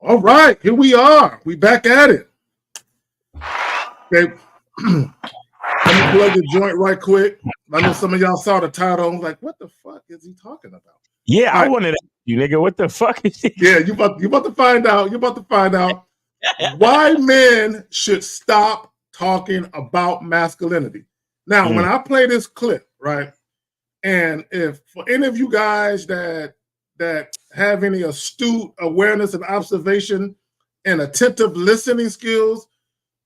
All right, here we are. We back at it. Okay. Let me plug the joint right quick. I know some of y'all saw the title. I'm like, what the fuck is he talking about? Yeah, I wanted to ask you, nigga. What the fuck is he? Yeah, you about to find out. You're about to find out why men should stop talking about masculinity. Now, when I play this clip, right, and if for any of you guys that have any astute awareness and observation and attentive listening skills,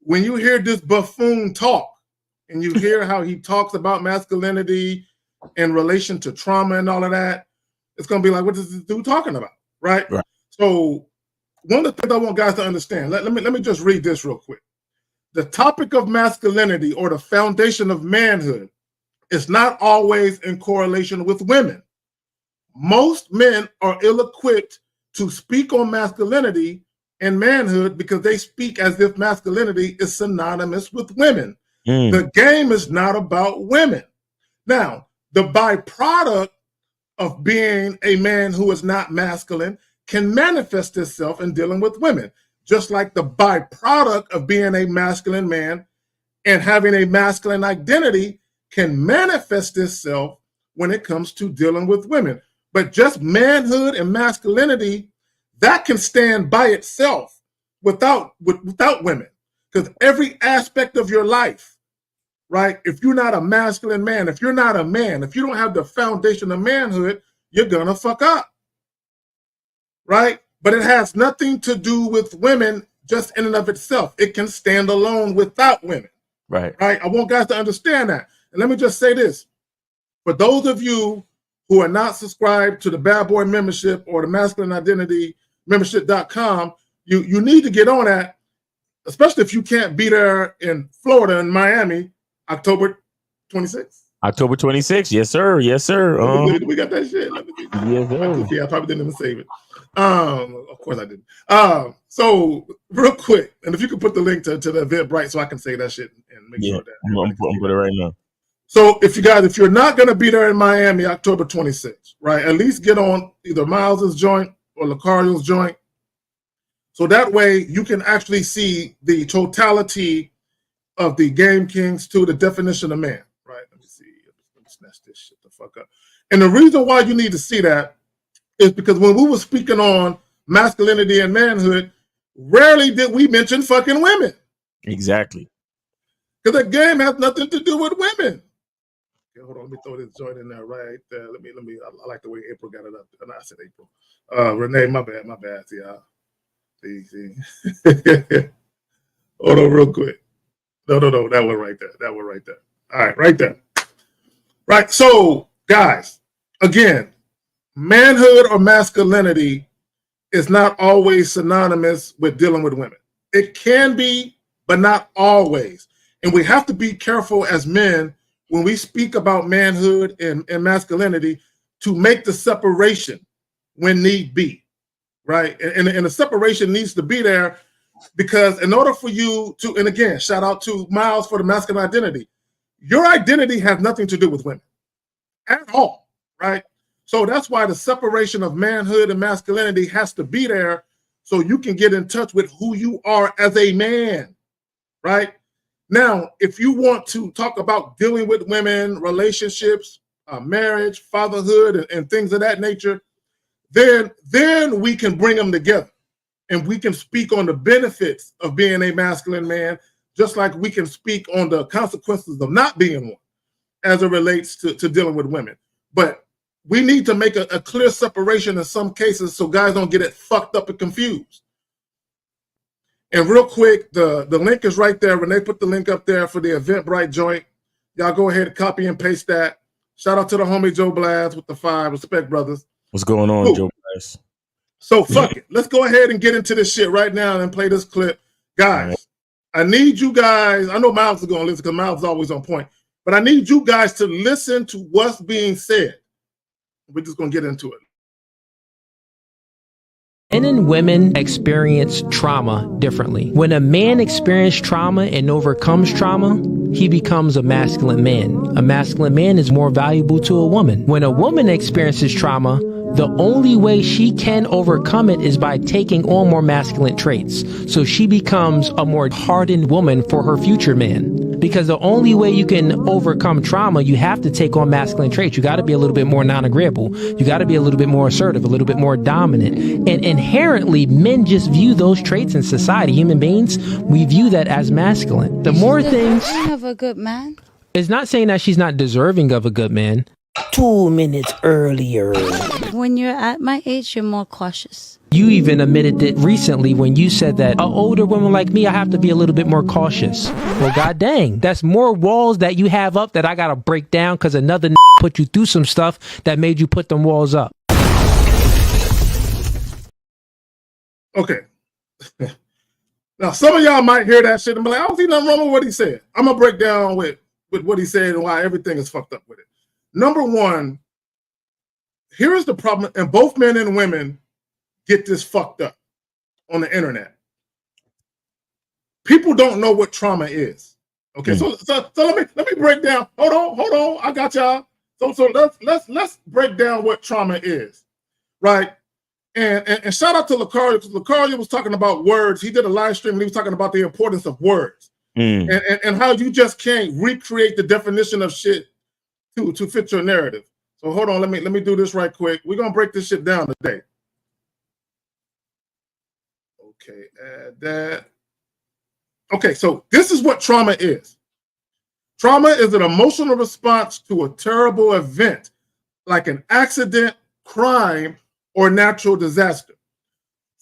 when you hear this buffoon talk and you hear how he talks about masculinity in relation to trauma and all of that, it's going to be like, what is this dude talking about, right? So one of the things I want guys to understand, let me just read this real quick. The topic of masculinity, or the foundation of manhood, is not always in correlation with women. Most men are ill-equipped to speak on masculinity and manhood because they speak as if masculinity is synonymous with women. The game is not about women. Now, the byproduct of being a man who is not masculine can manifest itself in dealing with women, just like the byproduct of being a masculine man and having a masculine identity can manifest itself when it comes to dealing with women. But just manhood and masculinity, that can stand by itself without women. Because every aspect of your life, right, if you're not a masculine man, if you're not a man, if you don't have the foundation of manhood, you're gonna fuck up, right? But it has nothing to do with women just in and of itself. It can stand alone without women, right? I want guys to understand that. And let me just say this. For those of you who are not subscribed to the Bad Boy membership or the Masculine Identity membership.com, you need to get on that, especially if you can't be there in Florida and Miami, October 26th. October 26th. Yes, sir. Yes, sir. We got that shit. Yes, sir. Yeah, I probably didn't even save it. Of course I didn't. So real quick, and if you could put the link to the Eventbrite so I can say that shit and make sure that I'm gonna put it right now. So if you're not going to be there in Miami, October 26th, right, at least get on either Miles's joint or Lucario's joint. So that way you can actually see the totality of the Game Kings to the definition of man, right? Let me see. Let me snatch this shit the fuck up. And the reason why you need to see that is because when we were speaking on masculinity and manhood, rarely did we mention fucking women. Exactly. Because the game has nothing to do with women. Hold on, let me throw this joint in there right there. Let me. I like the way April got it up. No, I said April. Renee, my bad. See. Hold on, real quick. No, that one right there. All right, right there. Right. So, guys, again, manhood or masculinity is not always synonymous with dealing with women. It can be, but not always. And we have to be careful as men when we speak about manhood and masculinity to make the separation when need be, right? And the separation needs to be there because in order for you to, and again, shout out to Miles for the masculine identity, your identity has nothing to do with women at all, right? So that's why the separation of manhood and masculinity has to be there so you can get in touch with who you are as a man, right? Now, if you want to talk about dealing with women, relationships, marriage, fatherhood, and things of that nature, then we can bring them together and we can speak on the benefits of being a masculine man, just like we can speak on the consequences of not being one as it relates to dealing with women. But we need to make a clear separation in some cases so guys don't get it fucked up and confused. And real quick, the link is right there. Renee put the link up there for the Eventbrite joint. Y'all go ahead and copy and paste that. Shout out to the homie Joe Blaz with the 5. Respect, brothers. What's going on, Joe Blaz? So fuck it. Let's go ahead and get into this shit right now and play this clip. Guys, I need you guys. I know Miles is going to listen because Miles is always on point. But I need you guys to listen to what's being said. We're just going to get into it. Men and women experience trauma differently. When a man experiences trauma and overcomes trauma, he becomes a masculine man. A masculine man is more valuable to a woman. When a woman experiences trauma, The only way she can overcome it is by taking on more masculine traits. So she becomes a more hardened woman for her future man. Because the only way you can overcome trauma, you have to take on masculine traits. You got to be a little bit more non-agreeable. You got to be a little bit more assertive, a little bit more dominant. And inherently, men just view those traits in society. Human beings, we view that as masculine. The more things... have a good man. It's not saying that she's not deserving of a good man. 2 minutes earlier. When you're at my age, you're more cautious. You even admitted it recently when you said that an older woman like me, I have to be a little bit more cautious. Well, god dang, that's more walls that you have up that I gotta break down because another put you through some stuff that made you put them walls up. Okay. Now, some of y'all might hear that shit and be like, I don't see nothing wrong with what he said. I'm going to break down with what he said and why everything is fucked up with it. Number one, here is the problem, and both men and women get this fucked up on the internet. People don't know what trauma is. Okay, so let me break down. Hold on, I got y'all. So let's break down what trauma is, right? And shout out to Lucario, because Lucario was talking about words. He did a live stream and he was talking about the importance of words and how you just can't recreate the definition of shit to fit your narrative. So hold on, let me do this right quick. We're gonna break this shit down today. Okay, add that. Okay, so this is what trauma is. Trauma is an emotional response to a terrible event, like an accident, crime, or natural disaster.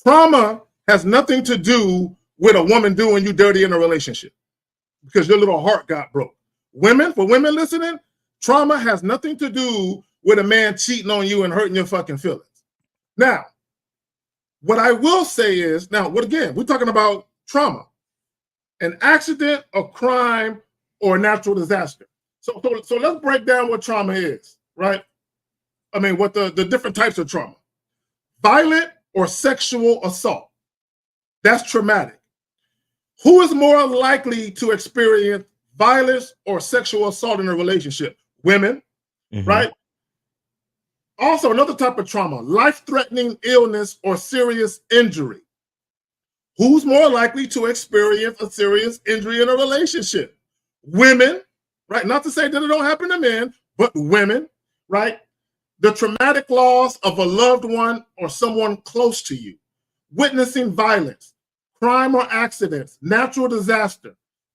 Trauma has nothing to do with a woman doing you dirty in a relationship because your little heart got broke. For women listening, trauma has nothing to do with a man cheating on you and hurting your fucking feelings. Now, what I will say is, we're talking about trauma, an accident, a crime, or a natural disaster. So let's break down what trauma is, right? I mean, what the different types of trauma. Violent or sexual assault. That's traumatic. Who is more likely to experience violence or sexual assault in a relationship? Women, right? Also, another type of trauma, life-threatening illness or serious injury. Who's more likely to experience a serious injury in a relationship? Women, right? Not to say that it don't happen to men, but women, right? The traumatic loss of a loved one or someone close to you, witnessing violence, crime or accidents, natural disaster,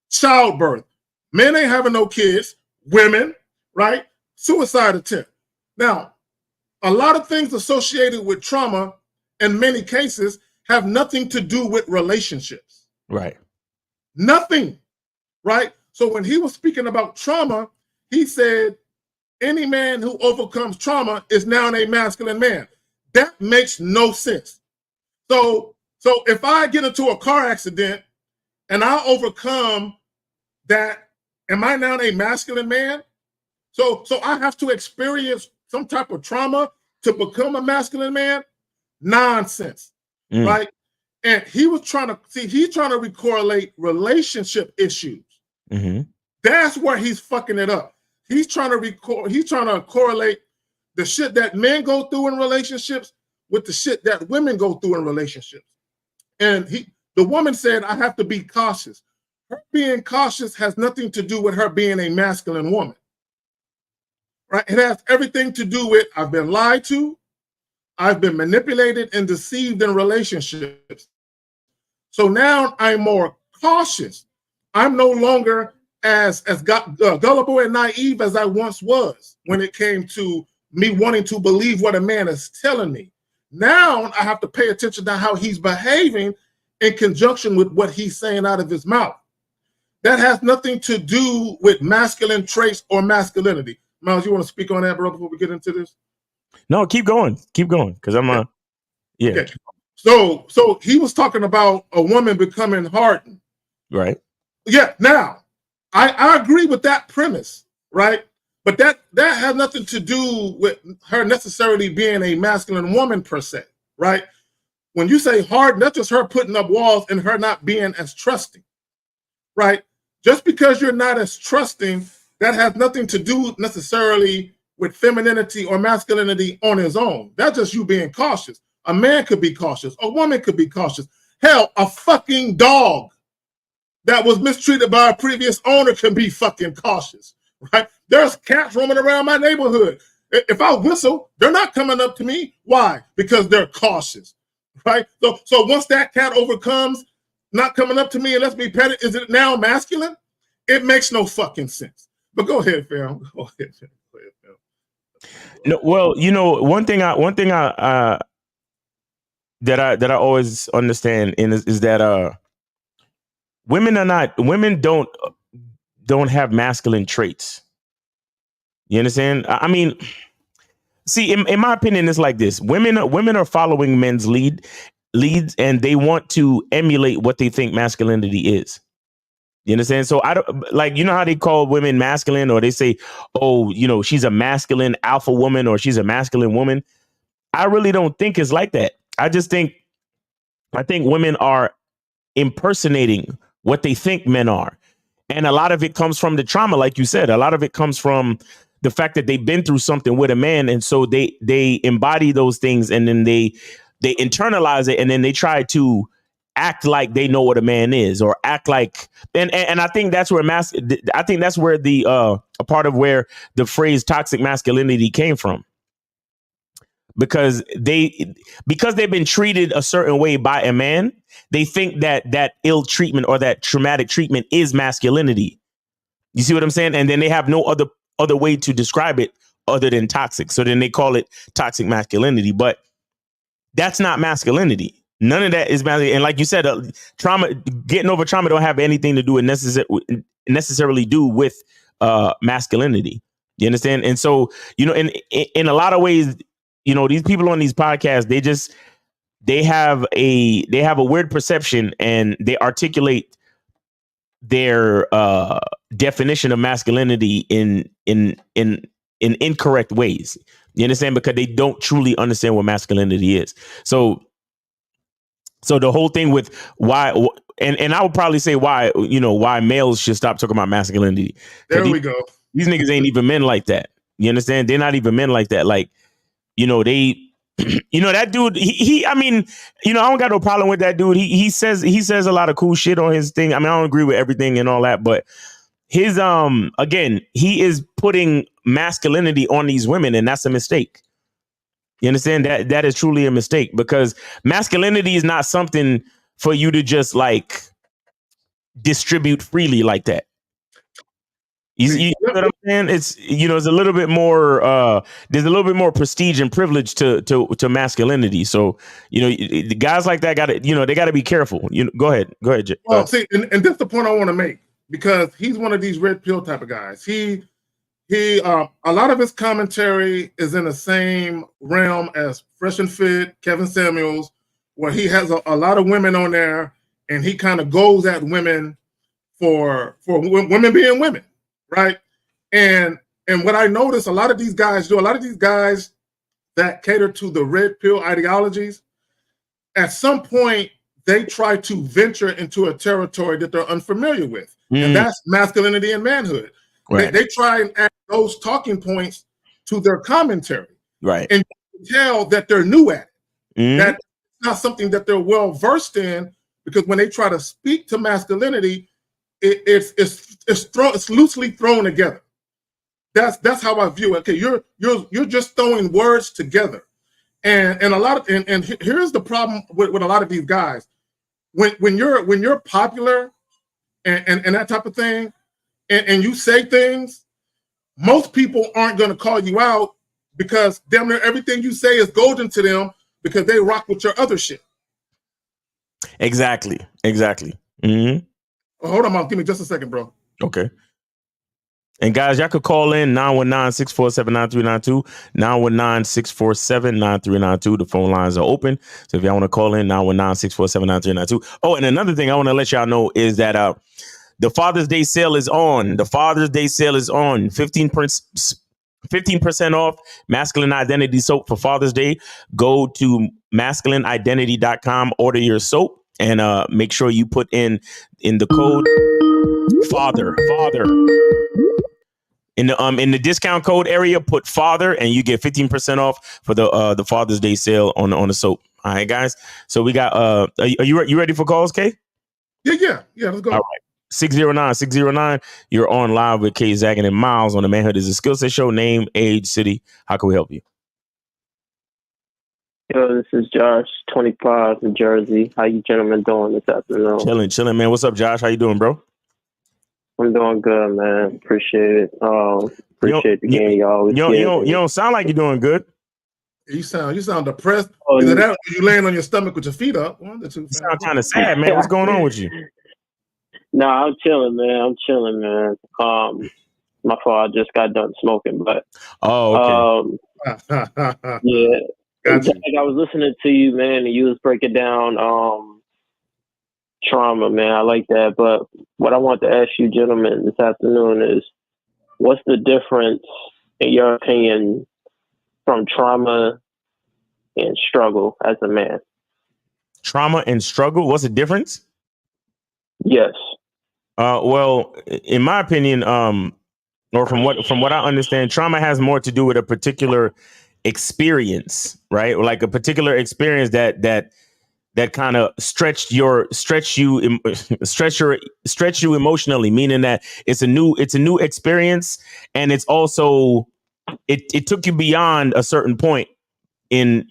childbirth. Men ain't having no kids. Women, right? Suicide attempt. Now, a lot of things associated with trauma, in many cases, have nothing to do with relationships. Right. Nothing, right? So when he was speaking about trauma, he said, any man who overcomes trauma is now a masculine man. That makes no sense. So if I get into a car accident and I overcome that, am I now a masculine man? So I have to experience some type of trauma to become a masculine man? Nonsense, right? And he's trying to recorrelate relationship issues. That's where he's fucking it up. He's trying to correlate the shit that men go through in relationships with the shit that women go through in relationships. And the woman said, I have to be cautious. Her being cautious has nothing to do with her being a masculine woman. Right? It has everything to do with, I've been lied to, I've been manipulated and deceived in relationships. So now I'm more cautious. I'm no longer as gullible and naive as I once was when it came to me wanting to believe what a man is telling me. Now I have to pay attention to how he's behaving in conjunction with what he's saying out of his mouth. That has nothing to do with masculine traits or masculinity. Miles, you want to speak on that, bro, before we get into this? No, keep going, because I'm yeah. Okay. So he was talking about a woman becoming hardened. Right. Yeah. Now, I agree with that premise, right? But that has nothing to do with her necessarily being a masculine woman per se, right? When you say hard, that's just her putting up walls and her not being as trusting, right? Just because you're not as trusting, that has nothing to do necessarily with femininity or masculinity on his own. That's just you being cautious. A man could be cautious. A woman could be cautious. Hell, a fucking dog that was mistreated by a previous owner can be fucking cautious, right? There's cats roaming around my neighborhood. If I whistle, they're not coming up to me. Why? Because they're cautious, right? So once that cat overcomes not coming up to me and lets me pet it, is it now masculine? It makes no fucking sense. But go ahead, fam. Go ahead, fam. No, well, one thing I that I always understand is that women don't have masculine traits. You understand? I mean, see, in my opinion, it's like this: women are following men's leads, and they want to emulate what they think masculinity is. You understand? So I don't like, how they call women masculine, or they say, oh, she's a masculine alpha woman, or she's a masculine woman. I really don't think it's like that. I think women are impersonating what they think men are. And a lot of it comes from the trauma, like you said. A lot of it comes from the fact that they've been through something with a man. And so they embody those things, and then they internalize it, and then they try to act like they know what a man is, or act like, and I think that's where I think that's where the a part of where the phrase toxic masculinity came from. Because they've been treated a certain way by a man, they think that ill treatment or that traumatic treatment is masculinity. You see what I'm saying? And then they have no other way to describe it other than toxic. So then they call it toxic masculinity. But that's not masculinity. None of that is masculinity. And like you said, trauma, getting over trauma don't have anything to do with necessarily do with masculinity. You understand? And so, in a lot of ways, these people on these podcasts, they have a weird perception, and they articulate their definition of masculinity in incorrect ways. You understand? Because they don't truly understand what masculinity is. So the whole thing with why, and I would probably say why males should stop talking about masculinity. There we go. These niggas ain't even men like that. You understand? They're not even men like that. Like, they, that dude, I mean, I don't got no problem with that dude. He says a lot of cool shit on his thing. I mean, I don't agree with everything and all that, but his, again, he is putting masculinity on these women, and that's a mistake. You understand? That is truly a mistake, because masculinity is not something for you to just like distribute freely like that. You know what I'm saying? It's, it's a little bit more, there's a little bit more prestige and privilege to masculinity. So, the guys like that gotta, they gotta be careful. Go ahead. Well, see, and that's the point I want to make, because he's one of these red pill type of guys. He a lot of his commentary is in the same realm as Fresh and Fit, Kevin Samuels, where he has a lot of women on there, and he kind of goes at women for women being women. Right. And what I notice a lot of these guys that cater to the red pill ideologies, at some point they try to venture into a territory that they're unfamiliar with. And that's masculinity and manhood. Right. They try and add those talking points to their commentary. Right. And you can tell that they're new at it. That's not something that they're well versed in, because when they try to speak to masculinity, it's loosely thrown together. That's how I view it. Okay, you're just throwing words together, and a lot of and here's the problem with a lot of these guys. When you're popular and that type of thing, and you say things, most people aren't going to call you out, because damn near everything you say is golden to them, because they rock with your other shit. Exactly. Hold on, Mom. Give me just a second, bro. Okay. And guys, y'all could call in 919-647-9392, 919-647-9392. The phone lines are open. So if y'all want to call in, 919-647-9392. Oh, and another thing I want to let y'all know is that the Father's Day sale is on. 15% off masculine identity soap for Father's Day. Go to masculineidentity.com, order your soap, and make sure you put in the code father In the discount code area, put father, and you get 15% off for the Father's Day sale on the soap. All right, guys. So we got are you ready for calls, Kay? Yeah. Let's go. All right. 609. You're on live with Kay Zaggin and Miles on the Manhood is a Skill Set Show. Name, age, city. How can we help you? Yo, this is Josh, 25, New Jersey. How you gentlemen doing this afternoon? Chilling, man. What's up, Josh? How you doing, bro? I'm doing good, man. Appreciate it. Appreciate the game, y'all. You don't sound like you're doing good. You sound depressed. Oh, Either that or you laying on your stomach with your feet up. One of the two. You sound kind of sad, man. What's going on with you? Nah, I'm chilling, man. My fault. I just got done smoking, but okay. Yeah. Gotcha. Like, I was listening to you, man, and you was breaking down trauma, man. I like that. But what I want to ask you, gentlemen, this afternoon is, what's the difference, in your opinion, from trauma and struggle as a man? Trauma and struggle? What's the difference? Yes. Well, in my opinion, or from what I understand, trauma has more to do with a particular experience, right? Or like a particular experience that kind of stretch you emotionally, meaning that it's a new experience, and it's also it took you beyond a certain point in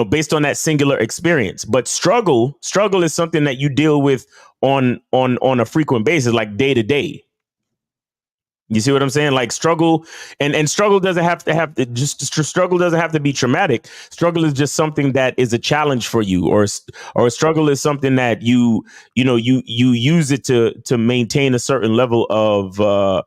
based on that singular experience. But struggle is something that you deal with on a frequent basis, like day to day. You see what I'm saying? Like struggle and struggle doesn't have to be traumatic. Struggle is just something that is a challenge for you, or struggle is something that you use it to maintain a certain level of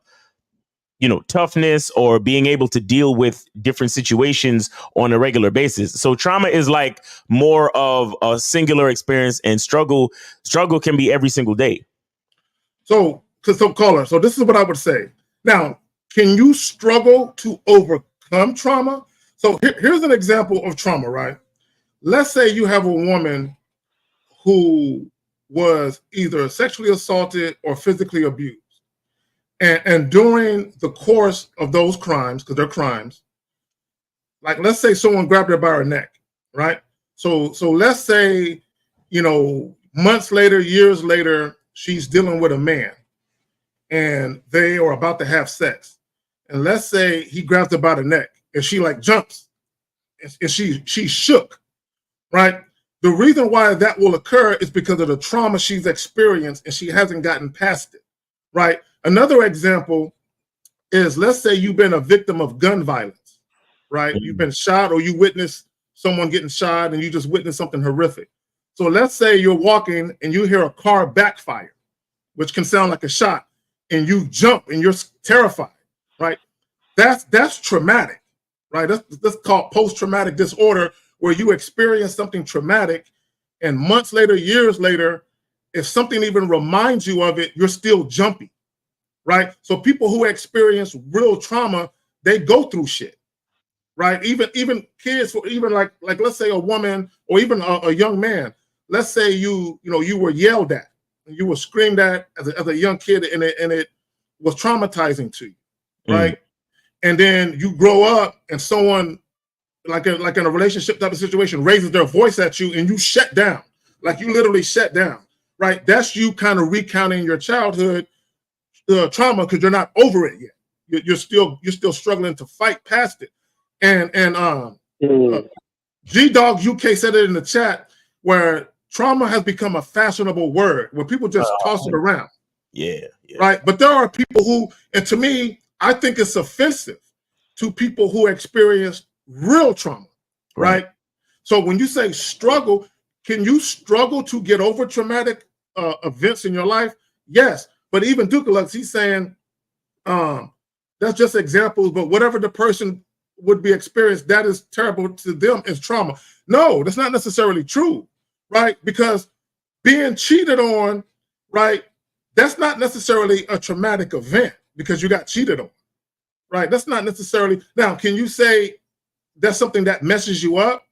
toughness, or being able to deal with different situations on a regular basis. So trauma is like more of a singular experience, and struggle can be every single day. So caller, so this is what I would say. Now, can you struggle to overcome trauma? So here's an example of trauma, right? Let's say you have a woman who was either sexually assaulted or physically abused. And during the course of those crimes, because they're crimes, like let's say someone grabbed her by her neck, right? So let's say, months later, years later, she's dealing with a man, and they are about to have sex. And let's say he grabs her by the neck, and she like jumps, and she's shook, right? The reason why that will occur is because of the trauma she's experienced, and she hasn't gotten past it, right? Another example is, let's say you've been a victim of gun violence, right? Mm-hmm. You've been shot, or you witnessed someone getting shot, and you just witnessed something horrific. So let's say you're walking and you hear a car backfire, which can sound like a shot, and you jump and you're terrified, right? That's traumatic, right? That's called post-traumatic disorder, where you experience something traumatic, and months later, years later, if something even reminds you of it, you're still jumpy, right? So people who experience real trauma, they go through shit, right? Even kids, even like let's say a woman, or even a young man. Let's say you were yelled at, you were screamed at as a young kid, and it was traumatizing to you, right? And then you grow up, and someone like in a relationship type of situation raises their voice at you, and you shut down, like you literally shut down, right? That's you kind of recounting your childhood trauma, because you're not over it yet. You're still struggling to fight past it. And G Dog UK said it in the chat, where trauma has become a fashionable word, where people just toss it around. Yeah. Right. But there are people who, and to me, I think it's offensive to people who experience real trauma. Right. So when you say struggle, can you struggle to get over traumatic events in your life? Yes. But even Dukalux, he's saying that's just examples, but whatever the person would be experienced, that is terrible to them, is trauma. No, that's not necessarily true. Right? Because being cheated on, right, that's not necessarily a traumatic event, because you got cheated on, right? That's not necessarily. Now, can you say that's something that messes you up,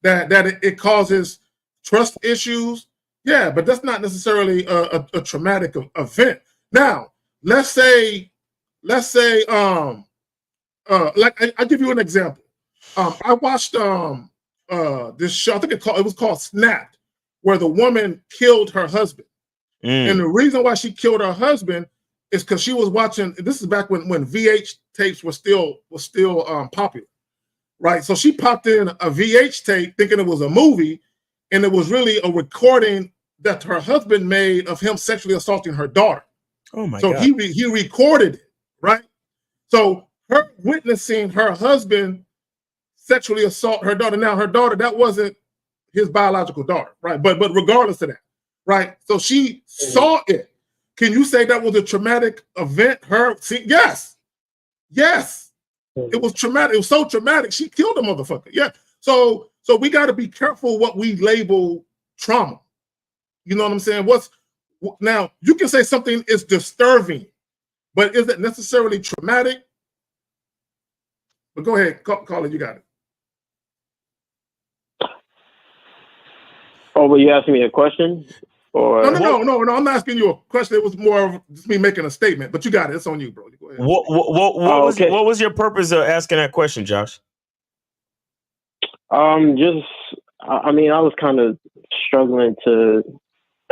that it causes trust issues? Yeah, but that's not necessarily a traumatic event. Now, let's say let's say, like I give you an example. I watched this show. I think it was called Snapped, where the woman killed her husband. And the reason why she killed her husband is because she was watching. This is back when VH tapes were still popular, right? So she popped in a VH tape thinking it was a movie, and it was really a recording that her husband made of him sexually assaulting her daughter. Oh my God! So he recorded it, right? So her witnessing her husband sexually assault her daughter. Now her daughter, that wasn't his biological daughter, right? But regardless of that, right? So she saw it. Can you say that was a traumatic event? Yes. It was traumatic. It was so traumatic. She killed a motherfucker. Yeah. So we got to be careful what we label trauma. You know what I'm saying? Now you can say something is disturbing, but is it necessarily traumatic? But go ahead, call it. You got it. Oh, were you asking me a question? Or No. I'm asking you a question. It was more of just me making a statement. But you got it. It's on you, bro. Go ahead. What was your purpose of asking that question, Josh? I was kind of struggling to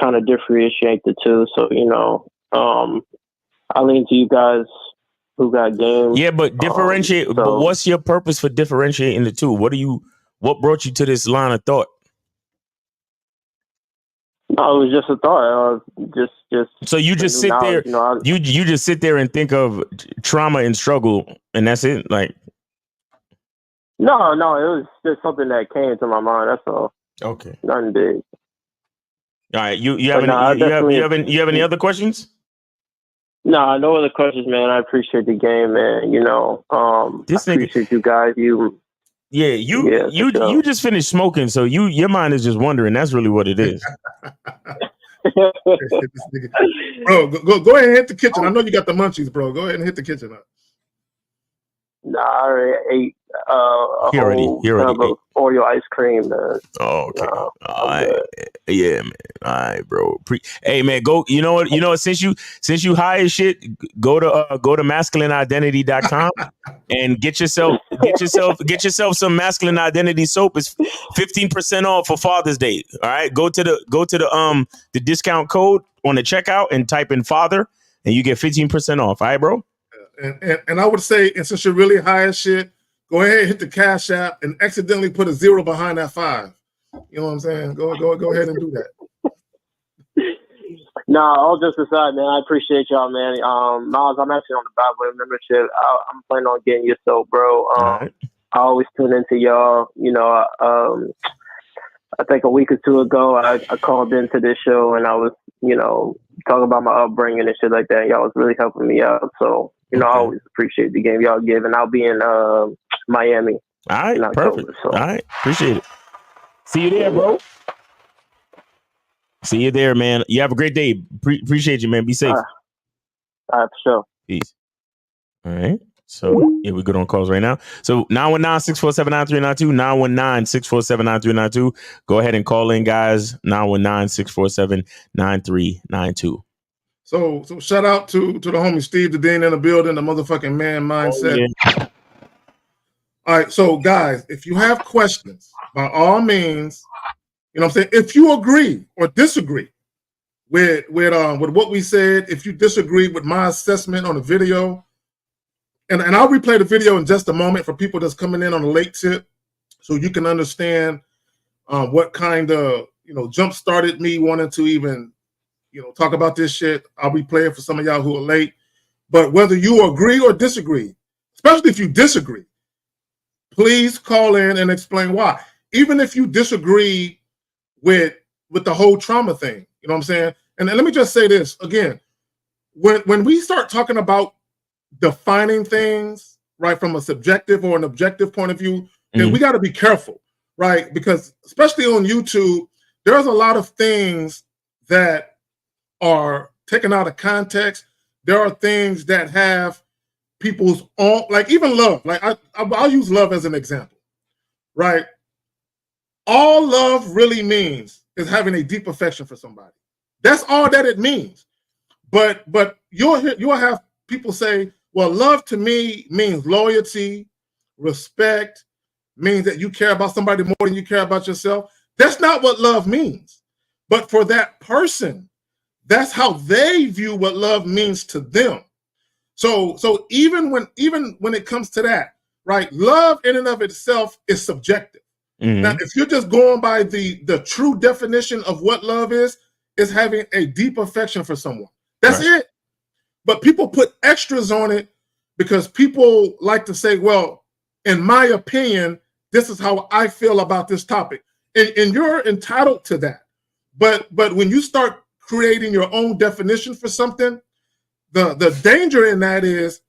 kind of differentiate the two. So, I lean to you guys who got game. Yeah, but differentiate. But what's your purpose for differentiating the two? What brought you to this line of thought? No, it was just a thought. Just. So you just sit there. You just sit there and think of trauma and struggle, and that's it. Like. No, it was just something that came to my mind. That's all. Okay. Nothing big. All right. You have any other questions? No, no other questions, man. I appreciate the game, man. I appreciate you guys. You just finished smoking, so your mind is just wondering. That's really what it is. Bro, go ahead and hit the kitchen. I know you got the munchies, bro. Go ahead and hit the kitchen up. Nah, I already ate He already ate. Oreo ice cream, man. Oh, okay. Yeah, man. All right, bro. Hey, man, go. You know what? Since you high as shit, go to masculineidentity.com and get yourself some masculine identity soap. It's 15% off for Father's Day. All right, go to the discount code on the checkout and type in father, and you get 15% off. All right, bro. And I would say, and since you're really high as shit, go ahead and hit the Cash App and accidentally put a 0 behind that 5. You know what I'm saying? Go ahead and do that. Nah, all just aside, man. I appreciate y'all, man. Miles, I'm actually on the Bible membership. I'm planning on getting your soap, bro. Right. I always tune into y'all. I think a week or two ago, I called into this show and I was, talking about my upbringing and shit like that. Y'all was really helping me out. So, I always appreciate the game y'all give. And I'll be in Miami. All right, in October, perfect. So. All right, appreciate it. See you there, bro. See you there, man. You have a great day. Appreciate you, man. Be safe. All right, for sure. Peace. All right. So, yeah, we're good on calls right now. So, 919-647-9392, 919-647-9392. Go ahead and call in, guys. 919-647-9392. So shout out to the homie Steve the Dean in the building, the motherfucking man mindset. Oh, yeah. All right, so guys, if you have questions, by all means, you know what I'm saying? If you agree or disagree with what we said, if you disagree with my assessment on the video, and I'll replay the video in just a moment for people that's coming in on a late tip, so you can understand what kind of jump started me wanting to even talk about this shit. I'll replay it for some of y'all who are late. But whether you agree or disagree, especially if you disagree, please call in and explain why. Even if you disagree with the whole trauma thing, you know what I'm saying? And let me just say this again. When we start talking about defining things, right, from a subjective or an objective point of view, then we got to be careful, right? Because especially on YouTube, there's a lot of things that are taken out of context. There are things that have people's own, like even love. Like I'll use love as an example, right? All love really means is having a deep affection for somebody. That's all that it means. But you'll have people say, well, love to me means loyalty, respect, means that you care about somebody more than you care about yourself. That's not what love means. But for that person, that's how they view what love means to them. So even when it comes to that, right? Love in and of itself is subjective. Now, if you're just going by the true definition of what love is having a deep affection for someone. That's it. But people put extras on it because people like to say, well, in my opinion, this is how I feel about this topic. And you're entitled to that. But when you start creating your own definition for something, the danger in that is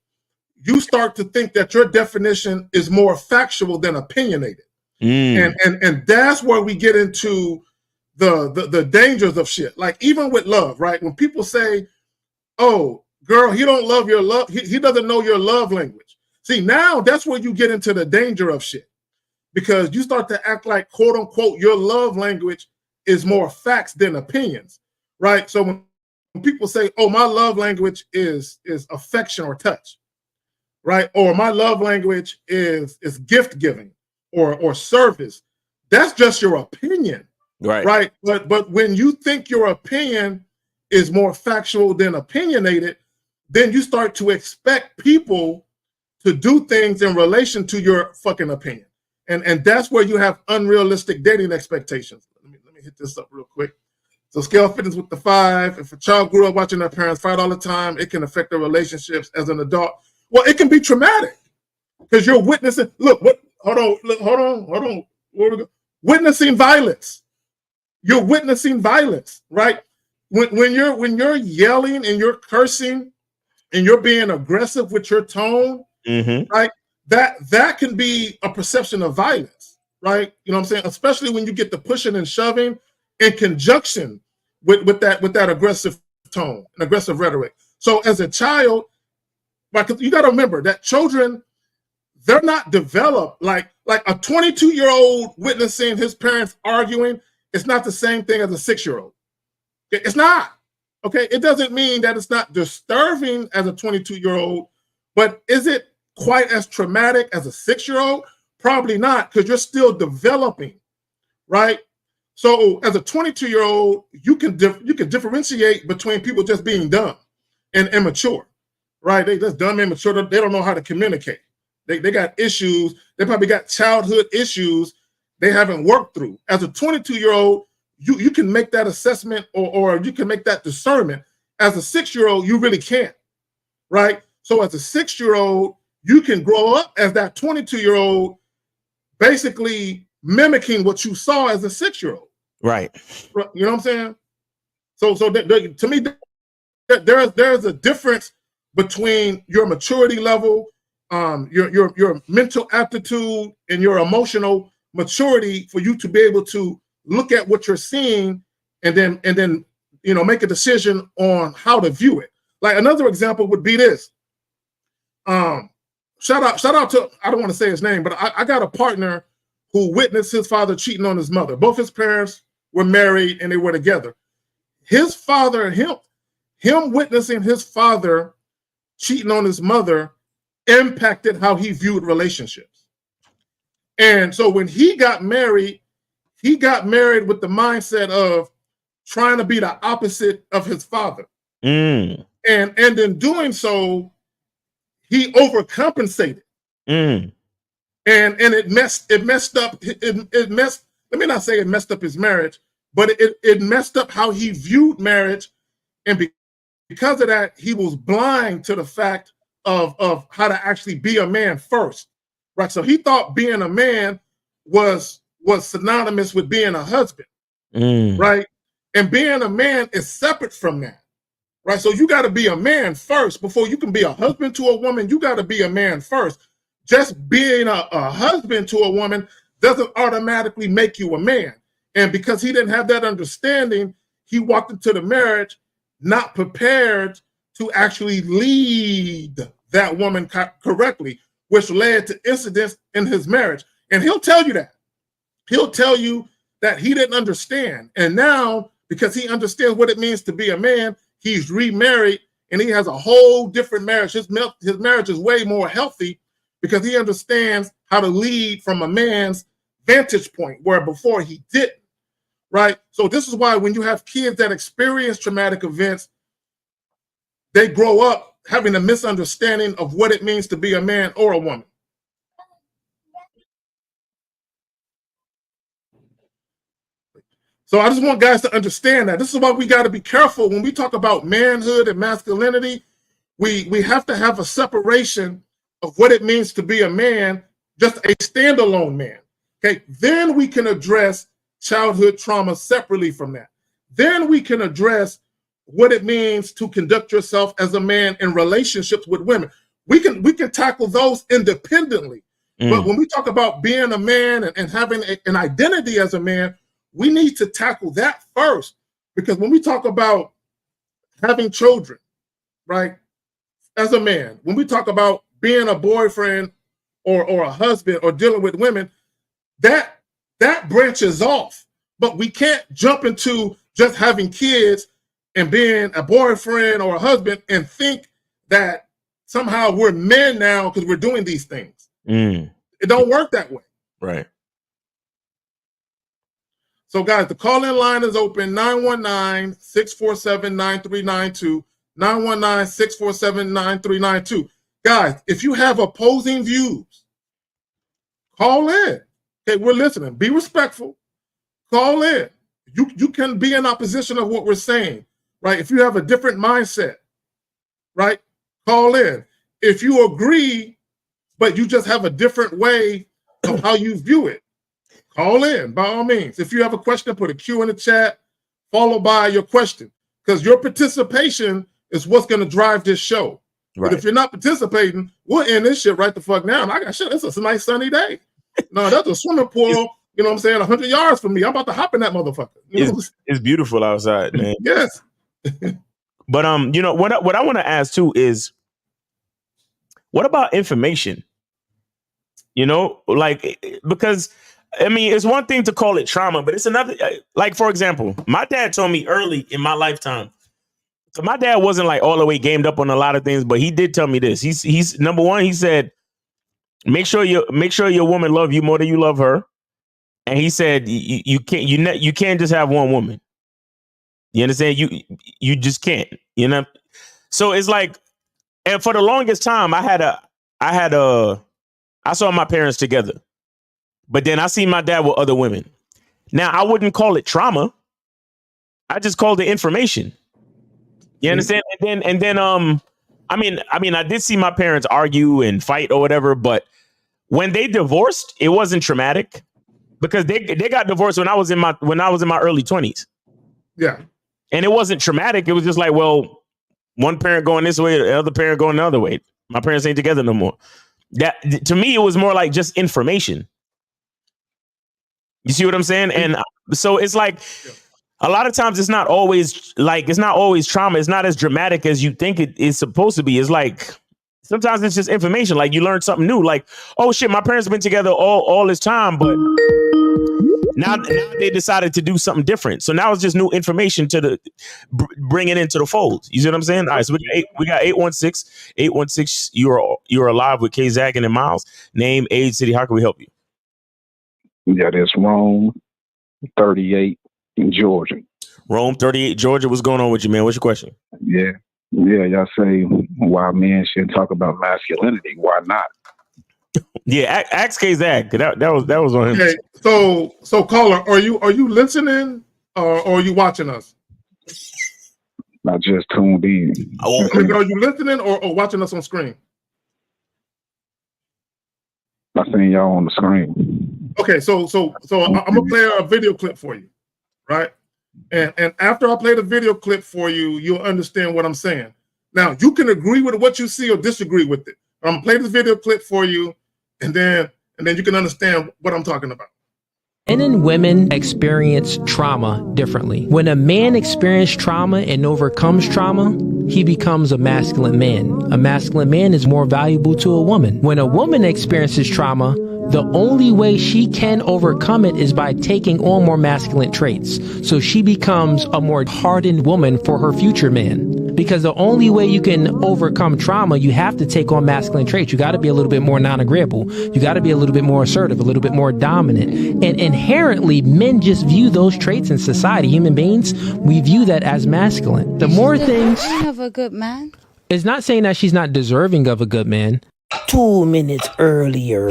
you start to think that your definition is more factual than opinionated. And that's where we get into the dangers of shit. Like even with love, right? When people say, oh, girl, he don't love your love. He doesn't know your love language. See, now that's where you get into the danger of shit. Because you start to act like, quote unquote, your love language is more facts than opinions, right? So when people say, oh, my love language is affection or touch, right? Or my love language is gift giving or service, that's just your opinion, right? But when you think your opinion is more factual than opinionated, then you start to expect people to do things in relation to your fucking opinion. And that's where you have unrealistic dating expectations. Let me hit this up real quick. So scale fitness with the 5. If a child grew up watching their parents fight all the time, it can affect their relationships as an adult. Well, it can be traumatic because you're witnessing. Hold on. Where we go? Witnessing violence. You're witnessing violence, right? When you're yelling and you're cursing and you're being aggressive with your tone, right? That can be a perception of violence, right? You know what I'm saying? Especially when you get the pushing and shoving in conjunction with that aggressive tone and aggressive rhetoric. So as a child, like you got to remember that children, they're not developed like a 22-year-old witnessing his parents arguing. It's not the same thing as a 6-year-old. It's not. Okay, it doesn't mean that it's not disturbing as a 22-year-old, but is it quite as traumatic as a 6-year-old? Probably not, because you're still developing, right? So as a 22-year-old, you can differentiate between people just being dumb and immature, right? They just dumb, immature. They don't know how to communicate. They got issues. They probably got childhood issues they haven't worked through. As a 22-year-old, you can make that assessment or you can make that discernment. As a 6-year-old, you really can't, right? So as a 6-year-old, you can grow up as that 22-year-old, basically mimicking what you saw as a 6-year-old. Right. You know what I'm saying? So to me, there's a difference between your maturity level, your mental aptitude, and your emotional maturity for you to be able to look at what you're seeing and then make a decision on how to view it. Like another example would be this. Shout out to, I don't want to say his name, but I got a partner who witnessed his father cheating on his mother. Both his parents were married and they were together. His father, him witnessing his father cheating on his mother impacted how he viewed relationships. And so when he got married with the mindset of trying to be the opposite of his father. And in doing so, he overcompensated. And it messed up. Let me not say it messed up his marriage, but it messed up how he viewed marriage. And because of that, he was blind to the fact of how to actually be a man first. Right. So he thought being a man was synonymous with being a husband. Right. And being a man is separate from that. Right. So you got to be a man first before you can be a husband to a woman. You got to be a man first. Just being a husband to a woman doesn't automatically make you a man. And because he didn't have that understanding, he walked into the marriage not prepared to actually lead that woman correctly, which led to incidents in his marriage. And he'll tell you that. He'll tell you that he didn't understand. And now, because he understands what it means to be a man, he's remarried and he has a whole different marriage. His marriage is way more healthy because he understands how to lead from a man's vantage point, where before he didn't, right? So this is why when you have kids that experience traumatic events, they grow up having a misunderstanding of what it means to be a man or a woman. So I just want guys to understand that. This is why we got to be careful when we talk about manhood and masculinity. We have to have a separation of what it means to be a man, just a standalone man. Okay, then we can address childhood trauma separately from that. Then we can address what it means to conduct yourself as a man in relationships with women. We can tackle those independently. But when we talk about being a man and having an identity as a man, we need to tackle that first. Because when we talk about having children, right, as a man, when we talk about being a boyfriend or a husband or dealing with women, that branches off. But we can't jump into just having kids and being a boyfriend or a husband and think that somehow we're men now because we're doing these things. It don't work that way. Right. So guys, the call-in line is open, 919-647-9392, 919-647-9392. Guys, if you have opposing views, call in. Okay, we're listening. Be respectful. Call in. You can be in opposition of what we're saying, right? If you have a different mindset, right? Call in. If you agree, but you just have a different way of how you view it, call in, by all means. If you have a question, put a Q in the chat, followed by your question, because your participation is what's going to drive this show. Right. But if you're not participating, we'll end this shit right the fuck now. And I got shit. It's a nice sunny day. No, that's a swimming pool. You know what I'm saying? 100 yards from me. I'm about to hop in that motherfucker. It's beautiful outside, man. Yes. But you know what I want to ask too is, what about information? You know, like, because I mean, it's one thing to call it trauma, but it's another. Like, for example, my dad told me early in my lifetime. So my dad wasn't like all the way gamed up on a lot of things, but he did tell me this. He's number one. He said, make sure your woman love you more than you love her. And he said, you can't just have one woman. You understand? You just can't, you know? So it's like, and for the longest time I saw my parents together, but then I see my dad with other women. Now I wouldn't call it trauma. I just called it information. You understand? And then I mean, I did see my parents argue and fight or whatever, but when they divorced, it wasn't traumatic because they got divorced when I was in my early 20s. Yeah. And it wasn't traumatic. It was just like, well, one parent going this way, the other parent going the other way. My parents ain't together no more. That, to me, it was more like just information. You see what I'm saying? And so it's like, a lot of times it's not always trauma. It's not as dramatic as you think it is supposed to be. It's like, sometimes it's just information. Like, you learn something new. Like, oh shit, my parents have been together all this time, but now they decided to do something different. So now it's just new information to bring it into the fold. You see what I'm saying? All right, so we got 816. You're alive with K Zaggin and Miles. Name, age, city. How can we help you? Yeah, that's Rome, 38 in Georgia. Rome, 38, Georgia. What's going on with you, man? What's your question? Yeah, y'all say why men shouldn't talk about masculinity. Why not? Yeah, ask K Zag. That was on him. Okay, so caller, are you listening or are you watching us? I just tuned in. Oh. Are you listening or watching us on screen? I seen y'all on the screen. Okay, so I'm gonna play a video clip for you, right? And after I play the video clip for you, you'll understand what I'm saying. Now, you can agree with what you see or disagree with it. I'm gonna play this video clip for you, and then you can understand what I'm talking about. Men and women experience trauma differently. When a man experiences trauma and overcomes trauma, he becomes a masculine man. A masculine man is more valuable to a woman. When a woman experiences trauma, the only way she can overcome it is by taking on more masculine traits. So she becomes a more hardened woman for her future man. Because the only way you can overcome trauma, you have to take on masculine traits. You got to be a little bit more non-agreeable. You got to be a little bit more assertive, a little bit more dominant. And inherently, men just view those traits in society. Human beings, we view that as masculine. The more things... Have a good man. It's not saying that she's not deserving of a good man. 2 minutes earlier.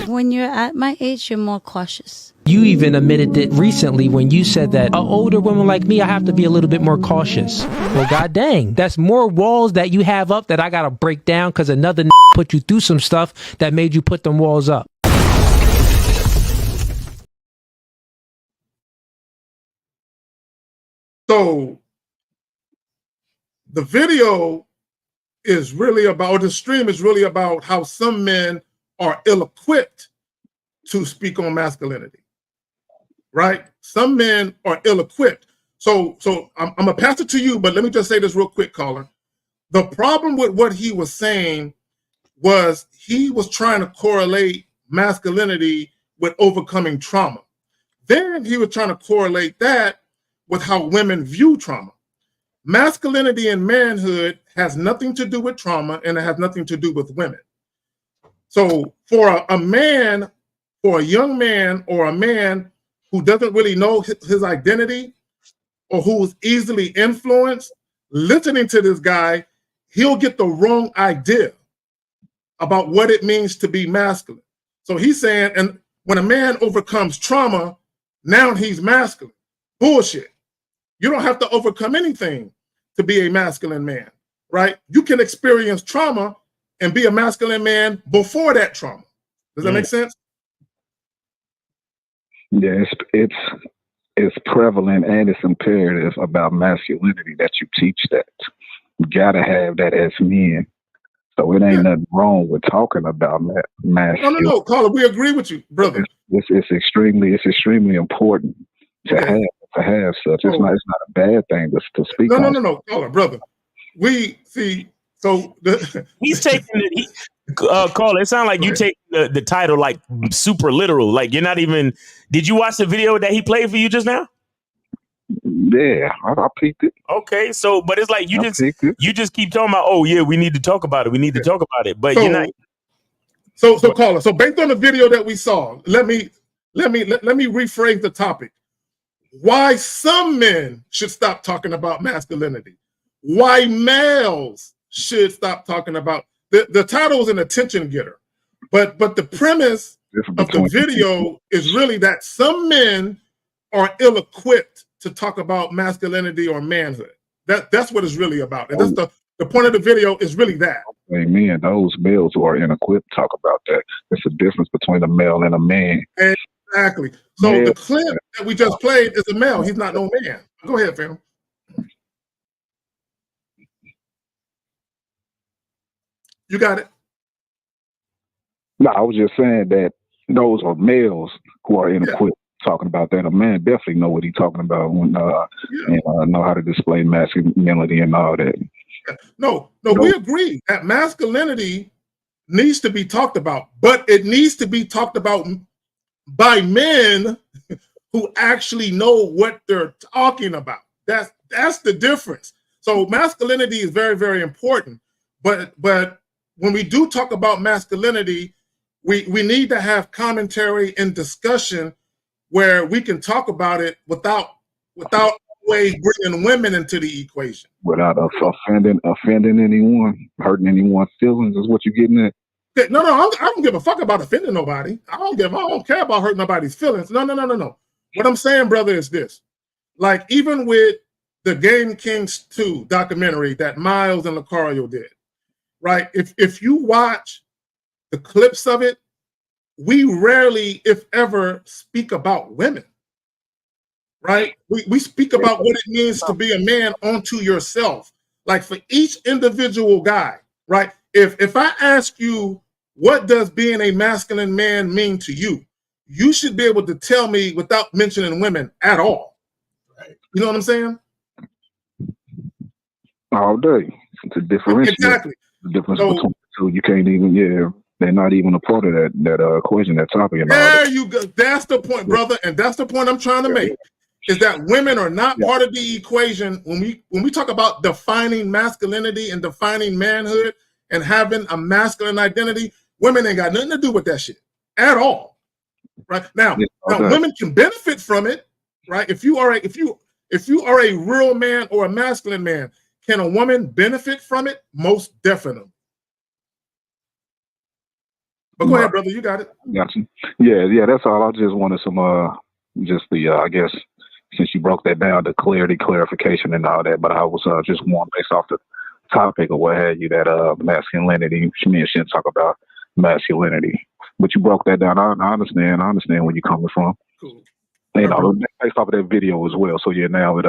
When you're at my age, you're more cautious. You even admitted it recently when you said that an older woman like me, I have to be a little bit more cautious. Well, god dang, that's more walls that you have up that I gotta break down because another put you through some stuff that made you put them walls up. So the video is really about, or the stream is really about how some men are ill-equipped to speak on masculinity, right? Some men are ill-equipped. So I'm gonna pass it to you, but let me just say this real quick, caller. The problem with what he was saying was he was trying to correlate masculinity with overcoming trauma. Then he was trying to correlate that with how women view trauma. Masculinity and manhood has nothing to do with trauma, and it has nothing to do with women. So for a man, for a young man or a man who doesn't really know his identity or who's easily influenced, listening to this guy, he'll get the wrong idea about what it means to be masculine. So he's saying, and when a man overcomes trauma, now he's masculine. Bullshit. You don't have to overcome anything to be a masculine man, right? You can experience trauma and be a masculine man before that trauma. Does that make sense? Yeah, it's prevalent and it's imperative about masculinity that you teach that. You gotta have that as men. So it ain't nothing wrong with talking about masculinity. No, caller, we agree with you, brother. It's extremely important to have such. It's not a bad thing to speak on. No, caller, brother. We see. So he's taking it. Caller, it sounds like you take the title like super literal. Like you're not even. Did you watch the video that he played for you just now? Yeah, I peeked it. Okay, so but it's like you just keep talking about, oh yeah, we need to talk about it. We need to talk about it, but you're not. So caller. So based on the video that we saw, let me rephrase the topic. Why some men should stop talking about masculinity? Why males should stop talking about the title is an attention getter, but the premise of the video is really that some men are ill-equipped to talk about masculinity or manhood. That's what it's really about. And that's the point of the video is really that. Amen. Those males who are ill-equipped talk about that. There's a difference between a male and a man. Exactly. So the clip that we just played is a male. He's not no man. Go ahead, fam. You got it. No, I was just saying that those are males who are ill-equipped talking about that. A man definitely know what he's talking about when and know how to display masculinity and all that. No, we agree that masculinity needs to be talked about, but it needs to be talked about by men who actually know what they're talking about. That's the difference. So masculinity is very, very important. But when we do talk about masculinity, we need to have commentary and discussion where we can talk about it without always bringing women into the equation. Without offending anyone, hurting anyone's feelings is what you're getting at. No, I don't give a fuck about offending nobody. I don't care about hurting nobody's feelings. No. What I'm saying, brother, is this. Like, even with the Game Kings 2 documentary that Miles and Lucario did, right? If you watch the clips of it, we rarely, if ever, speak about women, right? We speak about what it means to be a man unto yourself. Like, for each individual guy, right? If I ask you, what does being a masculine man mean to you? You should be able to tell me without mentioning women at all. Right? You know what I'm saying? All day. It's a differentiate. Exactly. The difference between the two. You can't even, they're not even a part of that equation, that topic. And there you go. That's the point, brother. And that's the point I'm trying to make. is that women are not part of the equation when we talk about defining masculinity and defining manhood and having a masculine identity. Women ain't got nothing to do with that shit at all. Right now, women can benefit from it. Right? If you are a real man or a masculine man, can a woman benefit from it? Most definitely. But go ahead, brother. You got it. Gotcha. Yeah. That's all. I just wanted some, just the, I guess, since you broke that down, the clarification and all that. But I was just one based off the topic or what have you, that masculinity. Men shouldn't talk about masculinity. But you broke that down. I understand. I understand where you're coming from. Cool. You know, based off of that video as well. So yeah, now it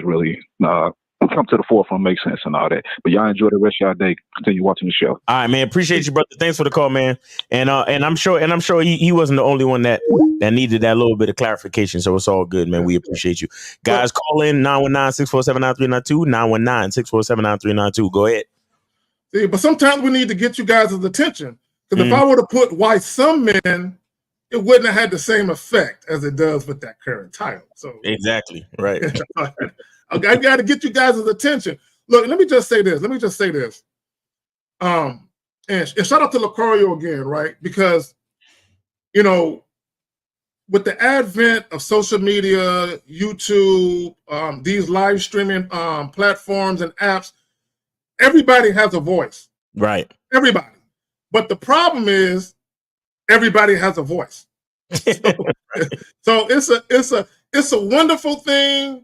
really come to the forefront, makes sense and all that. But y'all enjoy the rest of y'all day. Continue watching the show. All right, man. Appreciate you, brother. Thanks for the call, man. And I'm sure he wasn't the only one that needed that little bit of clarification. So it's all good, man. We appreciate you. Guys, call in 919-647-9392, 919-647-9392. Go ahead. See, but sometimes we need to get you guys' attention. Because if I were to put why some men, it wouldn't have had the same effect as it does with that current title. So exactly right. I got to get you guys' attention. Look, let me just say this. And shout out to Lucario again, right? Because, you know, with the advent of social media, YouTube, these live streaming platforms and apps, everybody has a voice. Right. Everybody. But the problem is everybody has a voice. So it's a wonderful thing.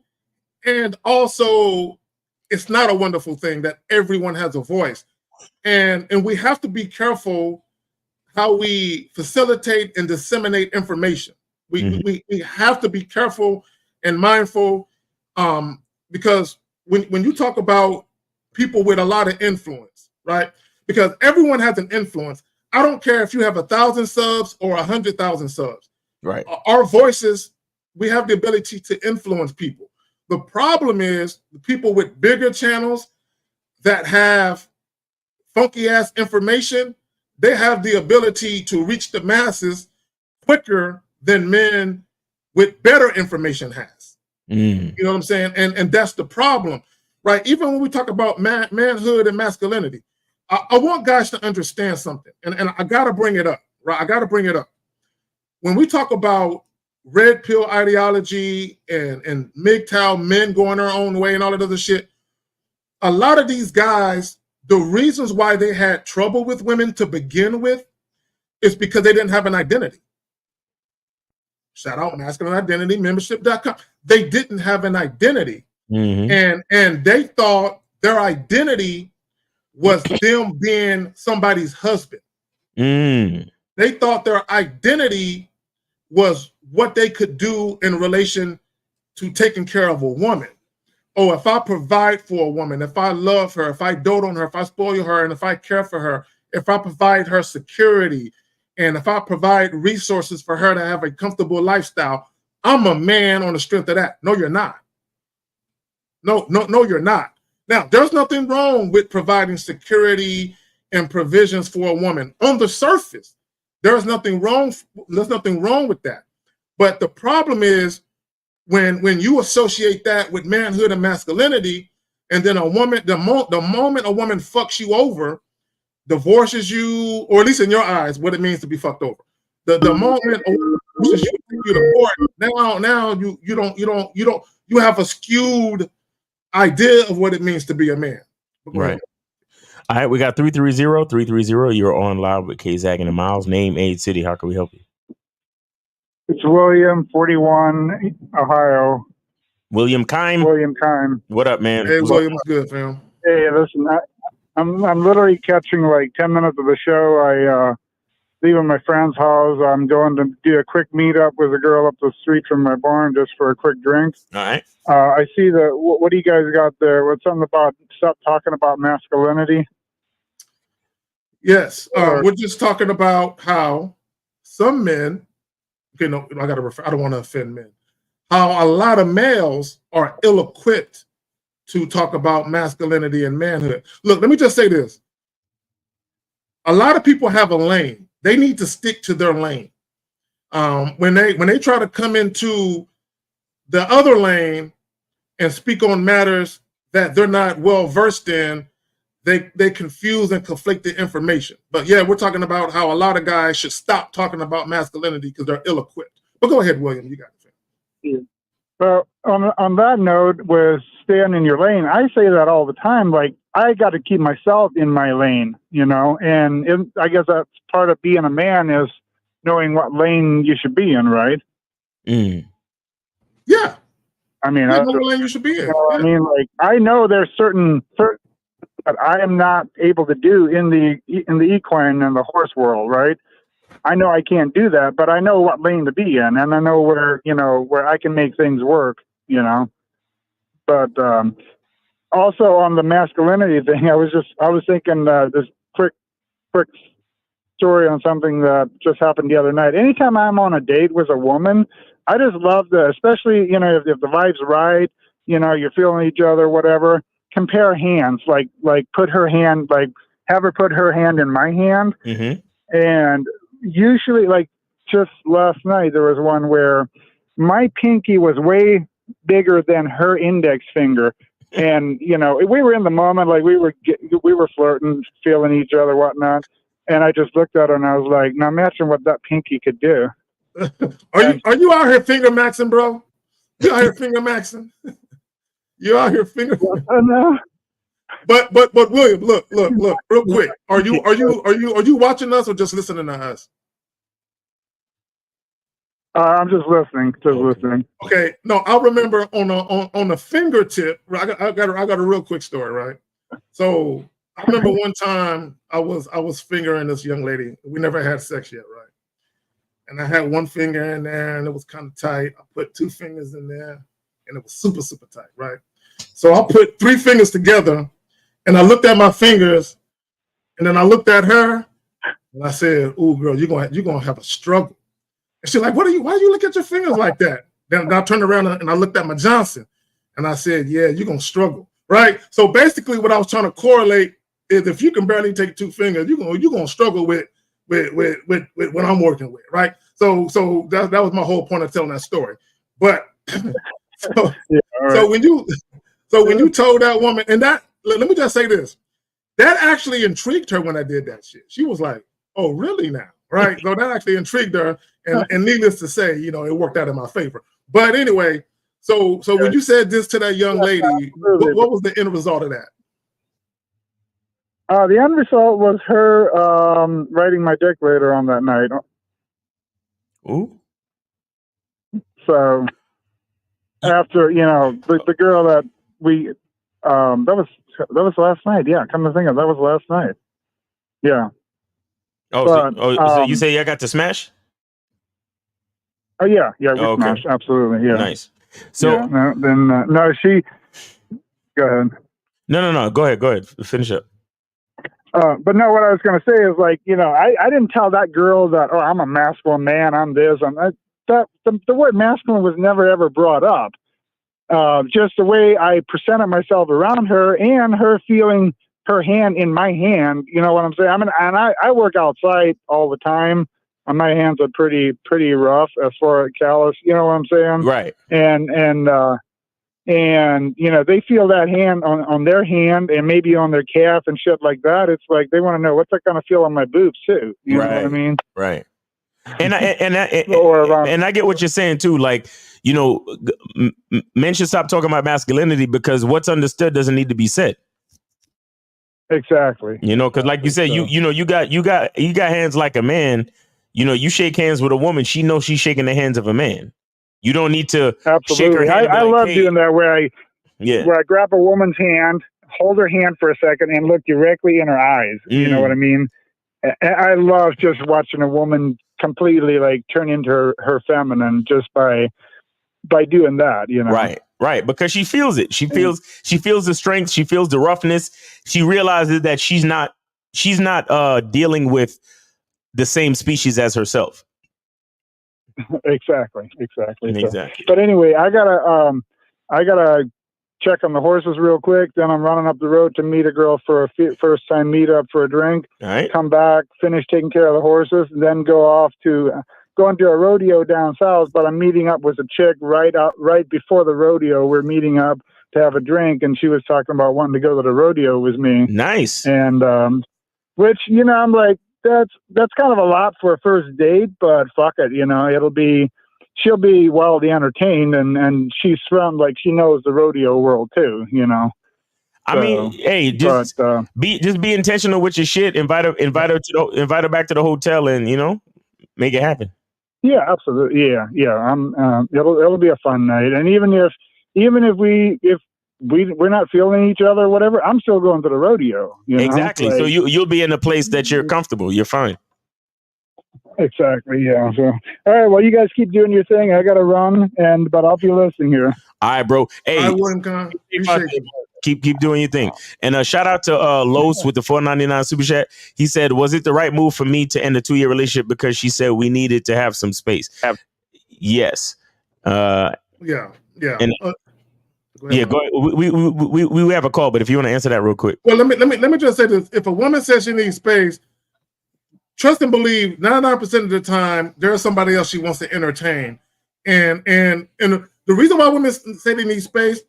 And also, it's not a wonderful thing that everyone has a voice. And we have to be careful how we facilitate and disseminate information. We have to be careful and mindful because when you talk about people with a lot of influence, right? Because everyone has an influence. I don't care if you have 1,000 subs or 100,000 subs. Right. Our voices, we have the ability to influence people. The problem is the people with bigger channels that have funky ass information, they have the ability to reach the masses quicker than men with better information has. You know what I'm saying? And that's the problem, right? Even when we talk about manhood and masculinity, I want guys to understand something, and I gotta bring it up, right? I gotta bring it up. When we talk about red pill ideology and MGTOW, men going their own way and all that other shit, a lot of these guys, the reasons why they had trouble with women to begin with is because they didn't have an identity. Shout out Masculine Identity Membership.com. They didn't have an identity. And they thought their identity was them being somebody's husband. They thought their identity was what they could do in relation to taking care of a woman. Oh, if I provide for a woman, if I love her, if I dote on her, if I spoil her, and if I care for her, if I provide her security, and if I provide resources for her to have a comfortable lifestyle, I'm a man on the strength of that. No, you're not. No, you're not. Now, there's nothing wrong with providing security and provisions for a woman. On the surface, there's nothing wrong with that. But the problem is when you associate that with manhood and masculinity, and then a woman, the moment a woman fucks you over, divorces you, or at least in your eyes, what it means to be fucked over. The moment a woman divorces you to court, now you have a skewed idea of what it means to be a man. Right. All right, we got 330-330. You're on live with K-Zag and Miles. Name, age, city. How can we help you? It's William, 41, Ohio. William Kime. William Kime. What up, man? Hey, William, what's good, fam? Hey, listen, I'm literally catching like 10 minutes of the show. I leaving my friend's house. I'm going to do a quick meetup with a girl up the street from my barn just for a quick drink. All right. I see what do you guys got there? What's something about stop talking about masculinity? Yes, we're just talking about how some men. Okay, no, I don't want to offend men. How a lot of males are ill-equipped to talk about masculinity and manhood. Look, let me just say this. A lot of people have a lane. They need to stick to their lane. When they try to come into the other lane and speak on matters that they're not well versed in, they confuse and conflict the information. But yeah, we're talking about how a lot of guys should stop talking about masculinity because they're ill-equipped. But go ahead, William, you got it. Yeah. Well, on that note, with staying in your lane, I say that all the time. Like, I got to keep myself in my lane, you know, and I guess that's part of being a man is knowing what lane you should be in, right? Yeah. I mean, know what lane you should be in. You know, I mean, like, I know there's certain that I am not able to do in the equine and the horse world, right? I know I can't do that, but I know what lane to be in, and I know where, you know, where I can make things work, you know. But also on the masculinity thing, I was thinking this quick story on something that just happened the other night. Anytime I'm on a date with a woman, I just love especially, you know, if the vibe's right, you know, you're feeling each other, whatever, compare hands, like put her hand, like have her put her hand in my hand. And usually, like just last night, there was one where my pinky was way bigger than her index finger. And, you know, we were in the moment, like we were flirting, feeling each other, whatnot. And I just looked at her and I was like, now imagine what that pinky could do. Are you out here finger maxing, bro? You out here finger maxing? You out here finger? No. But William, look, real quick. Are you watching us or just listening to us? I'm just listening. Listening. Okay. No, I remember on a fingertip. I got a real quick story, right? So I remember one time I was fingering this young lady. We never had sex yet, right? And I had one finger in there, and it was kind of tight. I put two fingers in there, and it was super, super tight, right? So I put three fingers together, and I looked at my fingers, and then I looked at her, and I said, "Ooh, girl, you're gonna have a struggle." And she's like, why do you look at your fingers like that? Then I turned around and I looked at my Johnson, and I said, "Yeah, you're gonna struggle." Right? So basically what I was trying to correlate is if you can barely take two fingers, you're gonna struggle with what I'm working with, right? So that was my whole point of telling that story. But so when you told that woman, and that, let me just say this, that actually intrigued her when I did that shit. She was like, "Oh, really now?" Right? So that actually intrigued her, and needless to say, you know, it worked out in my favor. But anyway, so when you said this to that young lady, what was the end result of that? The end result was her riding my dick later on that night. Ooh. So after, you know, the girl that we that was last night. Yeah, come to think of it, that was last night. Yeah. So you say I got to smash? Oh yeah, we smashed, absolutely. Yeah. Nice. So no, she. Go ahead. No. Go ahead. Finish up. But no, what I was going to say is, like, you know, I didn't tell that girl that, oh, I'm a masculine man, I'm this, the word masculine was never ever brought up. Just the way I presented myself around her and her feeling her hand in my hand, you know what I'm saying? I mean, and I work outside all the time, and my hands are pretty rough as far as callous, you know what I'm saying? Right. And you know, they feel that hand on their hand and maybe on their calf and shit like that. It's like they want to know what's that going to feel on my boobs too. You know what I mean? Right. And I get what you're saying too. Like, you know, men should stop talking about masculinity because what's understood doesn't need to be said. Exactly. You know, because like you said, you got hands like a man. You know, you shake hands with a woman, she knows she's shaking the hands of a man. You don't need to shake her hand. I love doing that where I grab a woman's hand, hold her hand for a second, and look directly in her eyes. You know what I mean? I love just watching a woman completely like turn into her feminine just by doing that. You know? Right. Because she feels it. She feels the strength. She feels the roughness. She realizes that she's not dealing with the same species as herself. Exactly. But anyway, I gotta check on the horses real quick. Then I'm running up the road to meet a girl for a first time meetup for a drink. All right. Come back, finish taking care of the horses, and then go off to going to a rodeo down south, but I'm meeting up with a chick right before the rodeo. We're meeting up to have a drink, and she was talking about wanting to go to the rodeo with me. Nice. And which, you know, I'm like, that's kind of a lot for a first date, but fuck it, you know, she'll be wildly entertained, and she's from, like, she knows the rodeo world too, you know. I mean, hey, just be intentional with your shit. Invite her back to the hotel, and, you know, make it happen. Yeah, absolutely. Yeah. It'll be a fun night, and even if we're not feeling each other or whatever, I'm still going to the rodeo. You know? Exactly. Like, so you'll be in a place that you're comfortable. You're fine. Exactly. Yeah. So, all right. Well, you guys keep doing your thing. I got to run, but I'll be listening here. All right, bro. Hey, keep doing your thing. And shout out to Los with the $4.99 super chat. He said, "Was it the right move for me to end a 2-year relationship because she said we needed to have some space?" Yes. Yeah. And, yeah, go ahead. We have a call, but if you want to answer that real quick. Well, let me just say this: if a woman says she needs space, trust and believe 99% of the time there's somebody else she wants to entertain, and the reason why women say they need space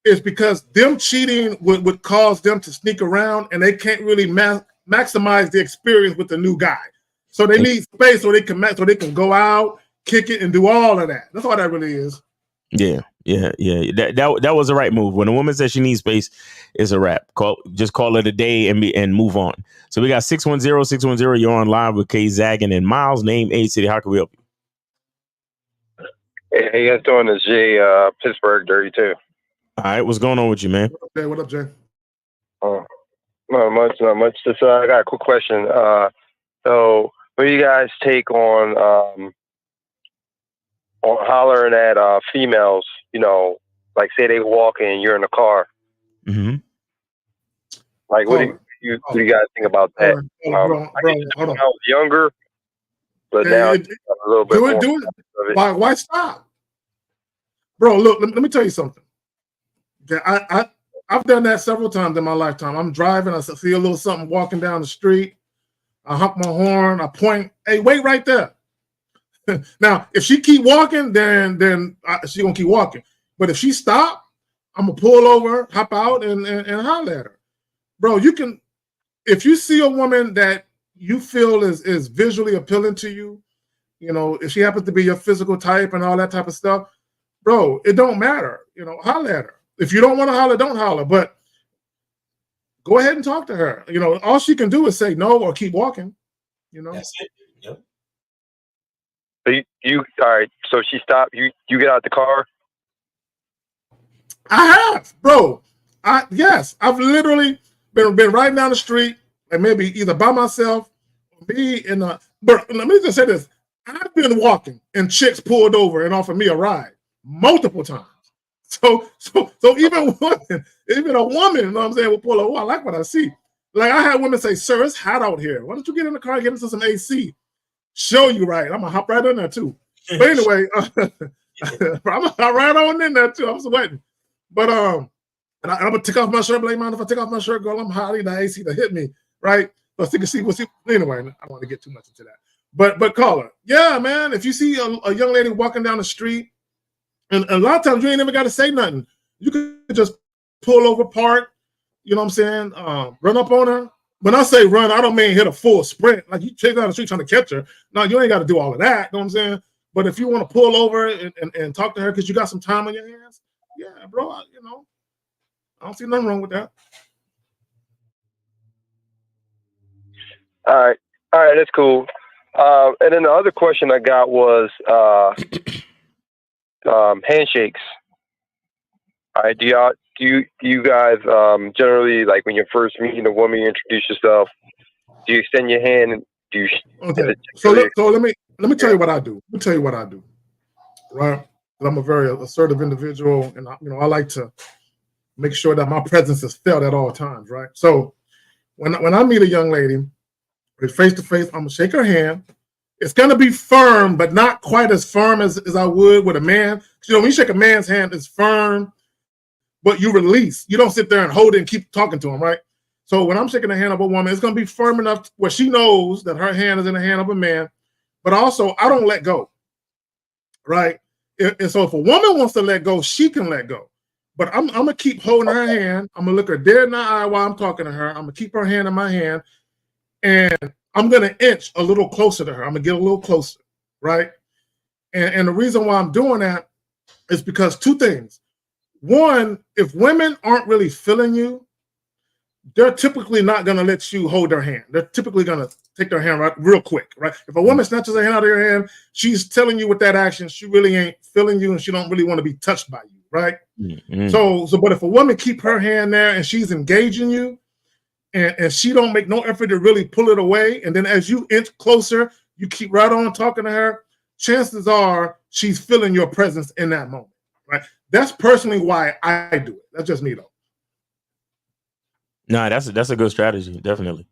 is because them cheating would cause them to sneak around, and they can't really maximize the experience with the new guy. So they need space so they can go out, kick it, and do all of that. That's all that really is. Yeah. That was the right move. When a woman says she needs space, it's a wrap. Just call it a day and move on. So we got 610-610. You're on live with K Zaggin and Miles. Name, age, city. How can we help you? Hey, how you guys doing? It's Jay, Pittsburgh, Dirty too. All right, what's going on with you, man? Hey, what up, Jay? Not much. Just I got a quick question. So, what do you guys take on hollering at females? You know, like say they walk in, you're in the car. Mm-hmm. Like, what do you guys think about that? Bro, I guess when I was younger, but now it's a little bit more. Do it. Why stop? Bro, look, let me tell you something. Okay, I've done that several times in my lifetime. I'm driving, I see a little something walking down the street. I honk my horn, I point, hey, wait right there. Now, if she keep walking, then she gonna keep walking. But if she stop, I'm gonna pull over, hop out, and holler at her. Bro, you can, if you see a woman that you feel is visually appealing to you, you know, if she happens to be your physical type and all that type of stuff, bro, it don't matter. You know, holler at her. If you don't want to holler, don't holler. But go ahead and talk to her. You know, all she can do is say no or keep walking. You know, that's it. Yep. So you all right? So she stopped. You get out the car. I have, bro. Yes, I've literally been riding down the street and maybe either by myself or me in a. But let me just say this: I've been walking and chicks pulled over and offered me a ride multiple times. So even a woman, you know what I'm saying, will pull over. Oh, I like what I see. Like I had women say, "Sir, it's hot out here. Why don't you get in the car and get into some AC? Show you right. I'm gonna hop right in there too." But anyway, I'm gonna hop right on in there too. I'm sweating. But and I'm gonna take off my shirt. Like, man, if I take off my shirt, girl, I'm hot. The AC to hit me, right? So you can see what's anyway. I don't want to get too much into that. But caller, yeah, man. If you see a young lady walking down the street, and a lot of times you ain't even got to say nothing. You can just pull over, park. You know what I'm saying? Run up on her. When I say run, I don't mean hit a full sprint. Like you chase down the street trying to catch her. No, you ain't got to do all of that. You know what I'm saying? But if you want to pull over and talk to her because you got some time on your hands, yeah, bro, I don't see nothing wrong with that. All right, that's cool. And then the other question I got was handshakes. All right, do you guys generally, like when you're first meeting a woman, you introduce yourself, do you extend your hand? And do you? Okay. So let me tell you what I do. Let me tell you what I do. Right. I'm a very assertive individual, and I like to make sure that my presence is felt at all times. Right. So when I meet a young lady, face to face, I'm gonna shake her hand. It's gonna be firm, but not quite as firm as I would with a man. You know, when you shake a man's hand, it's firm, but you release. You don't sit there and hold it and keep talking to him, right? So when I'm shaking the hand of a woman, it's gonna be firm enough where she knows that her hand is in the hand of a man, but also I don't let go, right? And so if a woman wants to let go, she can let go. But I'm gonna keep holding her hand. I'm gonna look her dead in the eye while I'm talking to her. I'm gonna keep her hand in my hand, and I'm gonna inch a little closer to her. I'm gonna get a little closer, right? And the reason why I'm doing that is because two things. One, if women aren't really feeling you, they're typically not going to let you hold their hand. They're typically going to take their hand right real quick, right? If a woman snatches her hand out of your hand, she's telling you with that action, she really ain't feeling you and she don't really want to be touched by you, right? Mm-hmm. But if a woman keep her hand there and she's engaging you and she don't make no effort to really pull it away, and then as you inch closer, you keep right on talking to her, chances are she's feeling your presence in that moment, right? That's personally why I do it. That's just me though. No, that's a good strategy, definitely.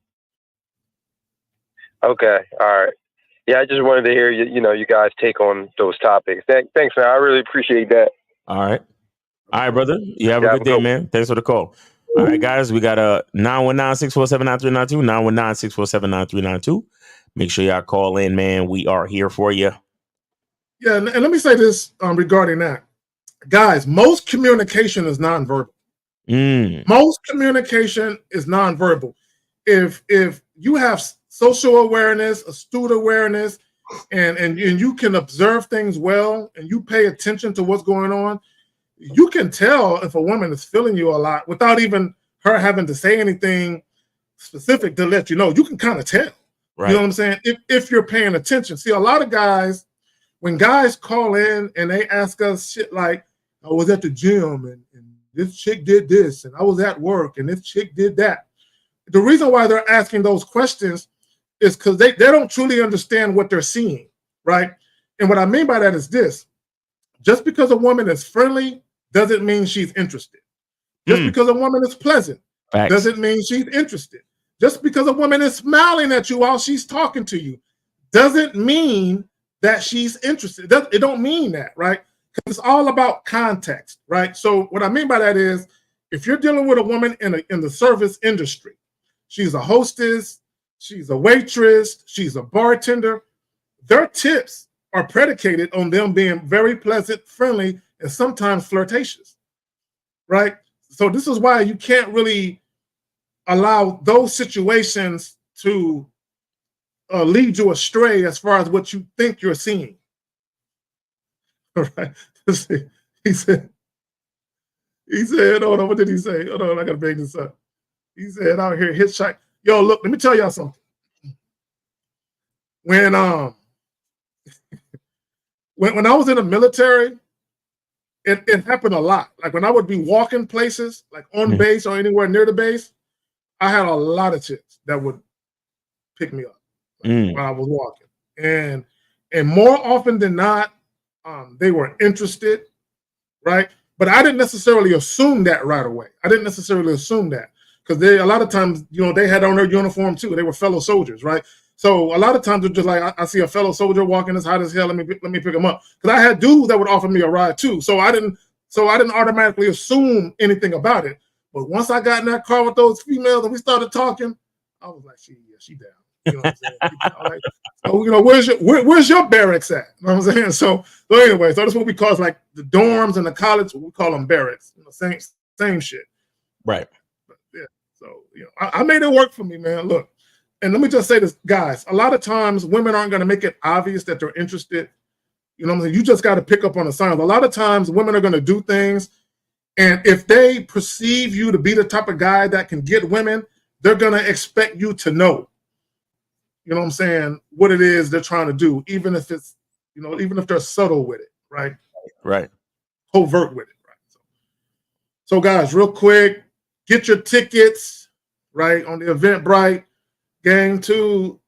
Okay, all right. Yeah, I just wanted to hear you guys take on those topics. Thanks, man. I really appreciate that. All right, brother. You have a good day, man. Thanks for the call. All right, guys, we got a 919-647-9392, 919-647-9392. Make sure y'all call in, man. We are here for you. Yeah, and let me say this regarding that. Guys, most communication is nonverbal. Most communication is nonverbal. If you have social awareness, astute awareness, and you can observe things well, and you pay attention to what's going on, you can tell if a woman is feeling you a lot without even her having to say anything specific to let you know. You can kind of tell. Right. You know what I'm saying? If you're paying attention. See, a lot of guys, when guys call in and they ask us shit like, I was at the gym and this chick did this, and I was at work and this chick did that. The reason why they're asking those questions is because they don't truly understand what they're seeing, right? And what I mean by that is this. Just because a woman is friendly doesn't mean she's interested. Just because a woman is pleasant doesn't mean she's interested. Just because a woman is smiling at you while she's talking to you doesn't mean that she's interested. It don't mean that, right? Because it's all about context, right? So what I mean by that is, if you're dealing with a woman in the service industry, she's a hostess, she's a waitress, she's a bartender, their tips are predicated on them being very pleasant, friendly, and sometimes flirtatious, right? So this is why you can't really allow those situations to lead you astray as far as what you think you're seeing. All right. He said, hold on, what did he say? Hold on, I gotta bring this up. He said out here, hitchhike. Yo, look, let me tell y'all something. When I was in the military, it happened a lot. Like when I would be walking places, like on base or anywhere near the base, I had a lot of chicks that would pick me up while I was walking. And more often than not, they were interested, right? But I didn't necessarily assume that right away. I didn't necessarily assume that because a lot of times, they had on their uniform too. They were fellow soldiers, right? So a lot of times they're just like, I see a fellow soldier walking as hot as hell. Let me pick him up, because I had dudes that would offer me a ride too. So I didn't automatically assume anything about it. But once I got in that car with those females and we started talking, I was like, she down. You know what I'm saying? So, where's your barracks at? You know what I'm saying? So anyway, so that's what we call like the dorms and the college. We call them barracks. Same shit. Right. But yeah. So I made it work for me, man. Look, and let me just say this, guys. A lot of times, women aren't going to make it obvious that they're interested. You know what I'm saying? You just got to pick up on the signs. A lot of times, women are going to do things, and if they perceive you to be the type of guy that can get women, they're going to expect you to know. You know what I'm saying? What it is they're trying to do, even if it's, even if they're subtle with it, right? Right. Covert with it, right? So guys, real quick, get your tickets, right, on the Eventbrite. Game 2,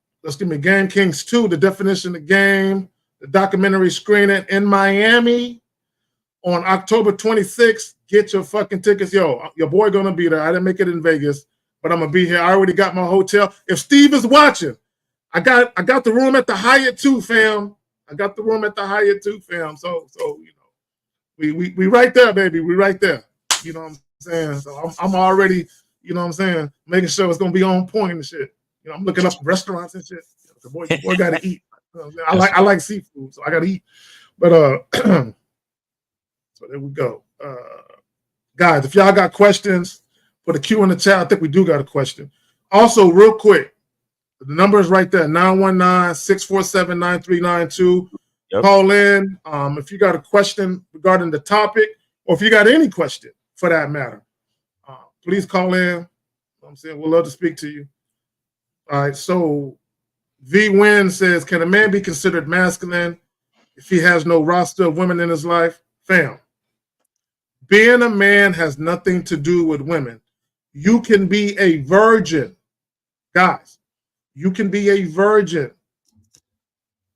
Game Kings 2, the definition of game, the documentary screening in Miami on October 26th. Get your fucking tickets. Yo, your boy gonna be there. I didn't make it in Vegas, but I'm gonna be here. I already got my hotel. If Steve is watching, I got the room at the Hyatt too, fam. I got the room at the Hyatt too, fam. So we right there, baby. We right there. You know what I'm saying? So I'm already, making sure it's gonna be on point and shit. I'm looking up restaurants and shit. The boy got to eat. I like seafood, so I gotta eat. But so there we go. Guys, if y'all got questions, put a Q in the chat. I think we do got a question. Also, real quick, the number is right there, 919-647-9392. Yep. Call in if you got a question regarding the topic, or if you got any question for that matter. Please call in. I'm saying we'd love to speak to you. All right, so V Win says, can a man be considered masculine if he has no roster of women in his life? Fam, being a man has nothing to do with women. You can be a virgin. Guys, you can be a virgin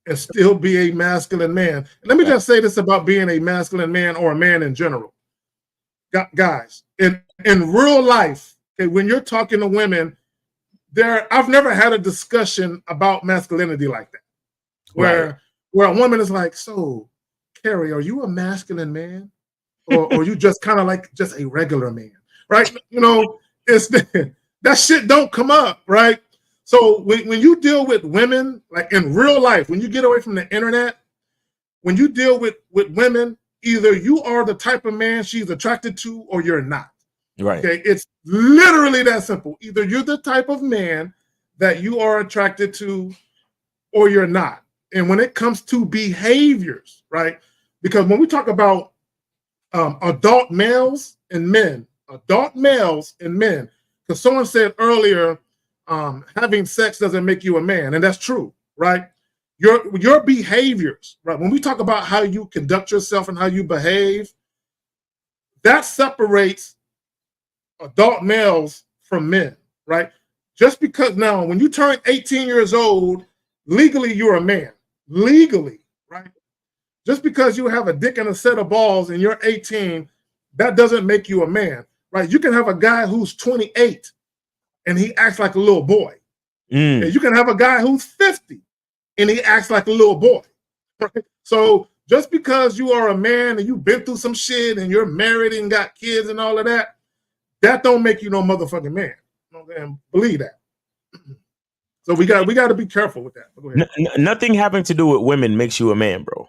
and still be a masculine man. And let me just say this about being a masculine man or a man in general. Guys, in real life, okay, when you're talking to women, I've never had a discussion about masculinity like that, where a woman is like, so, Carrie, are you a masculine man? Or you just kind of like just a regular man, right? You know, that shit don't come up, right? So when you deal with women, like in real life, when you get away from the internet, when you deal with women, either you are the type of man she's attracted to or you're not. Right. Okay, it's literally that simple. Either you're the type of man that you are attracted to or you're not. And when it comes to behaviors, right? Because when we talk about adult males and men, because someone said earlier, having sex doesn't make you a man, and that's true, right? Your behaviors, right? When we talk about how you conduct yourself and how you behave, that separates adult males from men, right? Just because now, when you turn 18 years old, legally you're a man. Legally, right? Just because you have a dick and a set of balls and you're 18, that doesn't make you a man, right? You can have a guy who's 28 and he acts like a little boy. And you can have a guy who's 50 and he acts like a little boy. Right? So just because you are a man and you've been through some shit and you're married and got kids and all of that, that don't make you no motherfucking man. And believe that. So we got to be careful with that. Go ahead. Nothing having to do with women makes you a man, bro.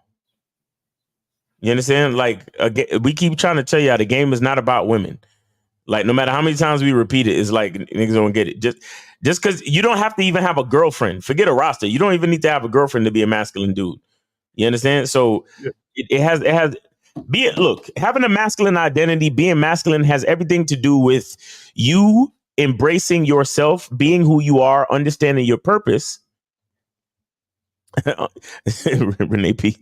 You understand? Like, we keep trying to tell you how the game is not about women. Like, no matter how many times we repeat it, it's like niggas don't get it. Just because you don't have to even have a girlfriend. Forget a roster. You don't even need to have a girlfriend to be a masculine dude. You understand? So yeah. it has look, having a masculine identity, being masculine has everything to do with you embracing yourself, being who you are, understanding your purpose. Renee P.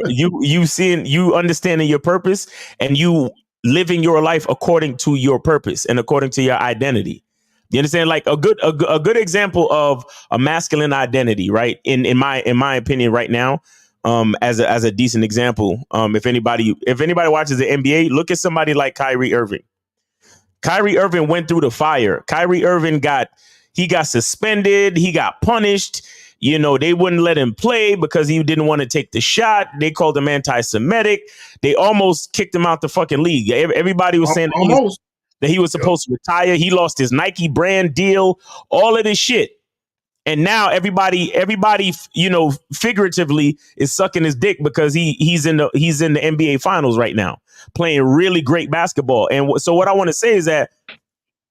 You understanding your purpose and you living your life according to your purpose and according to your identity. You understand? Like a good example of a masculine identity, right? In my opinion, right now, as a decent example, if anybody watches the NBA, look at somebody like Kyrie Irving. Kyrie Irving went through the fire. Kyrie Irving got suspended. He got punished. You know, they wouldn't let him play because he didn't want to take the shot. They called him anti-Semitic. They almost kicked him out the fucking league. Everybody was saying that he was supposed to retire. He lost his Nike brand deal, all of this shit. And now everybody, you know, figuratively is sucking his dick because he's in the NBA finals right now, playing really great basketball. And so what I want to say is that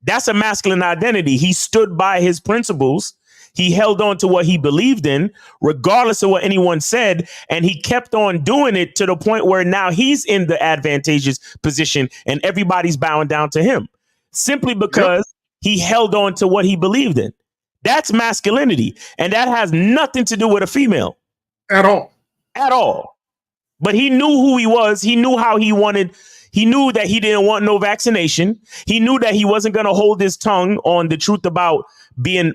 that's a masculine identity. He stood by his principles. He held on to what he believed in, regardless of what anyone said. And he kept on doing it to the point where now he's in the advantageous position and everybody's bowing down to him simply because he held on to what he believed in. That's masculinity. And that has nothing to do with a female. At all. At all. But he knew who he was. He knew how he wanted. He knew that he didn't want no vaccination. He knew that he wasn't going to hold his tongue on the truth about being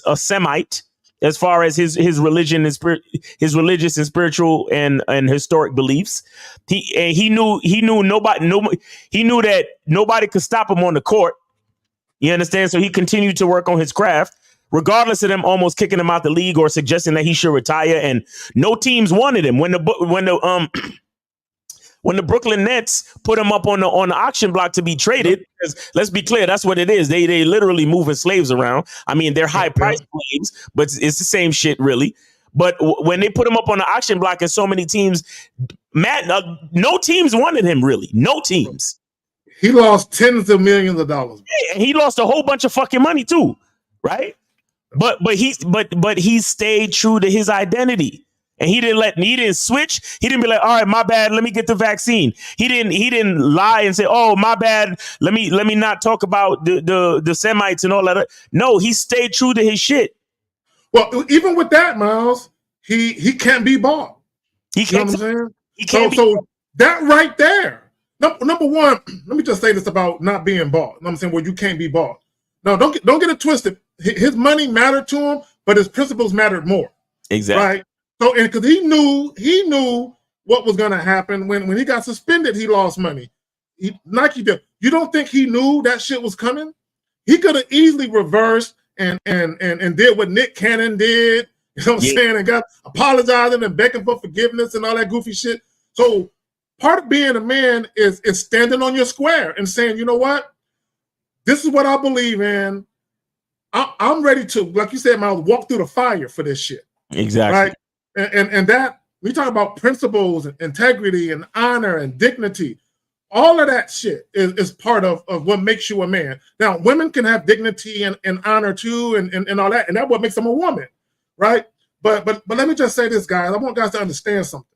a Semite as far as his religion and his religious and spiritual and historic beliefs. He knew that nobody could stop him on the court. You understand? So he continued to work on his craft, regardless of them almost kicking him out the league or suggesting that he should retire. And no teams wanted him when the Brooklyn Nets put him up on the auction block to be traded. Because let's be clear, that's what it is. They literally moving slaves around. I mean, they're high priced slaves, but it's the same shit, really. But when they put him up on the auction block in so many teams, no teams wanted him, really. No teams. He lost tens of millions of dollars. And he lost a whole bunch of fucking money too, right? But he stayed true to his identity. And he didn't switch. He didn't be like, all right, my bad, let me get the vaccine. He didn't lie and say, oh, my bad, let me not talk about the Semites and all that. No, he stayed true to his shit. Well, even with that, Miles, he can't be bought. He can't. You know what I'm saying? He can't so that right there. Number one, let me just say this about not being bought. You know what I'm saying? Well, you can't be bought. No, don't get it twisted. His money mattered to him, but his principles mattered more. Exactly. Right. So, and because he knew what was going to happen when he got suspended, he lost money. Nike did. You don't think he knew that shit was coming? He could have easily reversed and did what Nick Cannon did. You know what I'm saying? And got apologizing and begging for forgiveness and all that goofy shit. So part of being a man is standing on your square and saying, you know what? This is what I believe in. I'm ready to, like you said, Miles, walk through the fire for this shit. Exactly. Right. And that we talk about principles and integrity and honor and dignity. All of that shit is part of what makes you a man. Now, women can have dignity and honor too, and all that, and that's what makes them a woman, right? But let me just say this, guys. I want guys to understand something.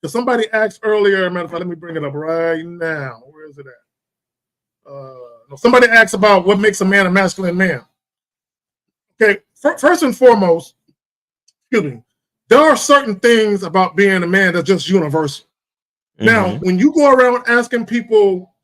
Because somebody asked earlier, matter of fact, let me bring it up right now. Where is it at? No, somebody asked about what makes a man a masculine man. Okay, first and foremost, excuse me, there are certain things about being a man that's just universal. Mm-hmm. Now, when you go around asking people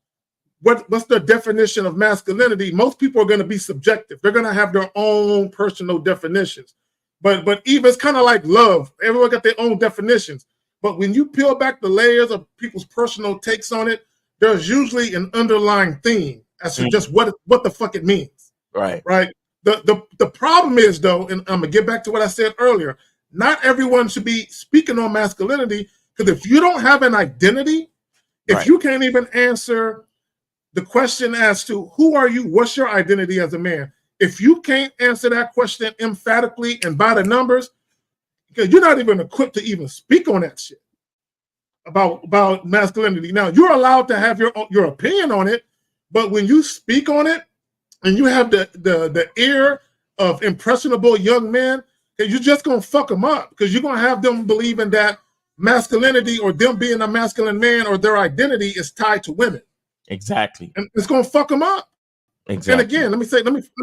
what's the definition of masculinity, most people are going to be subjective. They're going to have their own personal definitions. But even it's kind of like love. Everyone got their own definitions. But when you peel back the layers of people's personal takes on it, there's usually an underlying theme as to just what the fuck it means. Right. Right. The problem is, though, and I'm gonna get back to what I said earlier, not everyone should be speaking on masculinity, because if you don't have an identity, if you can't even answer the question as to who are you, what's your identity as a man, if you can't answer that question emphatically and by the numbers, because you're not even equipped to even speak on that shit about masculinity. Now, you're allowed to have your opinion on it, but when you speak on it and you have the ear of impressionable young men, you're just going to fuck them up, because you're going to have them believing that masculinity or them being a masculine man or their identity is tied to women. Exactly. And it's going to fuck them up. Exactly. And again, let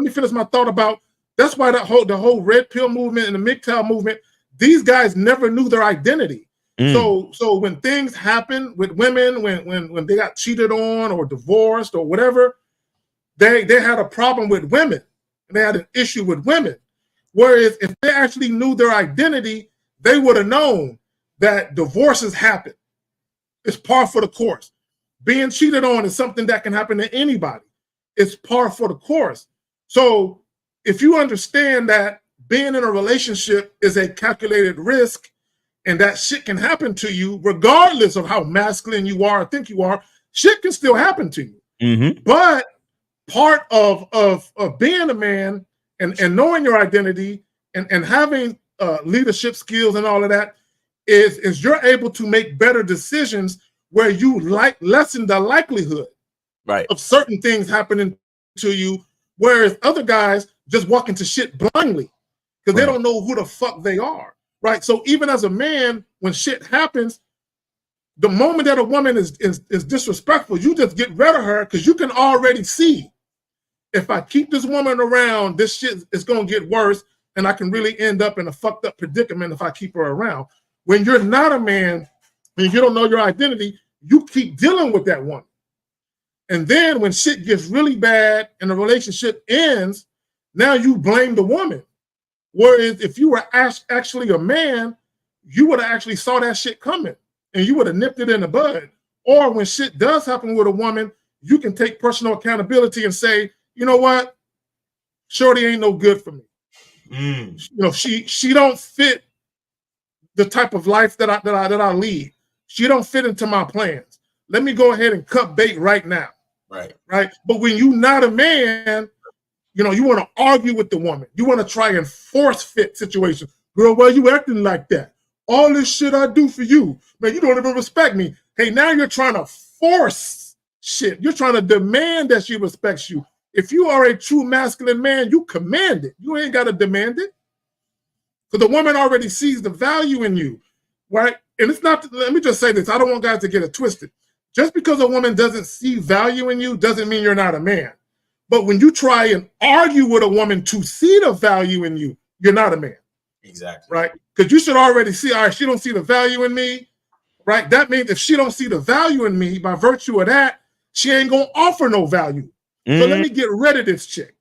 me finish my thought about, that's why the whole red pill movement and the MGTOW movement, these guys never knew their identity. So when things happen with women, when they got cheated on or divorced or whatever, they had a problem with women, and they had an issue with women. Whereas if they actually knew their identity, they would have known that divorces happen. It's par for the course. Being cheated on is something that can happen to anybody. It's par for the course. So if you understand that being in a relationship is a calculated risk, and that shit can happen to you regardless of how masculine you are or think you are, shit can still happen to you. Mm-hmm. But part of being a man and knowing your identity and having leadership skills and all of that is you're able to make better decisions where you lessen the likelihood of certain things happening to you, whereas other guys just walk into shit blindly because they don't know who the fuck they are. Right. So even as a man, when shit happens, the moment that a woman is disrespectful, you just get rid of her, because you can already see, if I keep this woman around, this shit is going to get worse, and I can really end up in a fucked up predicament if I keep her around. When you're not a man and you don't know your identity, you keep dealing with that woman. And then when shit gets really bad and the relationship ends, now you blame the woman. Whereas if you were actually a man, you would have actually saw that shit coming and you would have nipped it in the bud. Or when shit does happen with a woman, you can take personal accountability and say, you know what? Shorty ain't no good for me. You know, she don't fit the type of life that I lead. She don't fit into my plans. Let me go ahead and cut bait right now. Right. But when you're not a man, you know, you want to argue with the woman. You want to try and force fit situations. Girl, why you acting like that? All this shit I do for you. Man, you don't even respect me. Hey, now you're trying to force shit. You're trying to demand that she respects you. If you are a true masculine man, you command it. You ain't got to demand it. Because the woman already sees the value in you, right? And it's not, let me just say this. I don't want guys to get it twisted. Just because a woman doesn't see value in you doesn't mean you're not a man. But when you try and argue with a woman to see the value in you, you're not a man. Exactly. Right? Because you should already see, all right, she don't see the value in me, right? That means if she don't see the value in me, by virtue of that, she ain't going to offer no value. So let me get rid of this chick.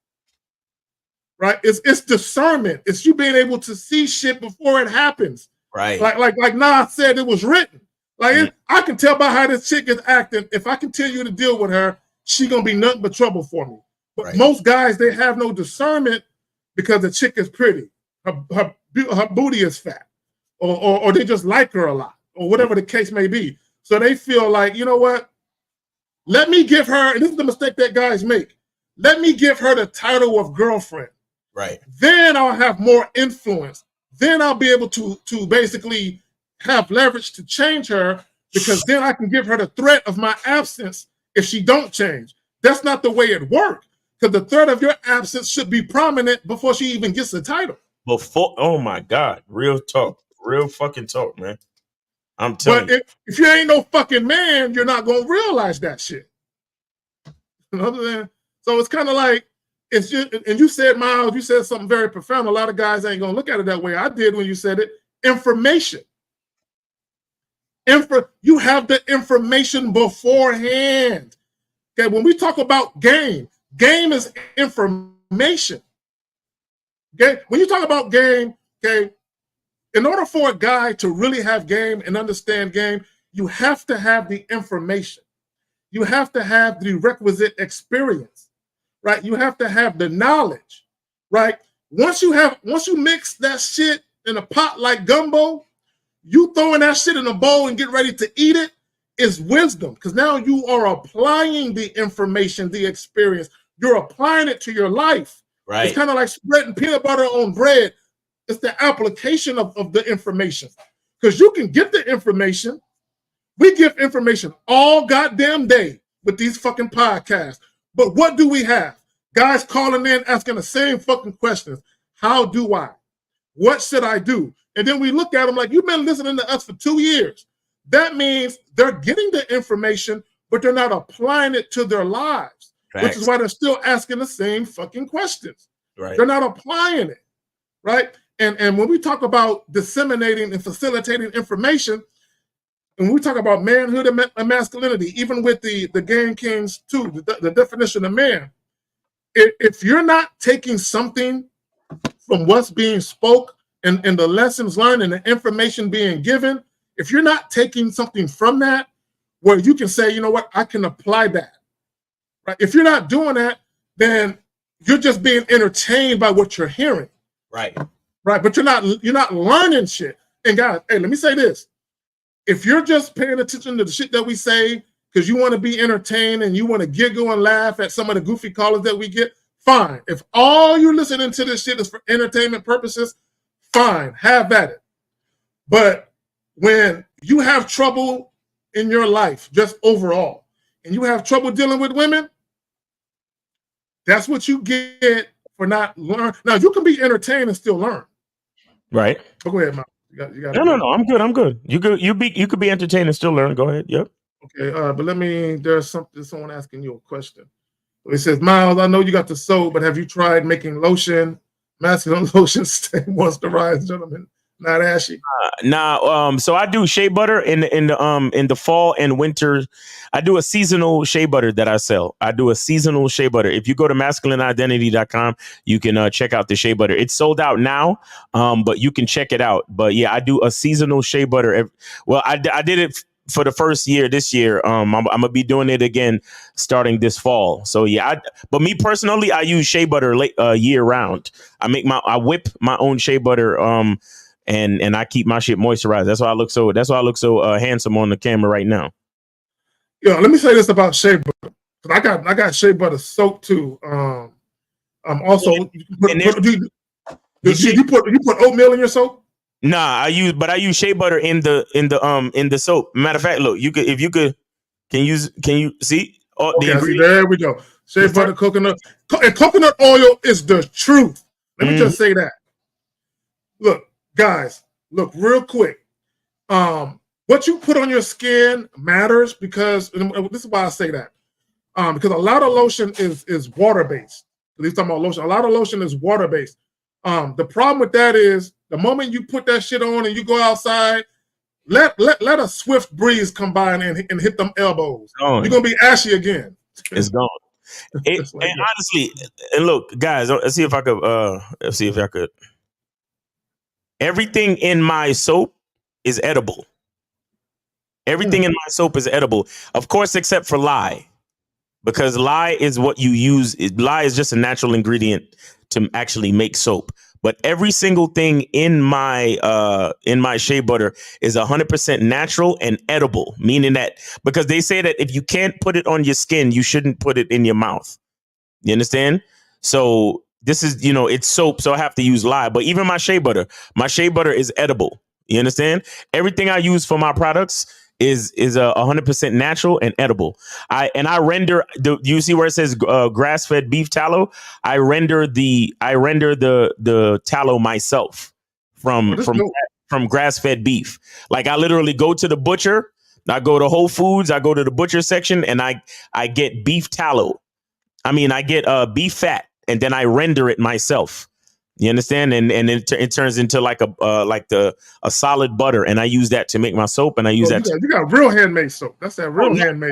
Right? It's discernment. It's you being able to see shit before it happens. Right. Like Nas said, it was written. Like I can tell by how this chick is acting. If I continue to deal with her, she gonna be nothing but trouble for me. But most guys, they have no discernment because the chick is pretty, her booty is fat, or they just like her a lot, or whatever the case may be. So they feel like, you know what? Let me give her, and this is the mistake that guys make. Let me give her the title of girlfriend. Right. Then I'll have more influence. Then I'll be able to basically have leverage to change her, because then I can give her the threat of my absence if she don't change. That's not the way it works, because the threat of your absence should be prominent before she even gets the title. Oh my God, real talk, real fucking talk, man. I'm telling you. But if you ain't no fucking man, you're not gonna realize that shit. You know what I'm saying? So it's kind of like, it's just, and you said, Miles, you said something very profound. A lot of guys ain't gonna look at it that way. I did when you said it. Information. You have the information beforehand. Okay, when we talk about game is information. Okay, when you talk about game, okay, in order for a guy to really have game and understand game, you have to have the information. You have to have the requisite experience, right? You have to have the knowledge, right? Once you mix that shit in a pot like gumbo, you throwing that shit in a bowl and get ready to eat it is wisdom, because now you are applying the information, the experience. You're applying it to your life. Right. It's kind of like spreading peanut butter on bread. It's the application of the information, because you can get the information. We give information all goddamn day with these fucking podcasts. But what do we have? Guys calling in asking the same fucking questions. How do I? What should I do? And then we look at them like, you've been listening to us for 2 years. That means they're getting the information, but they're not applying it to their lives. Facts. Which is why they're still asking the same fucking questions. Right. They're not applying it, right? And when we talk about disseminating and facilitating information, and we talk about manhood and masculinity, even with the Game Kings 2, the definition of man, if you're not taking something from what's being spoke and the lessons learned and the information being given, if you're not taking something from that where you can say, you know what, I can apply that, right? If you're not doing that, then you're just being entertained by what you're hearing. Right. Right, but you're not learning shit. And guys, hey, let me say this. If you're just paying attention to the shit that we say because you want to be entertained and you want to giggle and laugh at some of the goofy callers that we get, fine. If all you're listening to this shit is for entertainment purposes, fine, have at it. But when you have trouble in your life, just overall, and you have trouble dealing with women, that's what you get for not learning. Now, you can be entertained and still learn. Right. Oh, go ahead, Mike. You got no. I'm good. You could be entertained and still learn. Go ahead. Yep. Okay. But there's someone asking you a question. It says, Miles, I know you got the soap, but have you tried making lotion, masculine lotion, stay moisturized, gentlemen, not ashy? So I do shea butter in the fall and winter. I do a seasonal shea butter that I sell. I do a seasonal shea butter. If you go to masculineidentity.com, you can check out the shea butter. It's sold out now, but you can check it out. But yeah, I do a seasonal shea butter. I did it for the first year this year. I'm gonna be doing it again starting this fall. So yeah, but me personally, I use shea butter year round. I whip my own shea butter. And I keep my shit moisturized. That's why I look so handsome on the camera right now. Yeah, let me say this about shea butter. I got shea butter soap too. Also, you put oatmeal in your soap? Nah, I use shea butter in the soap. Matter of fact, look, can you see? Oh, the Okay, see, ingredient. there we go. Shea The butter, first- coconut, and coconut oil is the truth. Let me just say that. Look, guys, look real quick. What you put on your skin matters because this is why I say that. Because a lot of lotion is water based. At least talking about lotion. A lot of lotion is water based. The problem with that is the moment you put that shit on and you go outside, let a swift breeze come by and hit them elbows. You're gonna be ashy again. It's gone. And honestly, and look, guys, let's see if I could. Everything in my soap is edible. Everything in my soap is edible, of course, except for lye, because lye is what you use. Lye is just a natural ingredient to actually make soap. But every single thing in my shea butter is 100% natural and edible, meaning that because they say that if you can't put it on your skin, you shouldn't put it in your mouth. You understand? So this is, it's soap, so I have to use lye. But even my shea butter is edible. You understand? Everything I use for my products is 100% natural and edible. I render you see where it says grass-fed beef tallow? I render the tallow myself from grass-fed beef. Like I literally go to the butcher, I go to Whole Foods, I go to the butcher section, and I get beef tallow. I get beef fat, and then I render it myself. You understand? And it turns into like a solid butter, and I use that to make my soap, and I use that. You got real handmade soap. That's that real handmade.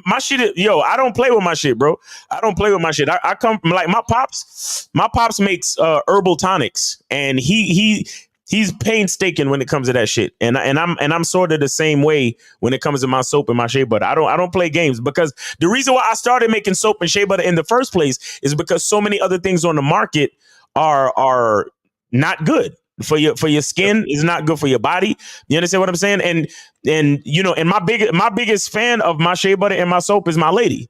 My shit, I don't play with my shit, bro. I don't play with my shit. I come like my pops makes herbal tonics, and he's painstaking when it comes to that shit. And I'm sort of the same way when it comes to my soap and my shea butter. I don't play games, because the reason why I started making soap and shea butter in the first place is because so many other things on the market are not good for your skin, is not good for your body. You understand what I'm saying? And my biggest fan of my shea butter and my soap is my lady.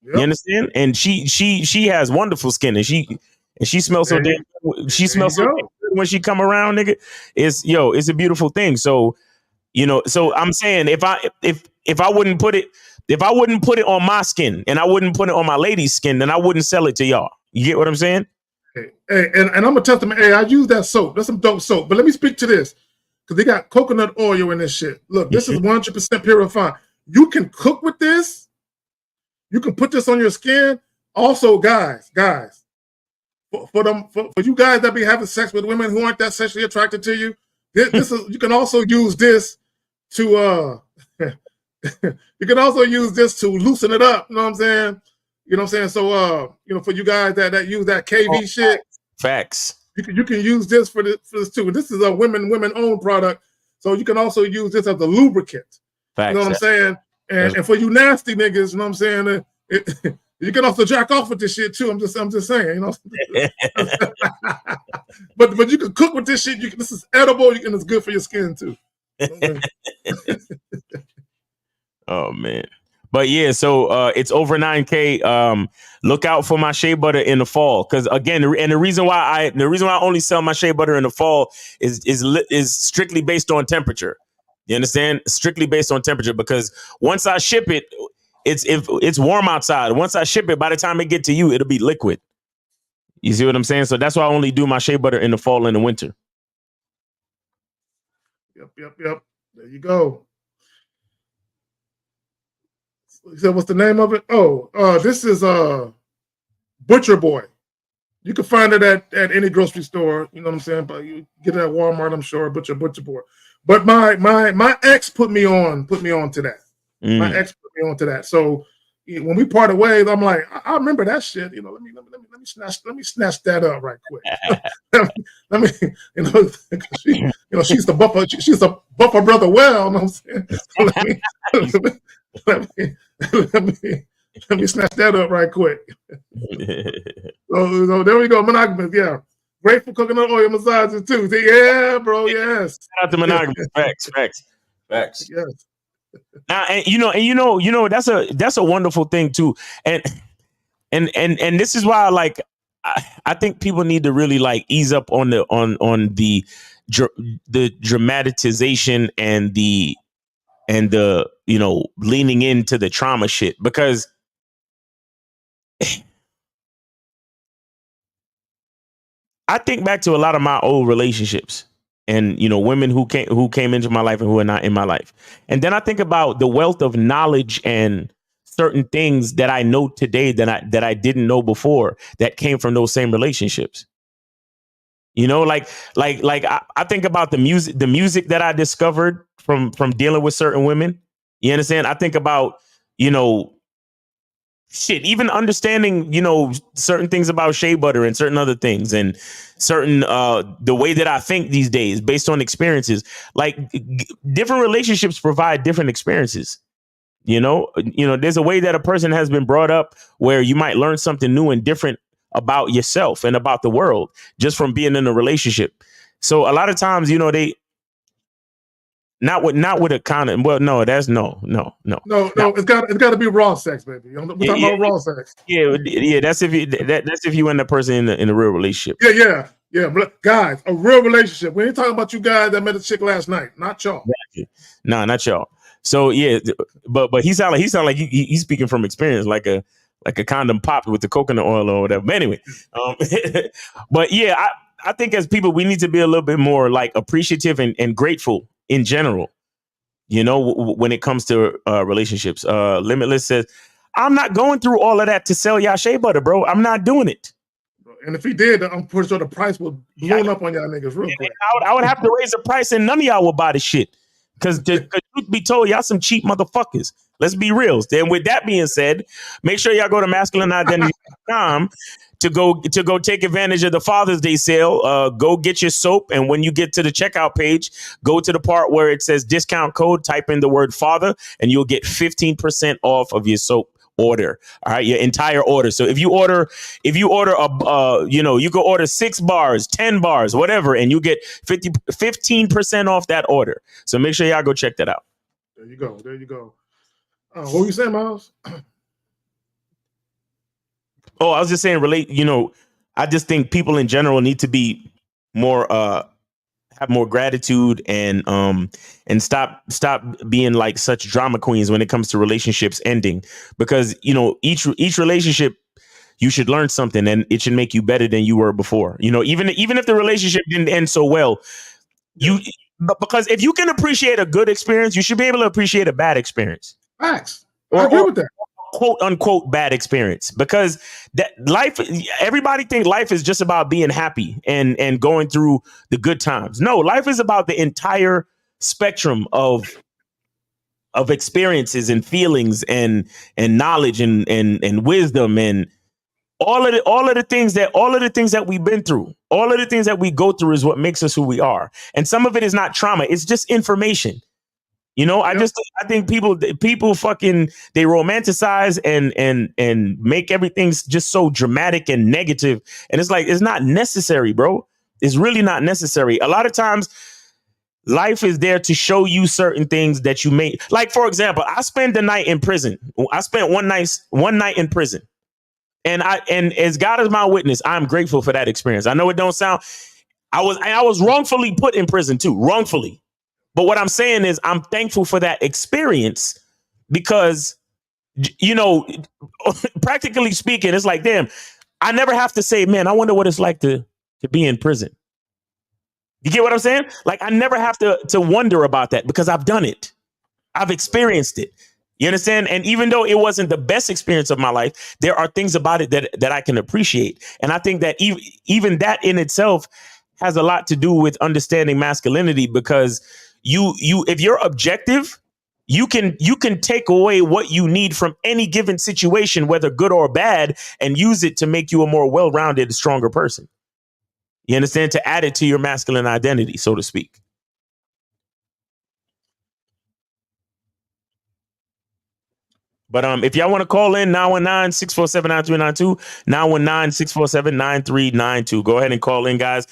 Yep. You understand? And she has wonderful skin, and she smells so damn. She smells so good when she come around, nigga. It's a beautiful thing. So so I'm saying if I wouldn't put it on my skin and I wouldn't put it on my lady's skin, then I wouldn't sell it to y'all. You get what I'm saying? Hey, and I'm gonna testament. Hey, I use that soap. That's some dope soap. But let me speak to this, because they got coconut oil in this shit. Look, this is 100% pure refined. You can cook with this. You can put this on your skin. Also, guys, for you guys that be having sex with women who aren't that sexually attracted to you, this is, you can also use this to you can also use this to loosen it up. You know what I'm saying? You know what I'm saying? So for you guys that use that KV shit, facts. You can use this for this too. This is a women owned product, so you can also use this as a lubricant. Facts. You know what I'm saying? And for you nasty niggas, you know what I'm saying? You can also jack off with this shit too. I'm just saying, but you can cook with this shit. This is edible, and it's good for your skin too. Oh man. But yeah, so it's over 9K. Look out for my shea butter in the fall, because again, and the reason why I only sell my shea butter in the fall is strictly based on temperature. You understand? Strictly based on temperature, because once I ship it, if it's warm outside. Once I ship it, by the time it get to you, it'll be liquid. You see what I'm saying? So that's why I only do my shea butter in the fall and the winter. Yep. There you go. So what's the name of it? This is Butcher Boy. You can find it at any grocery store. You know what I'm saying? But you get it at Walmart, I'm sure. Butcher Boy. But my ex put me on to that. My ex put me on to that. So when we parted ways, I'm like, I remember that shit. Let me snatch that up right quick. let me, she's the buffer brother. Well, you know what I'm saying? Let me snatch that up right quick. So there we go. Monogamous, yeah. Grateful coconut oil massages too. Yeah, bro. Yes. Shout out to monogamous. Facts. Yes. Now, and that's a wonderful thing too. And this is why, like, I think people need to really like ease up on the the dramatization and the leaning into the trauma shit, because I think back to a lot of my old relationships and, women who came into my life and who are not in my life. And then I think about the wealth of knowledge and certain things that I know today that I didn't know before that came from those same relationships. I think about the music that I discovered from dealing with certain women. You understand? I think about, even understanding, certain things about shea butter and certain other things and certain the way that I think these days based on experiences. Like different relationships provide different experiences. There's a way that a person has been brought up where you might learn something new and different about yourself and about the world just from being in a relationship. So a lot of times, they not with a kind of, well, no, that's no. It's got to be raw sex, baby. We're talking about raw sex. Yeah. That's if you and that person in a real relationship. Yeah. But guys, a real relationship. We ain't talking about you guys that met a chick last night. Not y'all. No, not y'all. So yeah, but he sound like he's speaking from experience, like a condom popped with the coconut oil or whatever. But anyway, but yeah, I think as people we need to be a little bit more like appreciative and grateful in general. When it comes to relationships. Limitless says, "I'm not going through all of that to sell y'all shea butter, bro. I'm not doing it." And if he did, I'm pretty sure the price would blown up on y'all niggas real quick. I would have to raise the price, and none of y'all would buy the shit. Because truth be told, y'all some cheap motherfuckers. Let's be real. Then with that being said, make sure y'all go to masculineidentity.com to go take advantage of the Father's Day sale. Go get your soap. And when you get to the checkout page, go to the part where it says discount code, type in the word father, and you'll get 15% off of your soap order. All right, your entire order. So if you order you can order 6 bars, 10 bars, whatever, and you get 15% off that order. So make sure y'all go check that out. There you go. What were you saying, Miles? Oh, I was just saying, I just think people in general need to be more have more gratitude and stop being like such drama queens when it comes to relationships ending, because each relationship you should learn something and it should make you better than you were before. Even if the relationship didn't end so well, because if you can appreciate a good experience, you should be able to appreciate a bad experience. Facts. I agree with that. Quote unquote bad experience, because everybody think life is just about being happy and going through the good times. No, life is about the entire spectrum of experiences and feelings and knowledge and wisdom and all of the things that we've been through. All of the things that we go through is what makes us who we are. And some of it is not trauma, it's just information. I think people fucking, they romanticize and make everything just so dramatic and negative. And it's like, it's not necessary, bro. It's really not necessary. A lot of times life is there to show you certain things that you may, like, for example, I spent the night in prison. I spent one night in prison. And as God is my witness, I'm grateful for that experience. I know it don't sound, I was wrongfully put in prison too, wrongfully. But what I'm saying is I'm thankful for that experience because, practically speaking, it's like, damn, I never have to say, man, I wonder what it's like to be in prison. You get what I'm saying? Like, I never have to wonder about that because I've done it. I've experienced it. You understand? And even though it wasn't the best experience of my life, there are things about it that I can appreciate. And I think that even that in itself has a lot to do with understanding masculinity, because if you're objective, you can take away what you need from any given situation, whether good or bad, and use it to make you a more well-rounded, stronger person. You understand? To add it to your masculine identity, so to speak. But if y'all want to call in, 919-647-9392, 919-647-9392. Go ahead and call in, guys.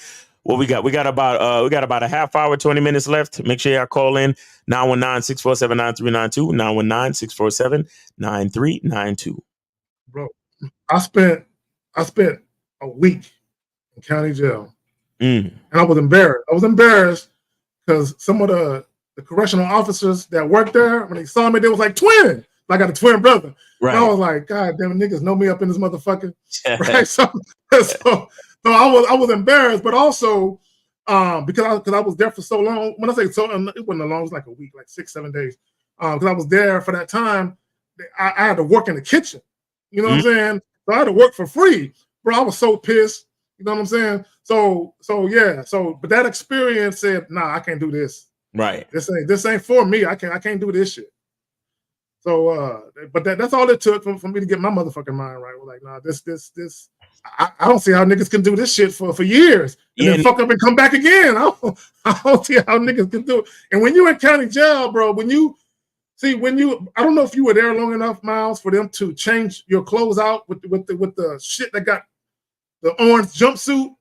What we got? We got about a half hour, 20 minutes left. Make sure y'all call in, 919-647-9392, 919-647-9392. Bro, I spent a week in county jail And I was embarrassed. I was embarrassed because some of the correctional officers that worked there, when they saw me, they was like, twin. I got a twin brother. Right. And I was like, God damn, niggas know me up in this motherfucker. Right. So I was embarrassed, but also because I was there for so long. When I say so, it wasn't long, it was like a week, like 6-7 days. Because I was there for that time. I had to work in the kitchen. You know what I'm saying? So I had to work for free. Bro, I was so pissed. You know what I'm saying? So yeah. But that experience said, nah, I can't do this. Right. This ain't for me. I can't do this shit. So but that's all it took for me to get my motherfucking mind right. We're like, nah, this I don't see how niggas can do this shit for years and then fuck up and come back again. I don't see how niggas can do it. And when you're in county jail, bro, I don't know if you were there long enough, Miles, for them to change your clothes out with the shit that got the orange jumpsuit.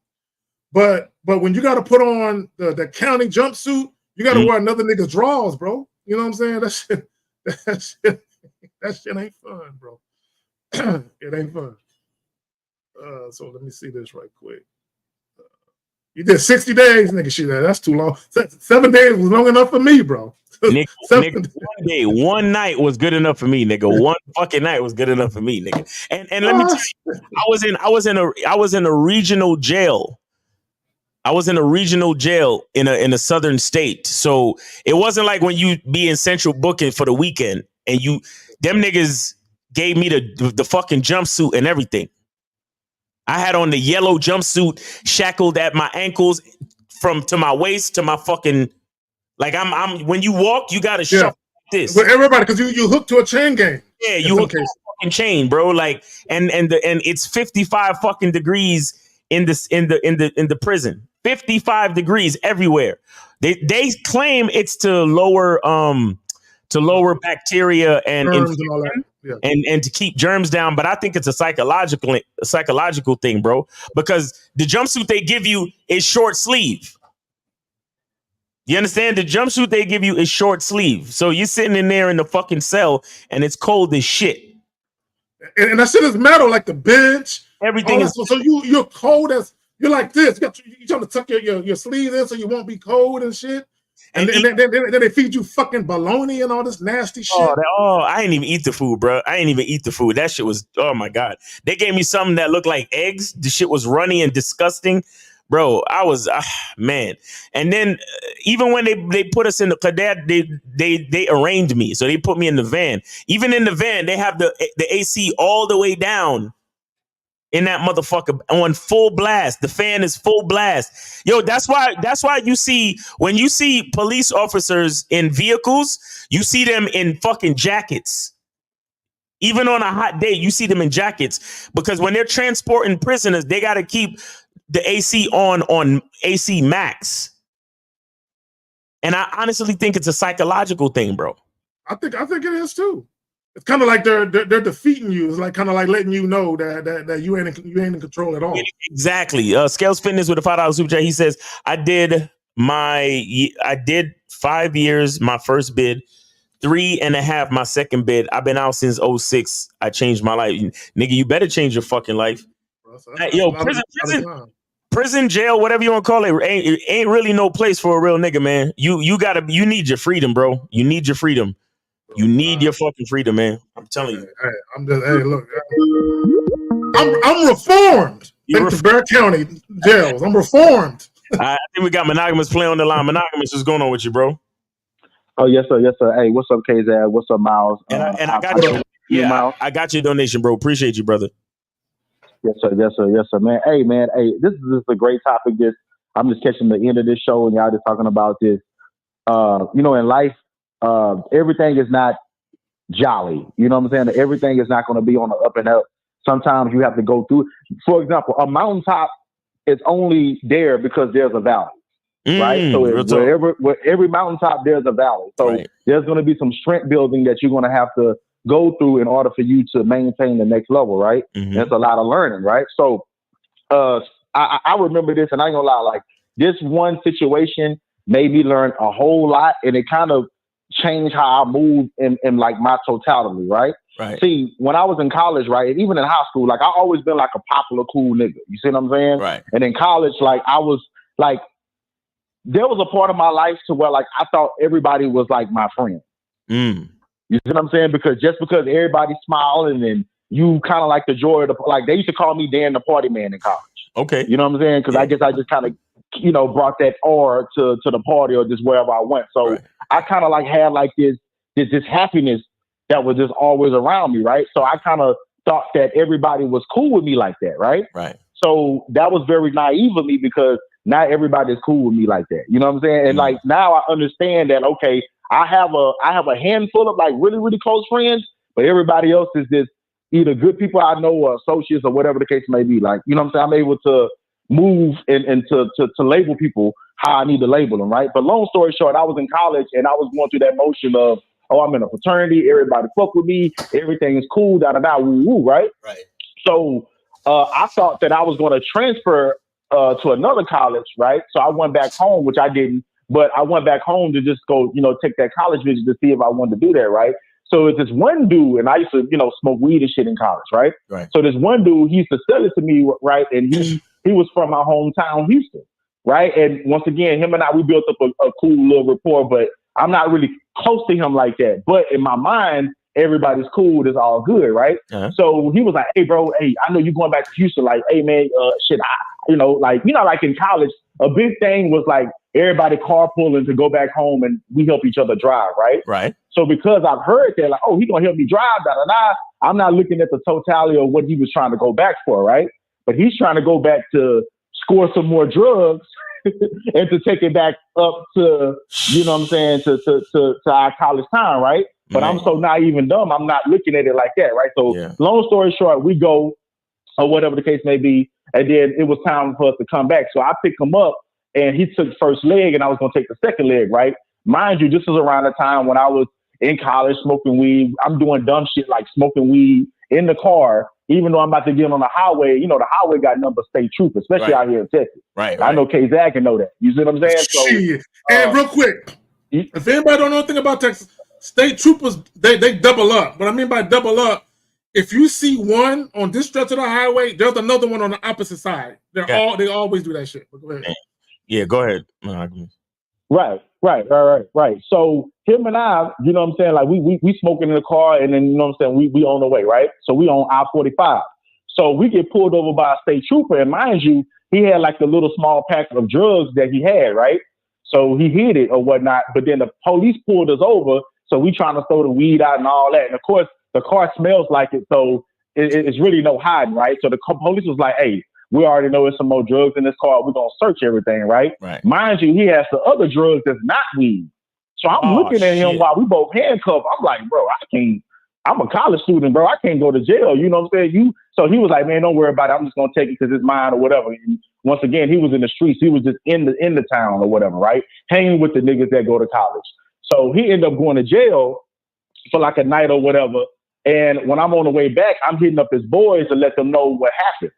But when you got to put on the county jumpsuit, you got to wear another nigga's drawers, bro. You know what I'm saying? That shit ain't fun, bro. It ain't fun. So let me see this right quick. You did 60 days, nigga. Shit, that's too long. 7 days was long enough for me, bro. Nigga, one night was good enough for me, nigga. One fucking night was good enough for me, nigga. And let me tell you, I was in a regional jail. I was in a regional jail in a southern state. So it wasn't like when you be in central booking for the weekend and them niggas gave me the fucking jumpsuit and everything. I had on the yellow jumpsuit shackled at my ankles to my waist to my fucking, like I'm when you walk, you gotta shuffle like this. But everybody, because you hooked to a chain gang. Yeah, you hooked to a fucking chain, bro. Like and it's 55 fucking degrees in the prison. 55 degrees everywhere. They claim it's to lower bacteria and germs and all that. Yeah. And to keep germs down, but I think it's a psychological thing, bro. Because the jumpsuit they give you is short sleeve. You understand? The jumpsuit they give you is short sleeve. So you're sitting in there in the fucking cell and it's cold as shit. And that shit is metal, like the bench. Everything is so you're cold as you're like this. You're trying to tuck your sleeves in so you won't be cold and shit. And then they feed you fucking bologna and all this nasty shit. I ain't even eat the food, bro. I ain't even eat the food. That shit was, oh my God. They gave me something that looked like eggs. The shit was runny and disgusting. Bro, I was, man. And then even when they put us in they arraigned me. So they put me in the van. Even in the van, they have the AC all the way down. In that motherfucker on full blast. The fan is full blast. Yo, that's why you see when you see police officers in vehicles, you see them in fucking jackets. Even on a hot day, you see them in jackets because when they're transporting prisoners, they got to keep the AC on AC max. And I honestly think it's a psychological thing, bro. I think it is too. It's kind of like they're defeating you. It's like kind of like letting you know that you ain't in control at all. Exactly. Scales Fitness with a $5 super chat. He says, I did 5 years my first bid, 3.5 my second bid. I've been out since 2006. I changed my life. Nigga, you better change your fucking life. Yo, prison, jail, whatever you want to call it, ain't really no place for a real nigga, man. You need your freedom, bro. You need your freedom. You need your fucking freedom, man. I'm telling you. Look. I'm reformed. Thanks to Bear County jails. I'm reformed. I think we got Monogamous Play on the line. Monogamous, what's going on with you, bro? Oh, yes, sir. Yes, sir. Hey, what's up, KZ? What's up, Miles? And I got you. Yeah, Miles. I got your donation, bro. Appreciate you, brother. Yes, sir. Yes, sir. Yes, sir, man. Hey, this is just a great topic. I'm just catching the end of this show and y'all just talking about this. In life, everything is not jolly. You know what I'm saying? Everything is not going to be on the up and up. Sometimes you have to go through. For example, a mountaintop is only there because there's a valley, right? So every mountaintop, there's a valley. So there's going to be some strength building that you're going to have to go through in order for you to maintain the next level, right? Mm-hmm. There's a lot of learning, right? So I remember this, and I ain't gonna lie, like this one situation made me learn a whole lot, and it kind of changed how I move in like my totality, right? Right. See, when I was in college, right, and even in high school, like I always been like a popular, cool nigga. You see what I'm saying? Right. And in college, like I was like there was a part of my life to where like I thought everybody was like my friend. Mm. You see what I'm saying? Because just because everybody's smiling and you kind of like the joy of the, like they used to call me Dan the party man in college. Okay. You know what I'm saying? Because I guess I just kind of, you know, brought that aura to the party or just wherever I went. So I kind of like had like this happiness that was just always around me, right? So I kind of thought that everybody was cool with me like that, right? Right. So that was very naive of me because not everybody is cool with me like that. You know what I'm saying? And like now I understand that, okay, I have a handful of like really, really close friends, but everybody else is just either good people I know or associates or whatever the case may be. Like, you know what I'm saying? I'm able to move and to label people how I need to label them, right? But long story short, I was in college and I was going through that motion of, oh, I'm in a fraternity, everybody fuck with me, everything is cool, da-da-da, woo-woo, right? Right. So I thought that I was going to transfer to another college, right? So I went back home, which I didn't, but I went back home to just go, you know, take that college visit to see if I wanted to do that, right? So it's this one dude, and I used to, you know, smoke weed and shit in college, right? Right. So this one dude, he used to sell it to me, right? And he was from my hometown, Houston, right? And once again, him and I, we built up a cool little rapport, but I'm not really close to him like that. But in my mind, everybody's cool, it's all good, right? Uh-huh. So he was like, hey, bro, hey, I know you're going back to Houston. Like, hey, man, like in college, a big thing was like everybody carpooling to go back home and we help each other drive, right? Right. So because I've heard that, like, oh, he's going to help me drive, da-da-da, I'm not looking at the totality of what he was trying to go back for, right? But he's trying to go back to score some more drugs and to take it back up to, you know what I'm saying, to our college time, right? But I'm so naive and dumb, I'm not looking at it like that, right? So long story short, we go, or whatever the case may be, and then it was time for us to come back. So I picked him up, and he took the first leg, and I was going to take the second leg, right? Mind you, this was around the time when I was in college smoking weed. I'm doing dumb shit like smoking weed in the car, even though I'm about to get on the highway. You know, the highway got nothing but state troopers, especially out here in Texas. Right. I know K-Zag can know that. You see what I'm saying? So, shit. And real quick, if anybody don't know anything about Texas, state troopers, they double up. What I mean by double up, if you see one on this stretch of the highway, there's another one on the opposite side. They always do that shit. But go ahead. Yeah, go ahead. Right. So him and I, you know what I'm saying? Like we smoking in the car, and then, you know what I'm saying, we on the way, right? So we on I-45. So we get pulled over by a state trooper, and mind you, he had like the little small pack of drugs that he had, right? So he hid it or whatnot, but then the police pulled us over, so we trying to throw the weed out and all that. And of course, the car smells like it, so it's really no hiding, right? So the police was like, hey, we already know there's some more drugs in this car. We're going to search everything, right? Mind you, he has the other drugs that's not weed. So I'm looking at him while we both handcuffed. I'm like, bro, I'm a college student, bro. I can't go to jail. You know what I'm saying? So he was like, man, don't worry about it. I'm just going to take it because it's mine or whatever. And once again, he was in the streets. He was just in the town or whatever, right? Hanging with the niggas that go to college. So he ended up going to jail for like a night or whatever. And when I'm on the way back, I'm hitting up his boys to let them know what happened.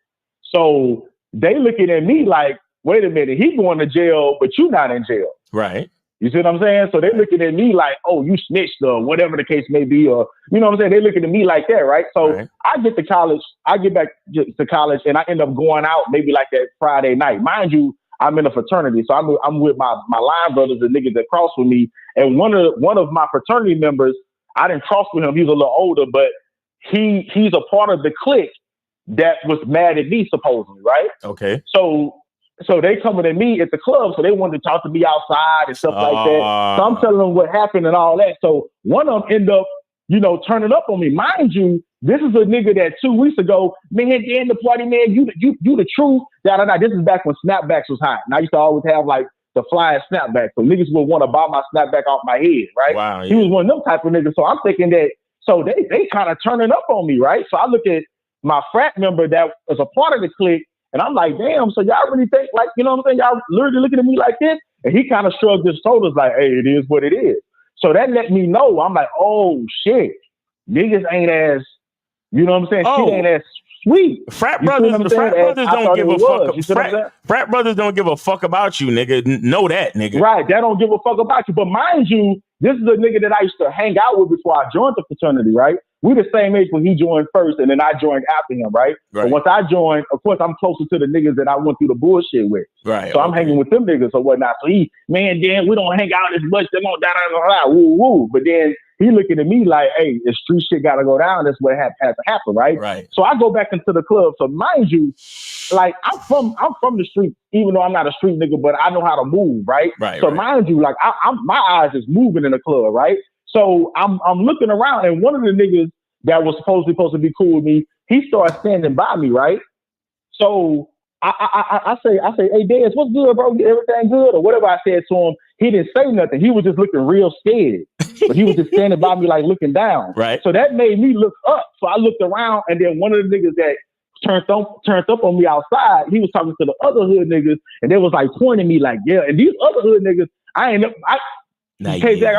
So they looking at me like, wait a minute, he going to jail, but you not in jail. Right. You see what I'm saying? So they looking at me like, oh, you snitched or whatever the case may be, or, you know what I'm saying? They looking at me like that, right? So I get back to college, and I end up going out maybe like that Friday night. Mind you, I'm in a fraternity, so I'm with my line brothers, the niggas that cross with me, and one of my fraternity members, I didn't cross with him. He's a little older, but he's a part of the clique that was mad at me, supposedly, right? Okay. So they coming at me at the club, so they wanted to talk to me outside and stuff like that. So I'm telling them what happened and all that. So one of them end up, you know, turning up on me. Mind you, this is a nigga that 2 weeks ago, man, Dan the party man, you the truth. This is back when snapbacks was hot. And I used to always have like the flyest snapback. So niggas would want to buy my snapback off my head, right? Wow. Yeah. He was one of them type of niggas. So I'm thinking that, so they kind of turning up on me, right? So I look at my frat member that was a part of the clique, and I'm like, damn, so y'all really think, like, you know what I'm saying? Y'all literally looking at me like this? And he kind of shrugged his shoulders like, hey, it is what it is. So that let me know. I'm like, oh, shit. Niggas ain't as, you know what I'm saying? Shit ain't as sweet. Frat brothers don't give a fuck. Frat brothers don't give a fuck about you, nigga. Know that, nigga. Right. That don't give a fuck about you. But mind you, This is a nigga that I used to hang out with before I joined the fraternity, right? We the same age when he joined first, and then I joined after him, right? But once I joined, of course, I'm closer to the niggas that I went through the bullshit with. Right. So I'm hanging with them niggas or whatnot. So Dan, we don't hang out as much. They don't woo woo. But then he looking at me like, hey, if street shit gotta go down, that's what has to happen, right? Right. So I go back into the club. So mind you, like I'm from the street, even though I'm not a street nigga, but I know how to move, right? Right. So mind you, like my eyes is moving in the club, right? So I'm looking around, and one of the niggas that was supposed to be cool with me, he started standing by me, right? So I say, hey, Dez, what's good, bro? Everything good? Or whatever I said to him. He didn't say nothing. He was just looking real scared. But he was just standing by me, like looking down. Right. So that made me look up. So I looked around, and then one of the niggas that turned up on me outside, he was talking to the other hood niggas, and they was like pointing me like, yeah. And these other hood niggas, I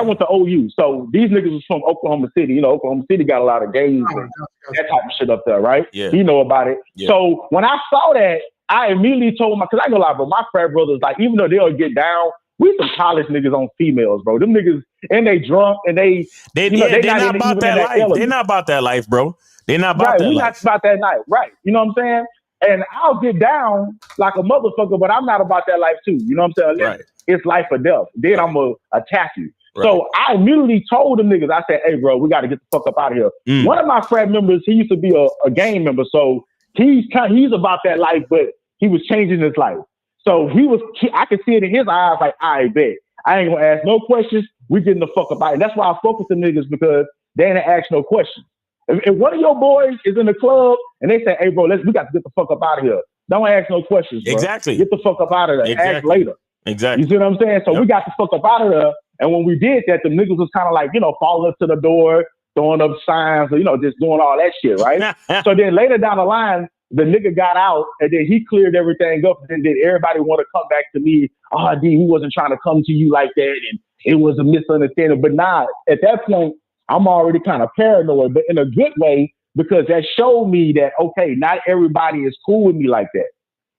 went to OU. So these niggas was from Oklahoma City. You know, Oklahoma City got a lot of gays and that type of shit up there, right? Yeah. You know about it. Yeah. So when I saw that, I immediately told my, because I know a lot, bro, my frat brothers, like, even though they'll get down, we some college niggas on females, bro. Them niggas, and they drunk, and they're not about that life. They're not about that life, bro. They're not about that life. We're not about that life, right? You know what I'm saying? And I'll get down like a motherfucker, but I'm not about that life too. You know what I'm saying? Right. It's life or death. Then I'm going to attack you. Right. So I immediately told them niggas, I said, hey, bro, we got to get the fuck up out of here. One of my frat members, he used to be a gang member. So he's about that life, but he was changing his life. So I could see it in his eyes like, I bet. I ain't going to ask no questions. We getting the fuck up out of here. That's why I fuck with the niggas, because they ain't ask no questions. If one of your boys is in the club and they say, hey, bro, we got to get the fuck up out of here. Don't ask no questions, bro. Exactly. Get the fuck up out of there. Exactly. Ask later. Exactly. You see what I'm saying? So we got the fuck up out of there. And when we did that, the niggas was kind of like, falling up to the door, throwing up signs, just doing all that shit, right? So then later down the line, the nigga got out, and then he cleared everything up, and then everybody want to come back to me. Oh, D, he wasn't trying to come to you like that, and it was a misunderstanding. But nah, at that point, I'm already kind of paranoid, but in a good way, because that showed me that, okay, not everybody is cool with me like that.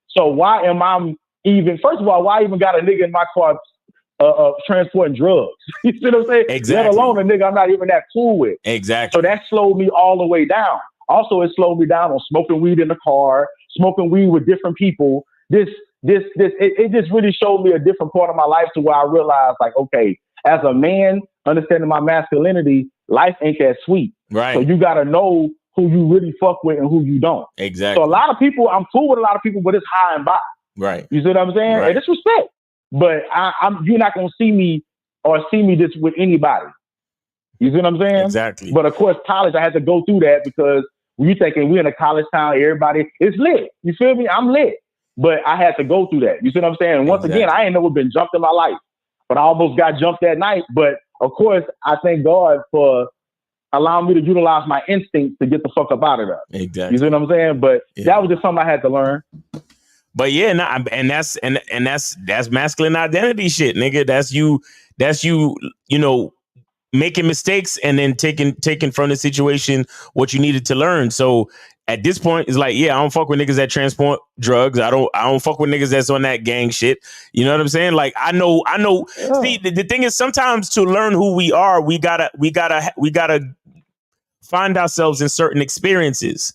So why am I first of all, why I even got a nigga in my car transporting drugs? You see what I'm saying? Exactly. Let alone a nigga I'm not even that cool with. Exactly. So that slowed me all the way down. Also, it slowed me down on smoking weed in the car, smoking weed with different people. It just really showed me a different part of my life, to where I realized, like, okay, as a man, understanding my masculinity, life ain't that sweet. Right. So you got to know who you really fuck with and who you don't. Exactly. So a lot of people, I'm cool with a lot of people, but it's high and by. Right. You see what I'm saying? Right. And it's respect. But you're not going to see me this with anybody. You see what I'm saying? Exactly. But of course, college, I had to go through that, because when you thinking we're in a college town, everybody is lit. You feel me? I'm lit. But I had to go through that. You see what I'm saying? And once again, I ain't never been jumped in my life, but I almost got jumped that night. But of course, I thank God for allowing me to utilize my instincts to get the fuck up out of there. Exactly. You see what I'm saying? But that was just something I had to learn. But yeah, that's masculine identity shit, nigga. That's you, making mistakes and then taking from the situation what you needed to learn. So at this point, it's like, yeah, I don't fuck with niggas that transport drugs. I don't fuck with niggas that's on that gang shit. You know what I'm saying? Like, I know. Yeah. See, the thing is, sometimes to learn who we are, we gotta find ourselves in certain experiences.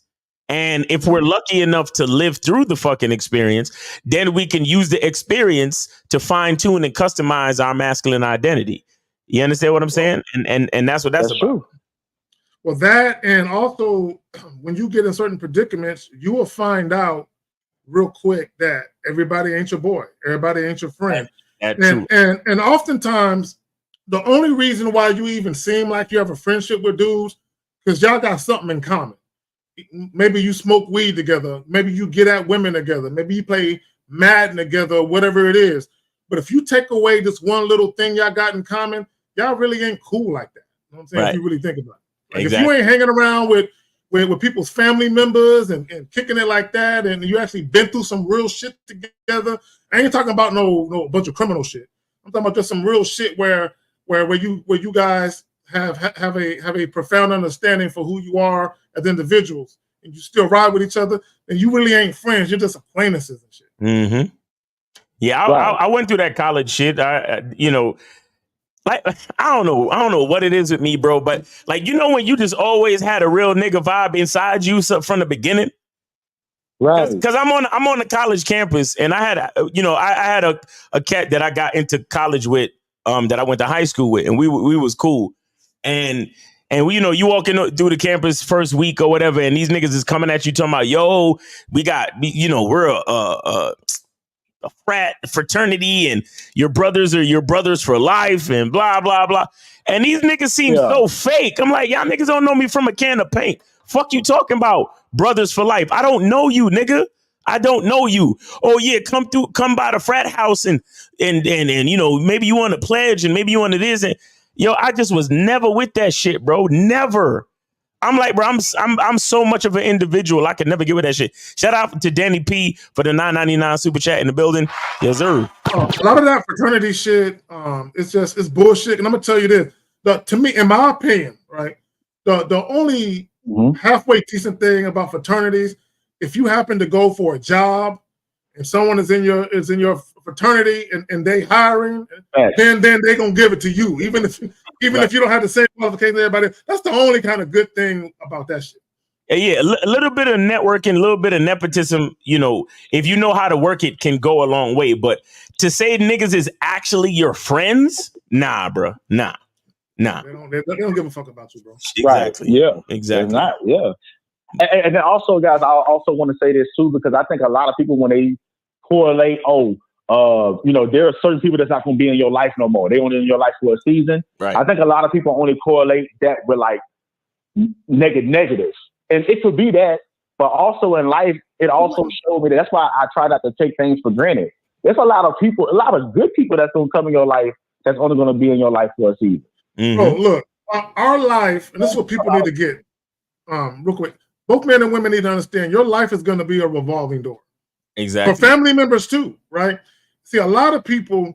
And if we're lucky enough to live through the fucking experience, then we can use the experience to fine tune and customize our masculine identity. You understand what I'm saying? And that's what that's about. True. Well, that, and also when you get in certain predicaments, you will find out real quick that everybody ain't your boy, everybody ain't your friend. And oftentimes the only reason why you even seem like you have a friendship with dudes, because y'all got something in common. Maybe you smoke weed together. Maybe you get at women together. Maybe you play Madden together, whatever it is. But if you take away this one little thing y'all got in common, y'all really ain't cool like that. You know what I'm saying? Right. If you really think about it. Like, exactly. If you ain't hanging around with people's family members and kicking it like that, and you actually been through some real shit together, I ain't talking about no bunch of criminal shit. I'm talking about just some real shit where you guys have a profound understanding for who you are as individuals, and you still ride with each other, and you really ain't friends. You're just acquaintances and shit. Mm-hmm. Yeah, I went through that college shit. Like, I don't know what it is with me, bro. But like, you know, when you just always had a real nigga vibe inside you from the beginning. Right. Because I'm on the college campus, and I had, I had a cat that I got into college with, that I went to high school with, and we was cool, and we, you walking through the campus first week or whatever, and these niggas is coming at you talking about, yo, we're a fraternity, and your brothers are your brothers for life, and blah blah blah, and these niggas seem so fake. I'm like, y'all niggas don't know me from a can of paint. Fuck you talking about brothers for life. I don't know you, nigga. I don't know you. Oh yeah, come by the frat house and maybe you want to pledge and maybe you want to this, and I just was never with that shit, bro. Never. I'm like, bro, I'm so much of an individual. I could never get with that shit. Shout out to Danny P for the $9.99 super chat in the building. Yes, sir. A lot of that fraternity shit, it's bullshit. And I'm gonna tell you this: to me, in my opinion, right, the only halfway decent thing about fraternities, if you happen to go for a job and someone is in your fraternity and they hiring, then they gonna give it to you, even if you don't have the same qualifications as everybody. That's the only kind of good thing about that shit. Yeah, a little bit of networking, a little bit of nepotism, if you know how to work it, can go a long way. But to say niggas is actually your friends, nah, bro, nah. They don't give a fuck about you, bro. Exactly. Right. Yeah. Exactly. Not, yeah. And then also, guys, I also want to say this too, because I think a lot of people, when they correlate, there are certain people that's not going to be in your life no more. They only in your life for a season. Right. I think a lot of people only correlate that with like negative. And it could be that, but also in life, it also showed me that. That's why I try not to take things for granted. There's a lot of people, a lot of good people that's going to come in your life that's only going to be in your life for a season. Mm-hmm. Oh, look, our life, and this is what people need to get real quick. Both men and women need to understand your life is going to be a revolving door. Exactly. For family members too, right? See, a lot of people,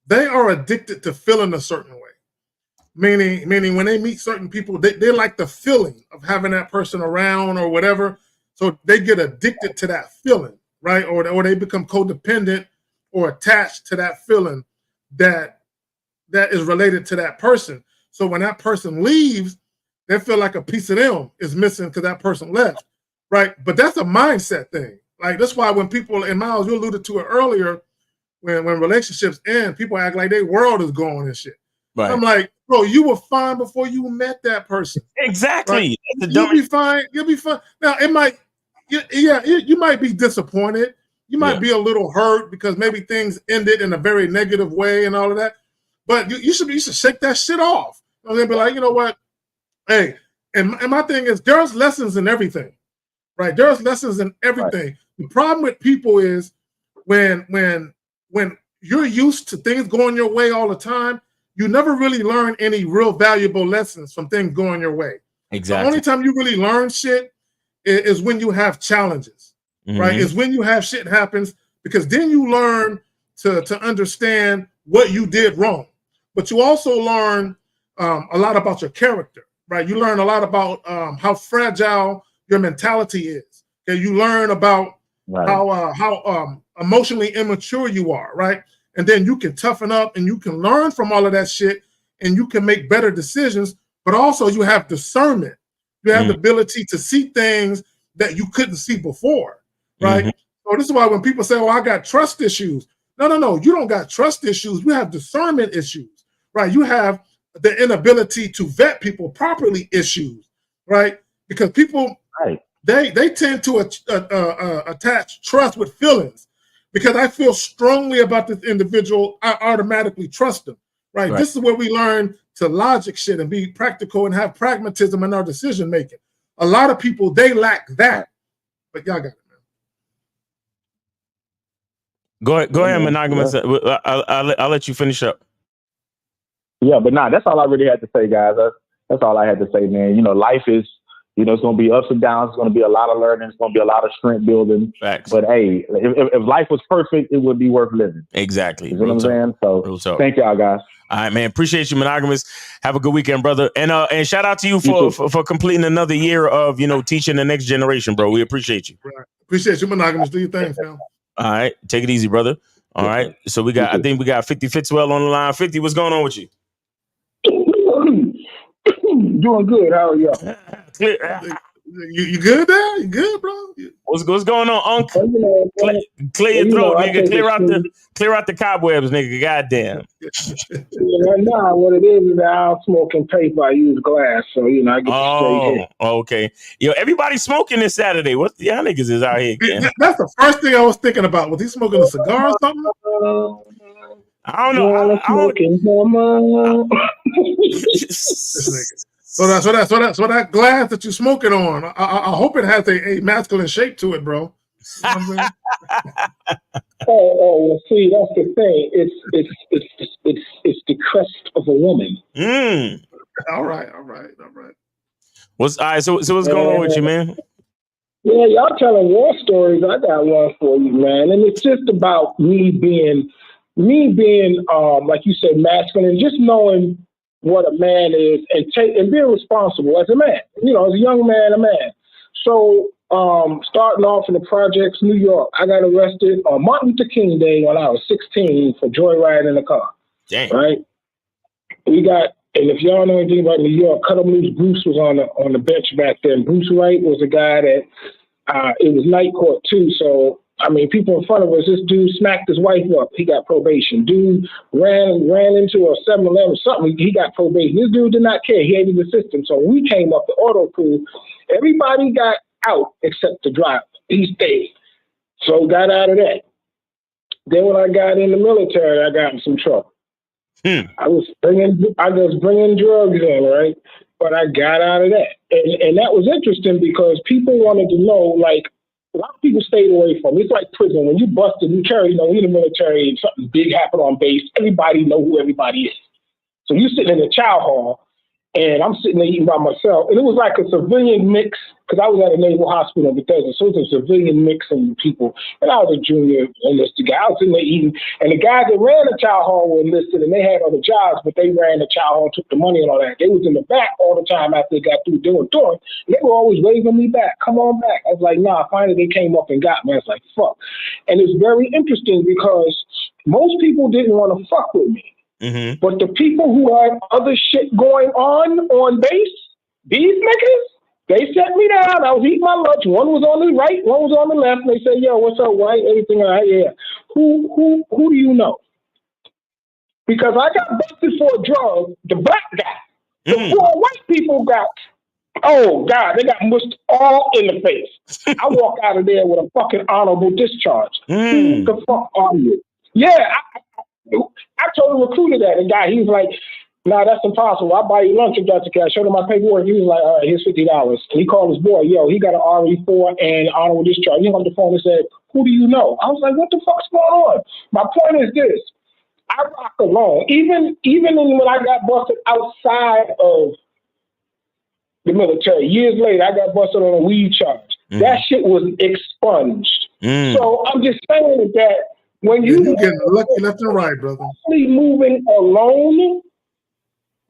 they are addicted to feeling a certain way. Meaning when they meet certain people, they like the feeling of having that person around or whatever. So they get addicted to that feeling, right? Or they become codependent or attached to that feeling that is related to that person. So when that person leaves, they feel like a piece of them is missing because that person left, right? But that's a mindset thing. Like, that's why when people, and Miles, you alluded to it earlier, when relationships end, people act like their world is going and shit. Right. I'm like, bro, you were fine before you met that person. Exactly. Right? You'll be fine. You'll be fine. Now, it might, you might be disappointed. You might be a little hurt because maybe things ended in a very negative way and all of that. But you should shake that shit off. And they'll be like, you know what? Hey, and my thing is, there's lessons in everything, right? There's lessons in everything. Right. The problem with people is when you're used to things going your way all the time, you never really learn any real valuable lessons from things going your way. Exactly. The only time you really learn shit is when you have challenges, right? Is when you have shit happens, because then you learn to understand what you did wrong. But you also learn a lot about your character, right? You learn a lot about how fragile your mentality is. Okay? You learn about how emotionally immature you are, right? And then you can toughen up and you can learn from all of that shit and you can make better decisions, but also you have discernment. You have the ability to see things that you couldn't see before, right? So this is why when people say, oh, I got trust issues. No, you don't got trust issues. You have discernment issues, right? You have the inability to vet people properly issues, right? Because people, they tend to attach trust with feelings. Because I feel strongly about this individual, I automatically trust them, right? This is where we learn to logic shit and be practical and have pragmatism in our decision making. A lot of people, they lack that, but y'all got it, man. Go ahead, monogamous. Yeah. I'll let you finish up. Yeah, but that's all I really had to say, guys. That's all I had to say, man. Life is, it's going to be ups and downs. It's going to be a lot of learning. It's going to be a lot of strength building. Facts. But hey, if life was perfect, it would be worth living. Exactly. You know what I'm saying? So thank y'all, guys. All right, man. Appreciate you, monogamous. Have a good weekend, brother. And shout out to you for completing another year of, teaching the next generation, bro. We appreciate you. Right. Appreciate you, monogamous. Do your thing, fam. All right. Take it easy, brother. All right. So I think we got 50 Fitzwell on the line. 50, what's going on with you? Doing good. How are y'all? You good there? You good, bro? What's going on, Unc? Well, you know, Clear your throat, I nigga. think Clear out the cobwebs, nigga. Goddamn. Right now, what it is that I don't smoke in paper. I use glass, so I get the straight hit. Okay. Yo, everybody smoking this Saturday. What y'all niggas is out here again? That's the first thing I was thinking about. Was he smoking a cigar or something? I don't know. Smoking, So that glass that you're smoking on, I hope it has a masculine shape to it, bro. You know what I'm saying? Well, see, that's the thing. It's the crest of a woman. All right. What's what's going on with you, man? Yeah, y'all telling war stories. I got one for you, man, and it's just about me being, like you said, masculine, just knowing what a man is and being responsible as a man. As a young man, a man. So, starting off in the projects, New York, I got arrested on Martin Luther King Day when I was 16 for joyriding in a car. Dang. Right? And if y'all know anything about New York, Cut 'em Loose Bruce was on the bench back then. Bruce Wright was a guy that it was night court too. So people in front of us. This dude smacked his wife up. He got probation. Dude ran into a 7-Eleven something. He got probation. This dude did not care. He hated the system. So when we came up, the auto crew, everybody got out except the driver. He stayed. So got out of that. Then when I got in the military, I got in some trouble. I was bringing drugs in, right? But I got out of that. And that was interesting because people wanted to know, like, a lot of people stayed away from it. It's like prison. When you busted, you carry, we in the military, and something big happened on base, everybody know who everybody is. So you sitting in the chow hall, and I'm sitting there eating by myself. And it was like a civilian mix, because I was at a naval hospital in Bethesda, so it was a civilian mix of people. And I was a junior enlisted guy. I was sitting there eating. And the guys that ran the chow hall were enlisted, and they had other jobs, but they ran the chow hall, took the money and all that. They was in the back all the time after they got through doing. They were always waving me back. Come on back. I was like, nah. Finally, they came up and got me. I was like, fuck. And it's very interesting because most people didn't want to fuck with me. Mm-hmm. But the people who had other shit going on base, these niggas, they set me down. I was eating my lunch. One was on the right, one was on the left. And they said, yo, what's up, white? Everything all right? Yeah. Who do you know? Because I got busted for a drug, the black guy. The poor white people got, oh, God, they got mushed all in the face. I walk out of there with a fucking honorable discharge. Who the fuck are you? Yeah, I told the recruiter that, and guy, he was like, nah, that's impossible. I'll buy you lunch if that's okay. I showed him my paperwork. He was like, all right, here's $50. And he called his boy, yo, he got an RE4 and honorable discharge. He hung up the phone and said, who do you know? I was like, what the fuck's going on? My point is this. I rock alone. Even when I got busted outside of the military, years later, I got busted on a weed charge. That shit was expunged. So I'm just saying that when you get lucky left and right, brother. Moving alone,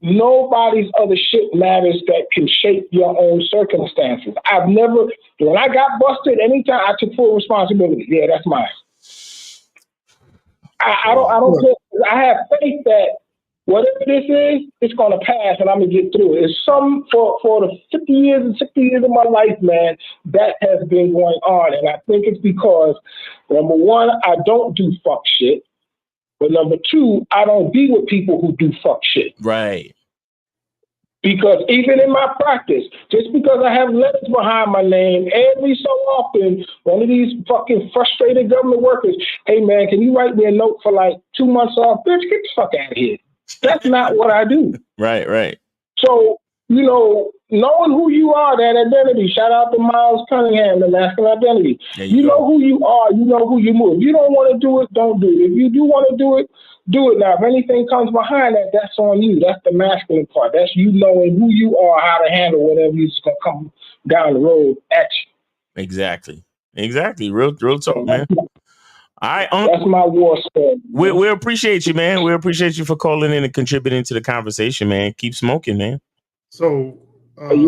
nobody's other shit matters that can shape your own circumstances. When I got busted, anytime I took full responsibility. Yeah, that's mine. I don't care. I have faith that whatever this is, it's gonna pass and I'm gonna get through it. It's for the 50 years and 60 years of my life, man, that has been going on. And I think it's because, number one, I don't do fuck shit. But number two, I don't be with people who do fuck shit. Right. Because even in my practice, just because I have letters behind my name, every so often, one of these fucking frustrated government workers, hey man, can you write me a note for like 2 months off? Bitch, get the fuck out of here. That's not what I do. Right. So, knowing who you are, that identity, shout out to Miles Cunningham, the masculine identity. You know who you are, you know who you move. If you don't want to do it, don't do it. If you do want to do it, do it. Now, if anything comes behind that, that's on you. That's the masculine part. That's you knowing who you are, how to handle whatever is going to come down the road at you. Exactly. Real talk, man. All right, that's my war story. We appreciate you, man. We appreciate you for calling in and contributing to the conversation, man. Keep smoking, man. So, I'm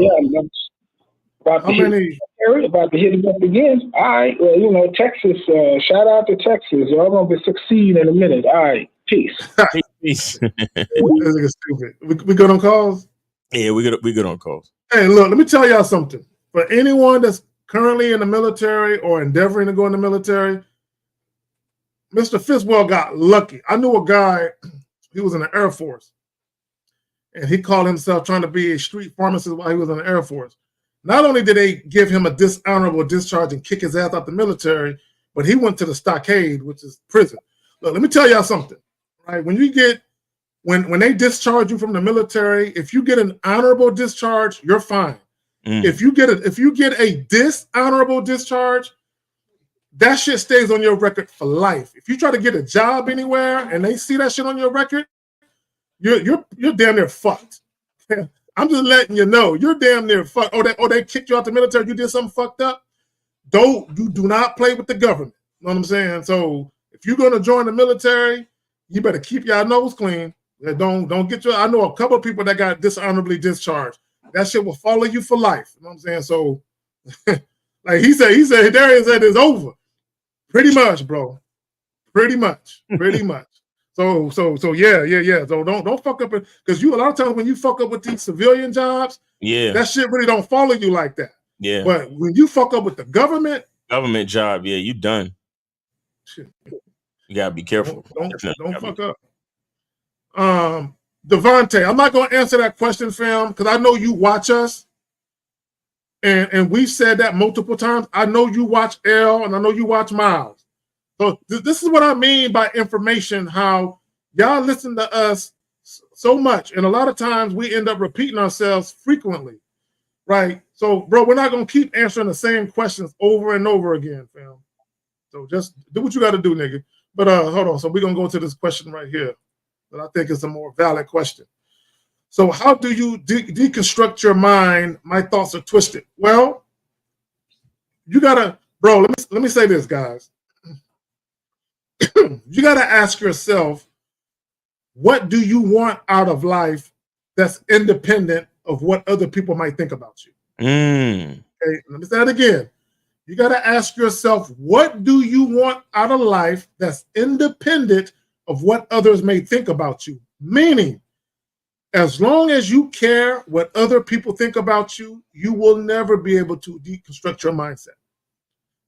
about to hit it up again. All right, well, Texas. Shout out to Texas. Y'all gonna succeed in a minute. All right, peace. Peace. This nigga stupid. We good on calls? Yeah, we good on calls. Hey, look, let me tell y'all something. For anyone that's currently in the military or endeavoring to go in the military, Mr. Fitzwell got lucky. I knew a guy, he was in the Air Force, and he called himself trying to be a street pharmacist while he was in the Air Force. Not only did they give him a dishonorable discharge and kick his ass out the military, but he went to the stockade, which is prison. Look, let me tell y'all something. Right? When they discharge you from the military, if you get an honorable discharge, you're fine. If you get a dishonorable discharge, that shit stays on your record for life. If you try to get a job anywhere and they see that shit on your record, you're damn near fucked. I'm just letting you know, you're damn near fucked. They kicked you out the military, you did something fucked up. You do not play with the government. You know what I'm saying? So if you're gonna join the military, you better keep your nose clean. Don't get you. I know a couple of people that got dishonorably discharged. That shit will follow you for life. You know what I'm saying? So like he said, Darius said it's over. Pretty much, bro. Pretty much. So yeah. So don't fuck up, because a lot of times when you fuck up with these civilian jobs, that shit really don't follow you like that. Yeah. But when you fuck up with the government job, yeah, you done. Shit. You gotta be careful. Don't fuck up. Devontae, I'm not gonna answer that question, fam, because I know you watch us. And we've said that multiple times. I know you watch L and I know you watch Miles. So this is what I mean by information, how y'all listen to us so much. And a lot of times we end up repeating ourselves frequently, right? So, bro, we're not going to keep answering the same questions over and over again, fam. So just do what you got to do, nigga. But hold on. So we're going to go to this question right here that I think is a more valid question. So how do you deconstruct your mind? My thoughts are twisted. Well, you got to, bro, let me say this, guys. You got to ask yourself, what do you want out of life that's independent of what other people might think about you? Okay, let me say that again. You got to ask yourself, what do you want out of life that's independent of what others may think about you? Meaning, as long as you care what other people think about you, you will never be able to deconstruct your mindset,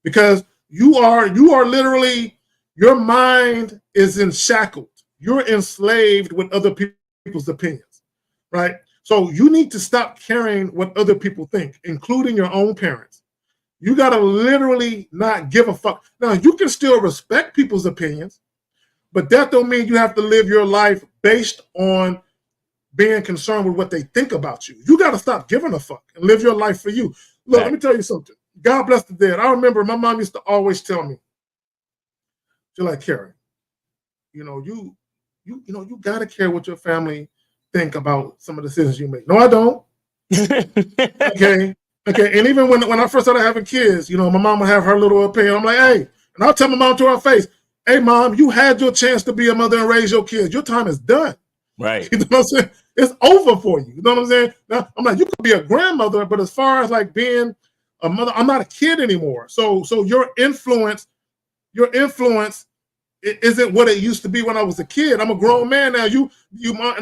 because you are literally, your mind is shackled. You're enslaved with other people's opinions, right? So you need to stop caring what other people think, including your own parents. You got to literally not give a fuck. Now, you can still respect people's opinions, but that don't mean you have to live your life based on being concerned with what they think about you. You got to stop giving a fuck and live your life for you. Look, let me tell you something. God bless the dead. I remember my mom used to always tell me, she's like, Karen, you got to care what your family think about some of the decisions you make. No, I don't. Okay. And even when I first started having kids, my mom would have her little opinion. I'm like, hey, and I'll tell my mom to her face, hey, mom, you had your chance to be a mother and raise your kids. Your time is done. Right. You know what I'm saying? It's over for you. You know what I'm saying? Now, I'm like, you could be a grandmother, but as far as like being a mother, I'm not a kid anymore. So your influence isn't what it used to be when I was a kid. I'm a grown man now. And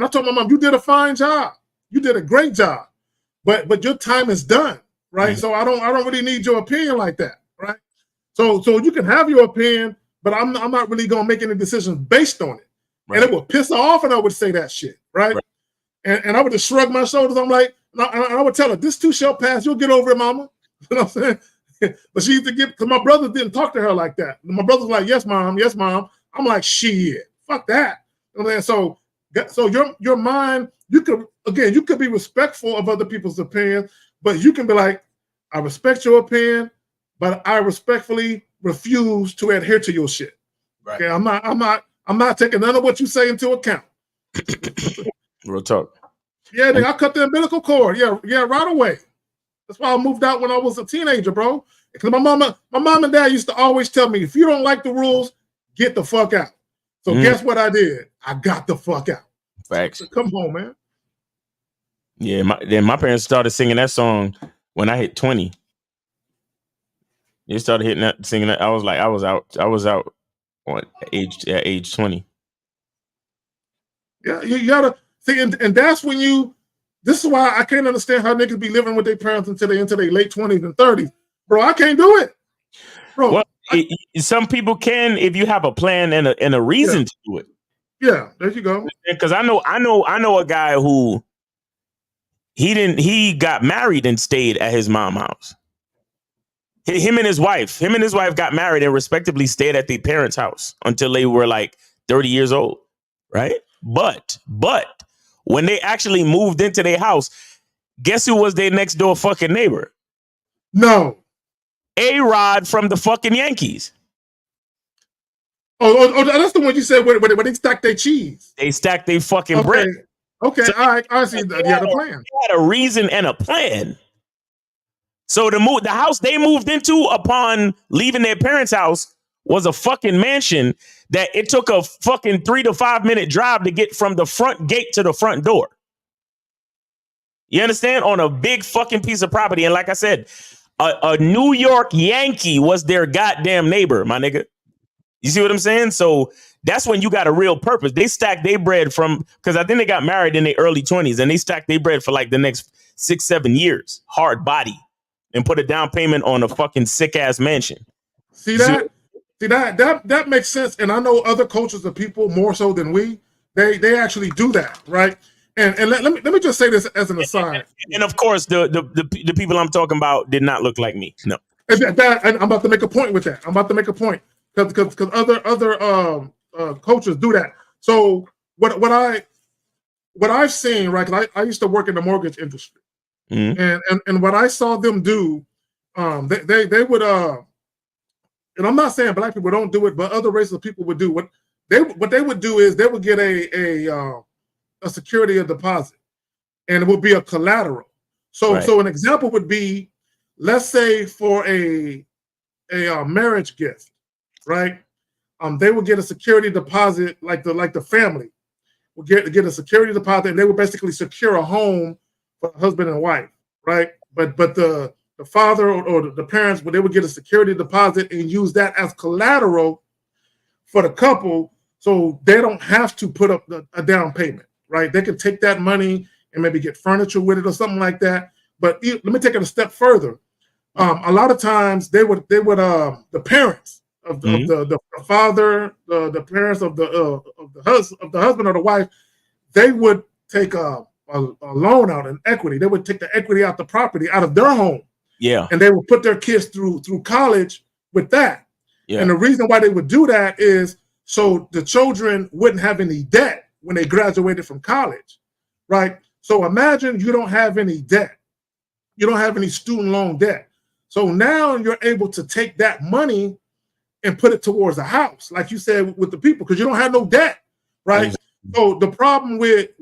I told my mom, you did a fine job. You did a great job, but your time is done, right? So I don't really need your opinion like that, right? So you can have your opinion, but I'm not really gonna make any decisions based on it. Right. And it would piss her off, and I would say that shit, right? And I would just shrug my shoulders. I'm like, and I would tell her, this too shall pass. You'll get over it, mama. You know what I'm saying? But she used to because my brother didn't talk to her like that. My brother's like, yes, mom. I'm like, shit, fuck that. You know what I'm saying? So your mind, you could be respectful of other people's opinions, but you can be like, I respect your opinion, but I respectfully refuse to adhere to your shit. Right. Okay, I'm not taking none of what you say into account. Real talk. Yeah, I cut the umbilical cord. Yeah, right away. That's why I moved out when I was a teenager, bro. Because my mom and dad used to always tell me, if you don't like the rules, get the fuck out. So guess what I did? I got the fuck out. Facts. So come on, man. Yeah, my parents started singing that song when I hit 20. They started singing that. I was out on age 20. Yeah, you gotta see, and that's when you. This is why I can't understand how niggas be living with their parents until they into their late 20s and 30s, bro. I can't do it, bro. Well, some people can if you have a plan and a reason to do it. Yeah, there you go. Because I know a guy who he got married and stayed at his mom's house. Him and his wife got married and respectively stayed at their parents' house until they were like 30 years old, right? But when they actually moved into their house, guess who was their next door fucking neighbor? No. A-Rod from the fucking Yankees. Oh, that's the one you said where they stack their cheese. They stacked their fucking bread. Okay, So all right. I see the plan. They had a reason and a plan. So the house they moved into upon leaving their parents' house was a fucking mansion that it took a fucking 3 to 5 minute drive to get from the front gate to the front door. You understand? On a big fucking piece of property. And like I said, a New York Yankee was their goddamn neighbor, my nigga. You see what I'm saying? So that's when you got a real purpose. They stacked their bread from, because I think they got married in their early 20s and they stacked their bread for like the next 6-7 years. Hard body. And put a down payment on a fucking sick ass mansion. See that makes sense. And I know other cultures of people more so than we. They actually do that, right? And let me just say this as an aside. And of course, the people I'm talking about did not look like me. No. And I'm about to make a point with that. I'm about to make a point because other cultures do that. So what I've seen, right? 'Cause I used to work in the mortgage industry. Mm-hmm. And what I saw them do, they would and I'm not saying black people don't do it, but other races of people would do what they would do is they would get a security of deposit, and it would be a collateral. So right. So an example would be, let's say for a marriage gift, right? They would get a security deposit like the family would get a security deposit, and they would basically secure a home for husband and wife, right? But the father or the parents, they would get a security deposit and use that as collateral for the couple, so they don't have to put up a down payment, right? They can take that money and maybe get furniture with it or something like that. But let me take it a step further. A lot of times they would the parents of the father, the parents of the husband or the wife, they would take a loan out in equity. They would take the equity out the property out of their home. Yeah. And they would put their kids through college with that. Yeah. And the reason why they would do that is so the children wouldn't have any debt when they graduated from college, right? So imagine you don't have any debt. You don't have any student loan debt. So now you're able to take that money and put it towards a house, like you said with the people, because you don't have no debt, right? So the problem with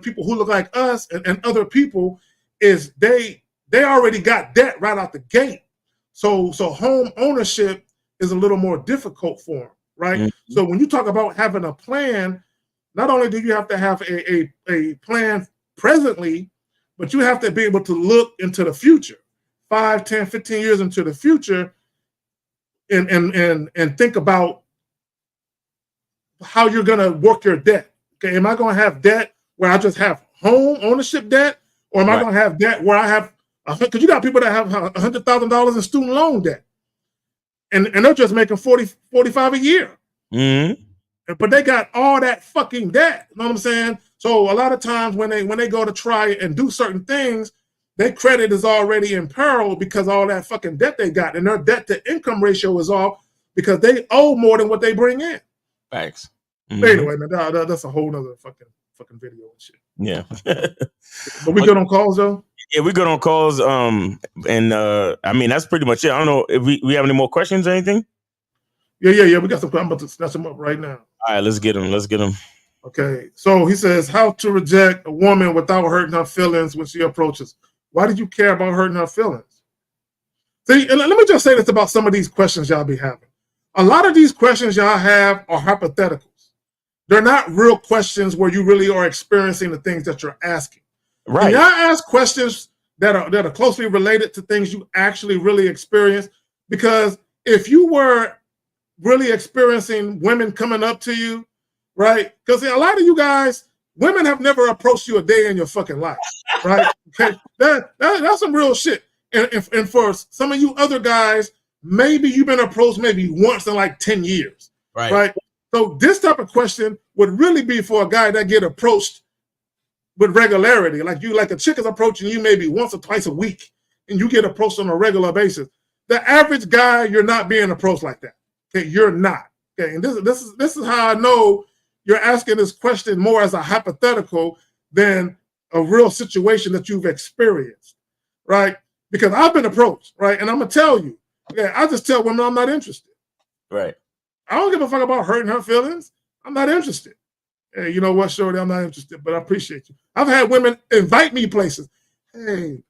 people who look like us and other people is they already got debt right out the gate. So home ownership is a little more difficult for them, right? Mm-hmm. So when you talk about having a plan, not only do you have to have a plan presently, but you have to be able to look into the future, 5, 10, 15 years into the future, and think about how you're going to work your debt. Okay, am I going to have debt where I just have home ownership debt, or am I going to have debt where I have, because you got people that have $100,000 in student loan debt, and they're just making 45 a year. Mm-hmm. But they got all that fucking debt. You know what I'm saying? So a lot of times when they go to try and do certain things, their credit is already in peril because all that fucking debt they got, and their debt to income ratio is off because they owe more than what they bring in. Thanks. Mm-hmm. Anyway, man, that's a whole nother fucking video and shit. Yeah. But we good on calls though? Yeah, we good on calls. I mean, that's pretty much it. I don't know if we have any more questions or anything. Yeah. We got some. I'm about to snatch them up right now. All right, let's get them. Okay, so he says, how to reject a woman without hurting her feelings when she approaches. Why did you care about hurting her feelings? See, and let me just say this about some of these questions y'all be having. A lot of these questions y'all have are hypotheticals. They're not real questions where you really are experiencing the things that you're asking. Right. And y'all ask questions that are closely related to things you actually really experience, because if you were really experiencing women coming up to you, right? Because a lot of you guys, women have never approached you a day in your fucking life, right? Okay, that's some real shit. And for some of you other guys, maybe you've been approached maybe once in like 10 years, right? So this type of question would really be for a guy that get approached with regularity, like a chick is approaching you maybe once or twice a week, and you get approached on a regular basis. The average guy, you're not being approached like that. Okay, you're not. Okay, and this is how I know you're asking this question more as a hypothetical than a real situation that you've experienced, right? Because I've been approached, right? And I'm gonna tell you, okay, I just tell women I'm not interested. Right. I don't give a fuck about hurting her feelings. I'm not interested. Hey, you know what, shorty? I'm not interested, but I appreciate you. I've had women invite me places. Hey,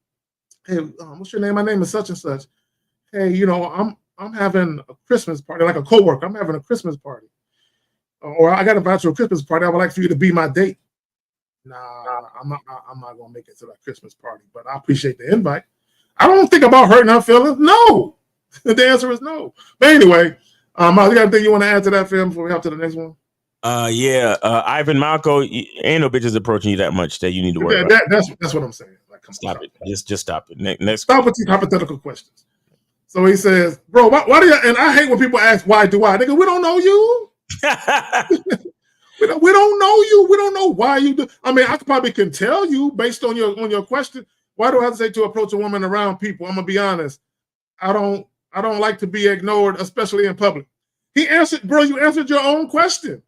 what's your name? My name is such and such. Hey, you know, I'm having a Christmas party, like a coworker. I'm having a Christmas party, or I got invited to a Christmas party. I would like for you to be my date. Nah, I'm not gonna make it to that Christmas party, but I appreciate the invite. I don't think about hurting her feelings. No, the answer is no. But anyway, Miles, you got anything you want to add to that film before we hop to the next one? Ivan Malco, ain't no bitches approaching you that much that you need to worry about. That's what I'm saying. Like, stop it. Just stop it. Next. Stop with these hypothetical questions. So he says, bro, why do you, and I hate when people ask, why do I? Nigga, we don't know you. we don't know you. We don't know why you do. I mean, I probably can tell you based on your question. Why do I hesitate to approach a woman around people? I'm gonna be honest. I don't like to be ignored, especially in public. He answered, bro, you answered your own question.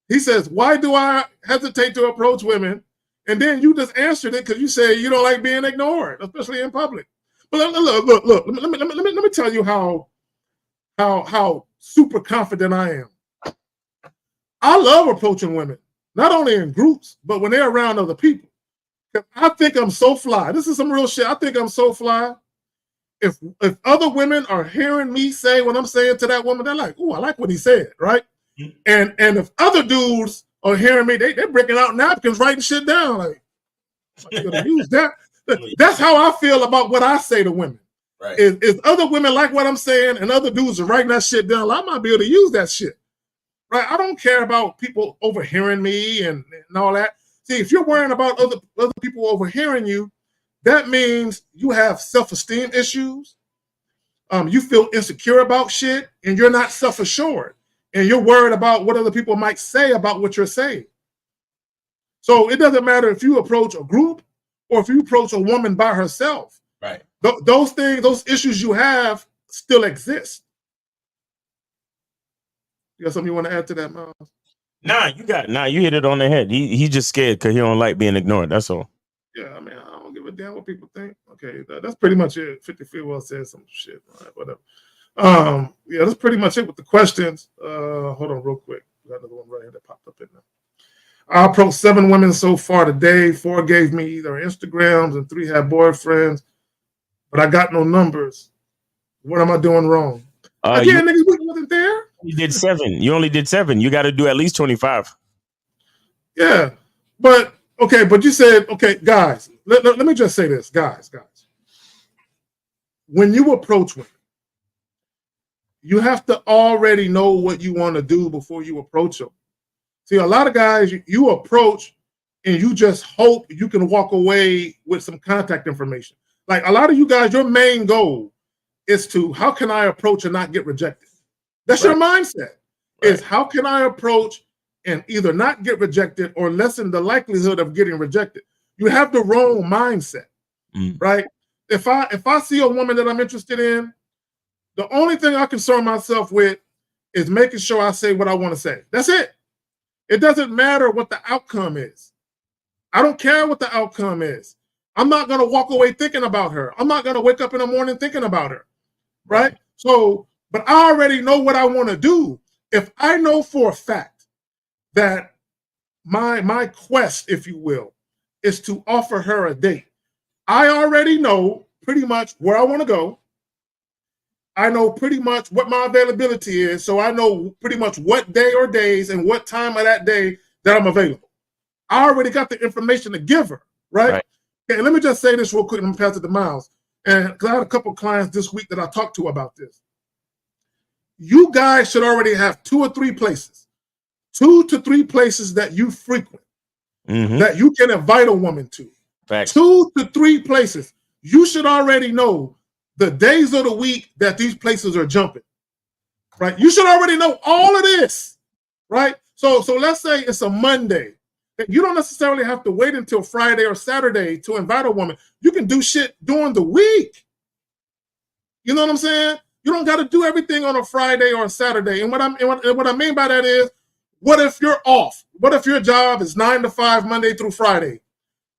He says, why do I hesitate to approach women? And then you just answered it because you say you don't like being ignored, especially in public. But look, let me tell you how super confident I am. I love approaching women, not only in groups, but when they're around other people. I think I'm so fly. This is some real shit. I think I'm so fly. If other women are hearing me say what I'm saying to that woman, they're like, "Ooh, I like what he said," right? And if other dudes are hearing me, they're breaking out napkins, writing shit down. Like, I'm gonna use that. That's how I feel about what I say to women. Right. Is other women like what I'm saying, and other dudes are writing that shit down, I might be able to use that shit. Right? I don't care about people overhearing me and all that. See, if you're worrying about other people overhearing you, that means you have self-esteem issues. You feel insecure about shit, and you're not self-assured. And you're worried about what other people might say about what you're saying. So it doesn't matter if you approach a group or if you approach a woman by herself. Right. Those things, those issues you have still exist. You got something you want to add to that, Miles? You hit it on the head. He's just scared because he don't like being ignored. That's all. Yeah, I mean, I don't give a damn what people think. Okay, that's pretty much it. 50 Freewell said some shit. All right, whatever. Yeah, that's pretty much it with the questions. Hold on real quick. We got another one right here that popped up in there. I approached 7 women so far today. 4 gave me either Instagrams and 3 had boyfriends, but I got no numbers. What am I doing wrong? Again, niggas, we wasn't there. You did 7. You only did 7. You got to do at least 25. Yeah, but okay, but you said, okay, guys, let me just say this, guys. When you approach women, you have to already know what you want to do before you approach them. See, a lot of guys, you approach and you just hope you can walk away with some contact information. Like a lot of you guys, your main goal is to, how can I approach and not get rejected? That's your mindset. Is how can I approach and either not get rejected or lessen the likelihood of getting rejected? You have the wrong mindset, right? If I see a woman that I'm interested in, the only thing I concern myself with is making sure I say what I want to say. That's it. It doesn't matter what the outcome is. I don't care what the outcome is. I'm not going to walk away thinking about her. I'm not going to wake up in the morning thinking about her, right? So, but I already know what I want to do. If I know for a fact that my quest, if you will, is to offer her a date, I already know pretty much where I want to go. I know pretty much what my availability is, so I know pretty much what day or days and what time of that day that I'm available. I already got the information to give her, right? Okay, let me just say this real quick and I'm pass it to Miles. And because I had a couple of clients this week that I talked to about this. You guys should already have 2 or 3 places. 2 to 3 places that you frequent that you can invite a woman to. Facts. 2 to 3 places. You should already know the days of the week that these places are jumping, right? You should already know all of this, right? So let's say it's a Monday. You don't necessarily have to wait until Friday or Saturday to invite a woman. You can do shit during the week. You know what I'm saying? You don't got to do everything on a Friday or a Saturday. And what I mean by that is, what if you're off? What if your job is 9 to 5 Monday through Friday?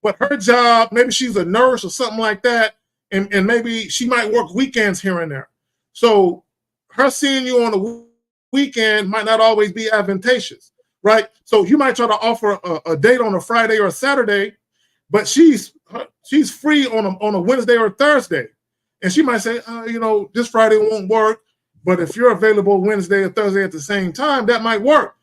But her job, maybe she's a nurse or something like that, and maybe she might work weekends here and there. So her seeing you on the weekend might not always be advantageous, right? So you might try to offer a date on a Friday or a Saturday, but she's free on a Wednesday or a Thursday. And she might say, this Friday won't work, but if you're available Wednesday or Thursday at the same time, that might work.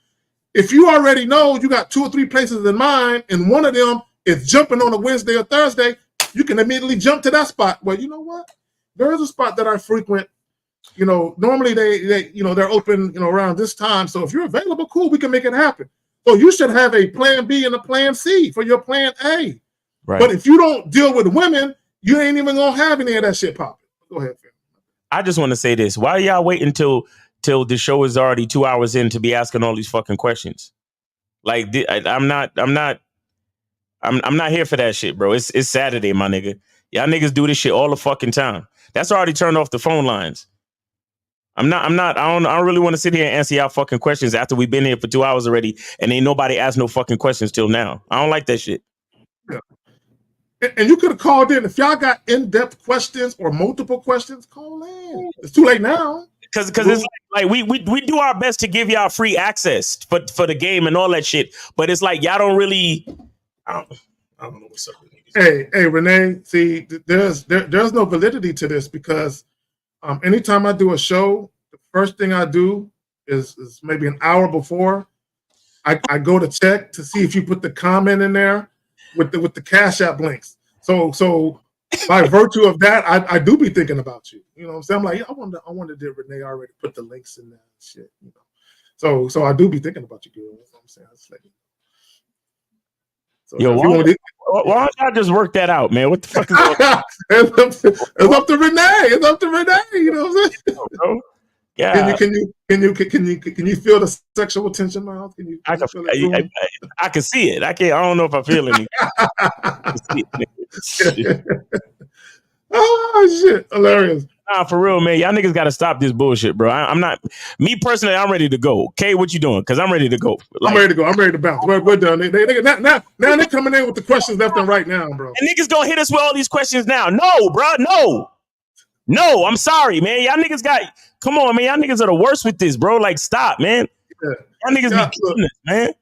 If you already know you got 2 or 3 places in mind, and one of them is jumping on a Wednesday or Thursday, you can immediately jump to that spot. Well, you know what? There is a spot that I frequent. Normally they're open, around this time. So if you're available, cool, we can make it happen. So you should have a plan B and a plan C for your plan A. Right. But if you don't deal with women, you ain't even gonna have any of that shit popping. Go ahead, Phil. I just want to say this. Why y'all wait until the show is already 2 hours in to be asking all these fucking questions? Like, I'm not here for that shit, bro. It's Saturday, my nigga. Y'all niggas do this shit all the fucking time. That's already turned off the phone lines. I don't really want to sit here and answer y'all fucking questions after we've been here for 2 hours already and ain't nobody asked no fucking questions till now. I don't like that shit. Yeah. And you could have called in. If y'all got in-depth questions or multiple questions, call in. It's too late now. Because it's like we do our best to give y'all free access for the game and all that shit. But it's like y'all don't really. I don't know what's up with niggas. Hey, Renee. See, there's no validity to this because anytime I do a show, the first thing I do is maybe an hour before I go to check to see if you put the comment in there with the Cash App links. So by virtue of that, I do be thinking about you. You know what I'm saying? I'm like, yeah, I wonder did Renee already put the links in there and shit, So I do be thinking about you, girl. You know what I'm saying? So yo, why don't y'all just work that out, man? What the fuck is going on? It's up to Renee. It's up to Renee. You know what I'm saying? Bro. Yeah. Can you feel the sexual tension, Miles? I can see it. I don't know if I feel any. Oh shit! Hilarious. Nah, for real, man. Y'all niggas got to stop this bullshit, bro. I'm not. Me personally, I'm ready to go. Kay, what you doing? Because I'm ready to go. I'm ready to go. I'm ready to bounce. We're done. Now they're coming in with the questions left and right now, bro. And niggas gonna hit us with all these questions now. No, bro. No. I'm sorry, man. Y'all niggas come on, man. Y'all niggas are the worst with this, bro. Like, stop, man. Yeah. Y'all niggas be killing us, man.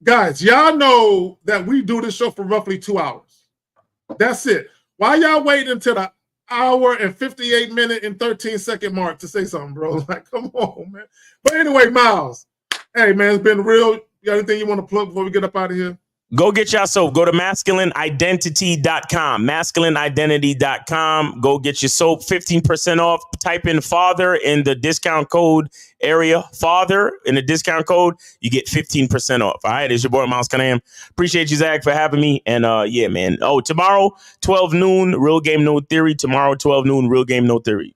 Guys, y'all know that we do this show for roughly 2 hours. That's it. Why y'all waiting until the hour and 58 minute and 13 second mark to say something, bro? Like, come on, man. But anyway, Miles, hey, man, it's been real. You got anything you want to plug before we get up out of here? Go get your soap. Go to masculineidentity.com. Masculineidentity.com. Go get your soap. 15% off. Type in father in the discount code area. Father in the discount code. You get 15% off. All right. It's your boy, Miles Cunningham. Appreciate you, Zach, for having me. And yeah, man. Oh, tomorrow, 12 noon, Real Game No Theory. Tomorrow, 12 noon, Real Game No Theory.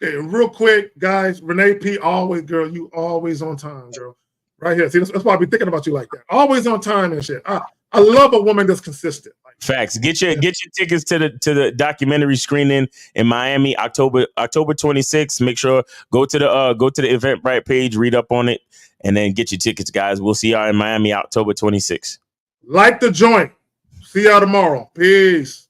Okay, real quick, guys. Renee P, always, girl, you always on time, girl. Right here. See, that's why I be thinking about you like that. Always on time and shit. I love a woman that's consistent. Facts. Get your tickets to the documentary screening in Miami, October 26th. Make sure go to the Eventbrite page, read up on it, and then get your tickets, guys. We'll see y'all in Miami, October 26th. Like the joint. See y'all tomorrow. Peace.